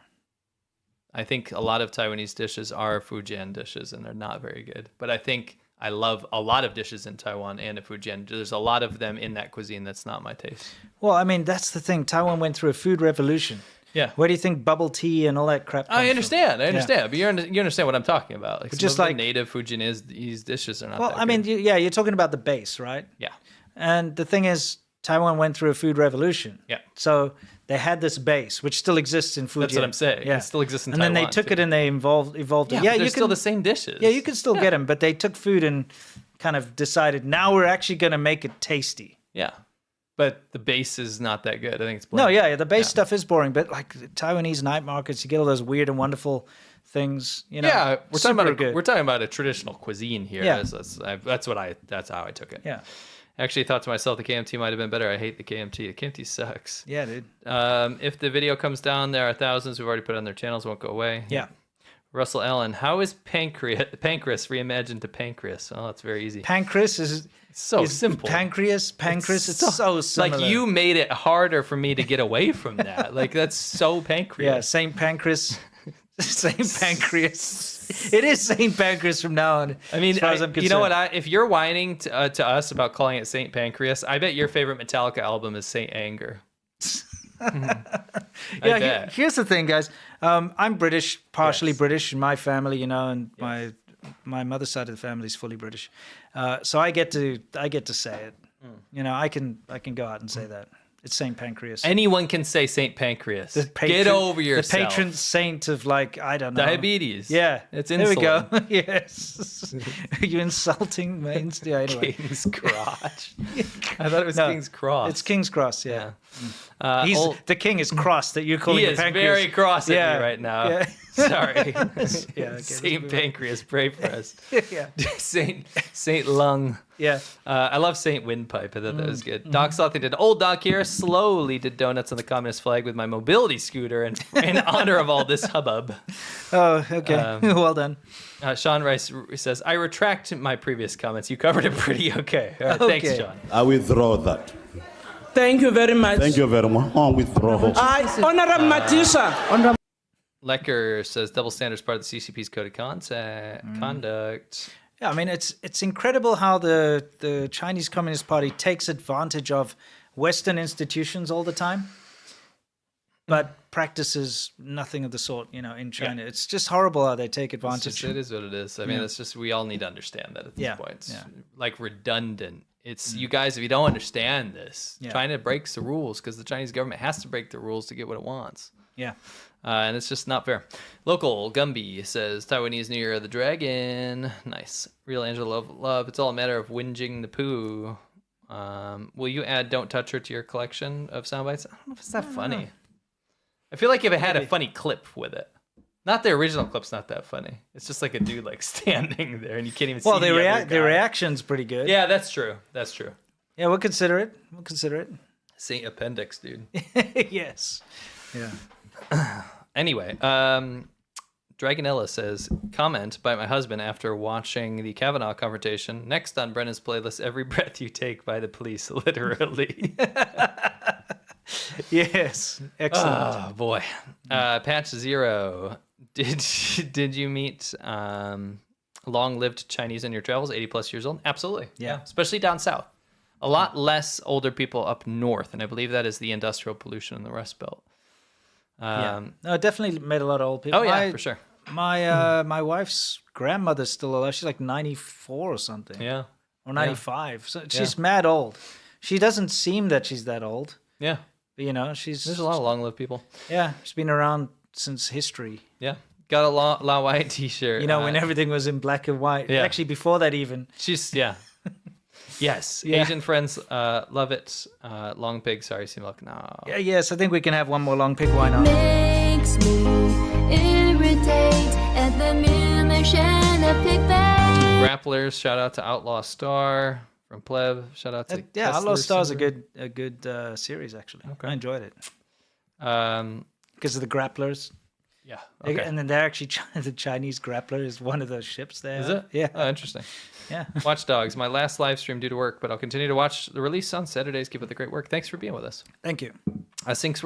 S2: I think a lot of Taiwanese dishes are Fujian dishes, and they're not very good. But I think I love a lot of dishes in Taiwan and in Fujian. There's a lot of them in that cuisine that's not my taste.
S1: Well, I mean, that's the thing. Taiwan went through a food revolution.
S2: Yeah.
S1: Where do you think bubble tea and all that crap comes
S2: I understand.
S1: from?
S2: But you understand what I'm talking about. Like,
S1: But
S2: some
S1: just
S2: of
S1: like
S2: the native Fujianese dishes are not
S1: Well,
S2: that
S1: I mean,
S2: good.
S1: you're talking about the base, right?
S2: Yeah.
S1: And the thing is, Taiwan went through a food revolution.
S2: Yeah.
S1: So they had this base, which still exists in Fujian.
S2: That's what I'm saying. It still exists in
S1: and
S2: Taiwan.
S1: then they took
S2: too.
S1: it and they evolved it.
S2: Yeah,
S1: Yeah,
S2: but they're
S1: you
S2: still
S1: can,
S2: the same dishes.
S1: Yeah, you can still get them, but they took food and kind of decided, now we're actually going to make it tasty.
S2: Yeah. But the base is not that good. I think it's
S1: No,
S2: bland.
S1: yeah, the base stuff is boring, but like the Taiwanese night markets, you get all those weird and wonderful things. You know,
S2: Yeah,
S1: we're
S2: we're talking about a traditional cuisine here.
S1: Yeah.
S2: That's how I took it.
S1: Yeah.
S2: I actually thought to myself the KMT might have been better. I hate the KMT. The KMT sucks.
S1: Yeah, dude.
S2: If the video comes down, there are thousands who've already put it on their channels. Won't go away.
S1: Yeah.
S2: Russell Allen, how is pancreas reimagined to pancreas? Oh, it's very easy.
S1: Pancreas is
S2: simple.
S1: Pancreas, it's so similar.
S2: Like, you made it harder for me to get away from that. Like, that's so pancreas.
S1: Yeah, Saint Pancreas. Saint Pancreas. It is Saint Pancreas from now on.
S2: I mean,
S1: as far as I'm
S2: you know
S1: concerned.
S2: what? If you're whining to us about calling it Saint Pancreas, I bet your favorite Metallica album is Saint Anger.
S1: Yeah, here's the thing, guys. I'm British, partially British in my family, and my mother's side of the family is fully British. So I get to say it. I can go out and say that. It's Saint Pancreas.
S2: Anyone can say Saint Pancreas. Get over yourself.
S1: The patron saint of, like, I don't know.
S2: Diabetes.
S1: Yeah.
S2: It's
S1: There we go.
S2: insulin.
S1: Yes. Are you insulting my yeah, anyway.
S2: King's crotch. I thought it was King's Cross.
S1: It's King's Cross, yeah.
S2: Yeah.
S1: The king is cross that you're calling
S2: He
S1: it
S2: is
S1: pancreas.
S2: very cross at
S1: Yeah.
S2: me right now.
S1: Yeah.
S2: Sorry.
S1: Yeah, okay,
S2: Saint Pancreas, pray for us.
S1: Yeah.
S2: Saint Lung.
S1: Yeah.
S2: I love Saint Windpipe. I thought that was good. Doc Slothing did old Doc here. Slowly did donuts on the communist flag with my mobility scooter in honor of all this hubbub.
S1: Oh, okay. Well done.
S2: Sean Rice says, I retract my previous comments. You covered it pretty okay. All right, thanks,
S1: Okay.
S2: Sean.
S16: I withdraw that.
S8: Thank you very much.
S16: Thank you very much. I withdraw.
S8: Honorable Matisha.
S2: Lecker says double standards part of the CCP's code of conduct.
S1: Yeah, I mean, it's incredible how the Chinese Communist Party takes advantage of Western institutions all the time, but practices nothing of the sort, in China. Yeah. It's just horrible how they take advantage.
S2: It is what it is. I mean, it's just, we all need to understand that at this point. It's like redundant. It's you guys, if you don't understand this, China breaks the rules because the Chinese government has to break the rules to get what it wants.
S1: Yeah.
S2: And it's just not fair. Local Gumby says Taiwanese New Year of the Dragon. Nice. Real Angela Love. It's all a matter of whinging the poo. Will you add Don't Touch Her to your collection of sound bites? I don't know if it's that funny. I feel like if it had a funny clip with it. Not the original clip's not that funny. It's just like a dude like standing there and you can't even see the other guy.
S1: The reaction's pretty good.
S2: Yeah, that's true. That's true.
S1: Yeah, we'll consider it.
S2: Saint Appendix, dude.
S1: Yes. Yeah.
S2: Anyway, Dragonella says, comment by my husband after watching the Kavanaugh confrontation. Next on Brennan's playlist, Every Breath You Take by the Police, literally.
S1: Yes. Excellent.
S2: Oh, boy. Patch Zero. Did you meet long-lived Chinese in your travels, 80 plus years old? Absolutely. Yeah. Especially down south. A lot less older people up north, and I believe that is the industrial pollution in the Rust Belt.
S1: No, definitely met a lot of old people.
S2: Oh, yeah, for sure.
S1: My wife's grandmother's still alive. She's like 94 or something.
S2: Yeah.
S1: Or 95. So she's mad old. She doesn't seem that she's that old.
S2: Yeah.
S1: But, there's
S2: a lot of long-lived people.
S1: Yeah. She's been around since history.
S2: Yeah. Got a La White t-shirt.
S1: When everything was in black and white.
S2: Yeah.
S1: Actually, before that even.
S2: Yes.
S1: Yeah.
S2: Asian friends love it. Long pig, sorry, seem like no.
S1: Yeah, yes, I think we can have one more long pig. Why not?
S17: Makes me irritate at the mention of pig bang.
S2: Grapplers, shout out to Outlaw Star from Pleb. Shout out to
S1: Outlaw Star's a good series actually. Okay. I enjoyed it. Because of the grapplers.
S2: Yeah. Okay.
S1: And then they're actually the Chinese grappler is one of those ships there.
S2: Is it?
S1: Yeah.
S2: Oh, interesting.
S1: Yeah.
S2: Watch Dogs, my last live stream due to work, but I'll continue to watch the release on Saturdays. Keep up the great work. Thanks for being with us.
S1: Thank you.
S2: Since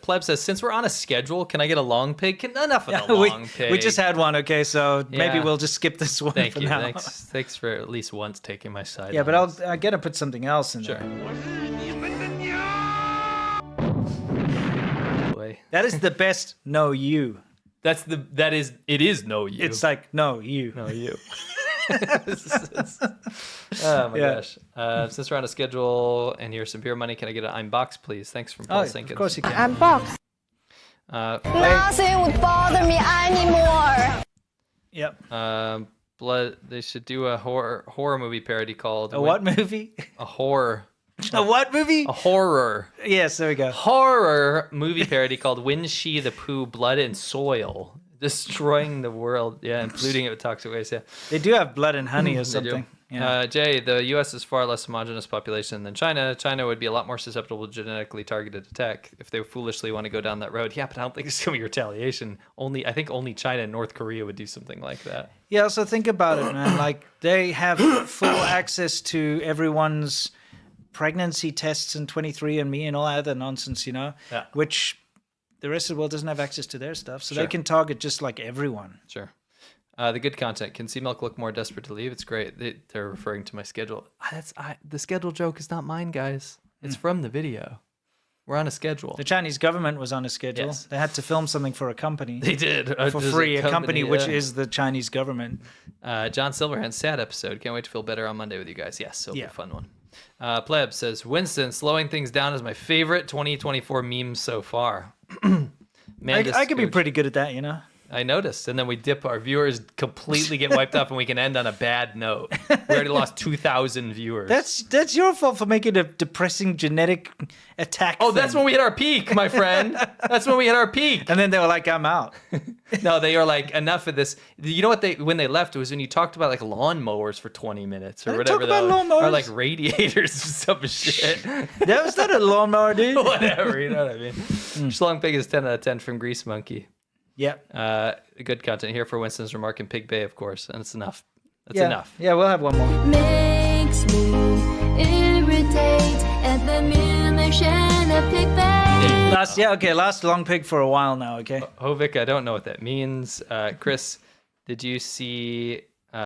S2: Pleb says, since we're on a schedule, can I get a long pig? Enough of the long pig.
S1: We just had one, okay? So maybe we'll just skip this one
S2: Thank
S1: for
S2: you.
S1: now.
S2: Thanks for at least once taking my side.
S1: Yeah, but I gotta put something else in there.
S2: Boy.
S1: That is the best no you.
S2: It is no you.
S1: It's like no you.
S2: No you. Oh my gosh. Since we're on a schedule and here's some beer money, can I get an unbox, please? Thanks from Paul Sinkins.
S1: Of course you can.
S17: Unbox. Nothing would bother me anymore.
S1: Yep.
S2: Blood. They should do a horror movie parody called
S1: what movie?
S2: A horror.
S1: A what movie?
S2: A horror.
S1: Yes, there we go.
S2: Horror movie parody called When She the Pooh, Blood and Soil. Destroying the world. Yeah, and polluting it with toxic waste. Yeah.
S1: They do have blood and honey or something. Yeah.
S2: Jay, the U.S. is far less homogenous population than China. China would be a lot more susceptible to genetically targeted attack if they foolishly want to go down that road. Yeah, but I don't think it's going to be retaliation. I think only China and North Korea would do something like that.
S1: Yeah, so think about it, man. Like, they have full access to everyone's pregnancy tests and 23andMe and all that other nonsense,
S2: Yeah.
S1: which the rest of the world doesn't have access to their stuff. So
S2: Sure.
S1: they can target just like everyone.
S2: Sure. The good content. Can Sea Milk look more desperate to leave? It's great. They're referring to my schedule. The schedule joke is not mine, guys. It's from the video. We're on a schedule.
S1: The Chinese government was on a schedule.
S2: Yes.
S1: They had to film something for a company.
S2: They did.
S1: For
S2: There's
S1: free, a company which
S2: yeah.
S1: is the Chinese government.
S2: John Silverhand's sad episode. Can't wait to feel better on Monday with you guys. Yes, it'll be a fun one. Pleb says, Winston, slowing things down is my favorite 2024 meme so far.
S1: I could be pretty good at that,
S2: I noticed. And then we dip, our viewers completely get wiped off and we can end on a bad note. We already lost 2,000 viewers.
S1: That's your fault for making a depressing genetic attack.
S2: Oh, that's when we hit our peak, my friend. That's when we hit our peak.
S1: And then they were like, I'm out.
S2: No, they were like, enough of this. You know what when they left, it was when you talked about like lawnmowers for 20 minutes or whatever.
S1: Talk about lawnmowers.
S2: Or like radiators or some shit.
S1: That was not a lawnmower, dude.
S2: Whatever, you know what I mean. Schlong Pig is 10 out of 10 from Grease Monkey.
S1: Yep.
S2: Good content here for Winston's remark in Pig Bay, of course, and it's enough. That's
S1: yeah.
S2: enough.
S1: Yeah, we'll have one more.
S17: Makes me irritate at the mere mention of Pig Bay.
S1: Last long pig for a while now, okay?
S2: Hovik, I don't know what that means. Chris, did you see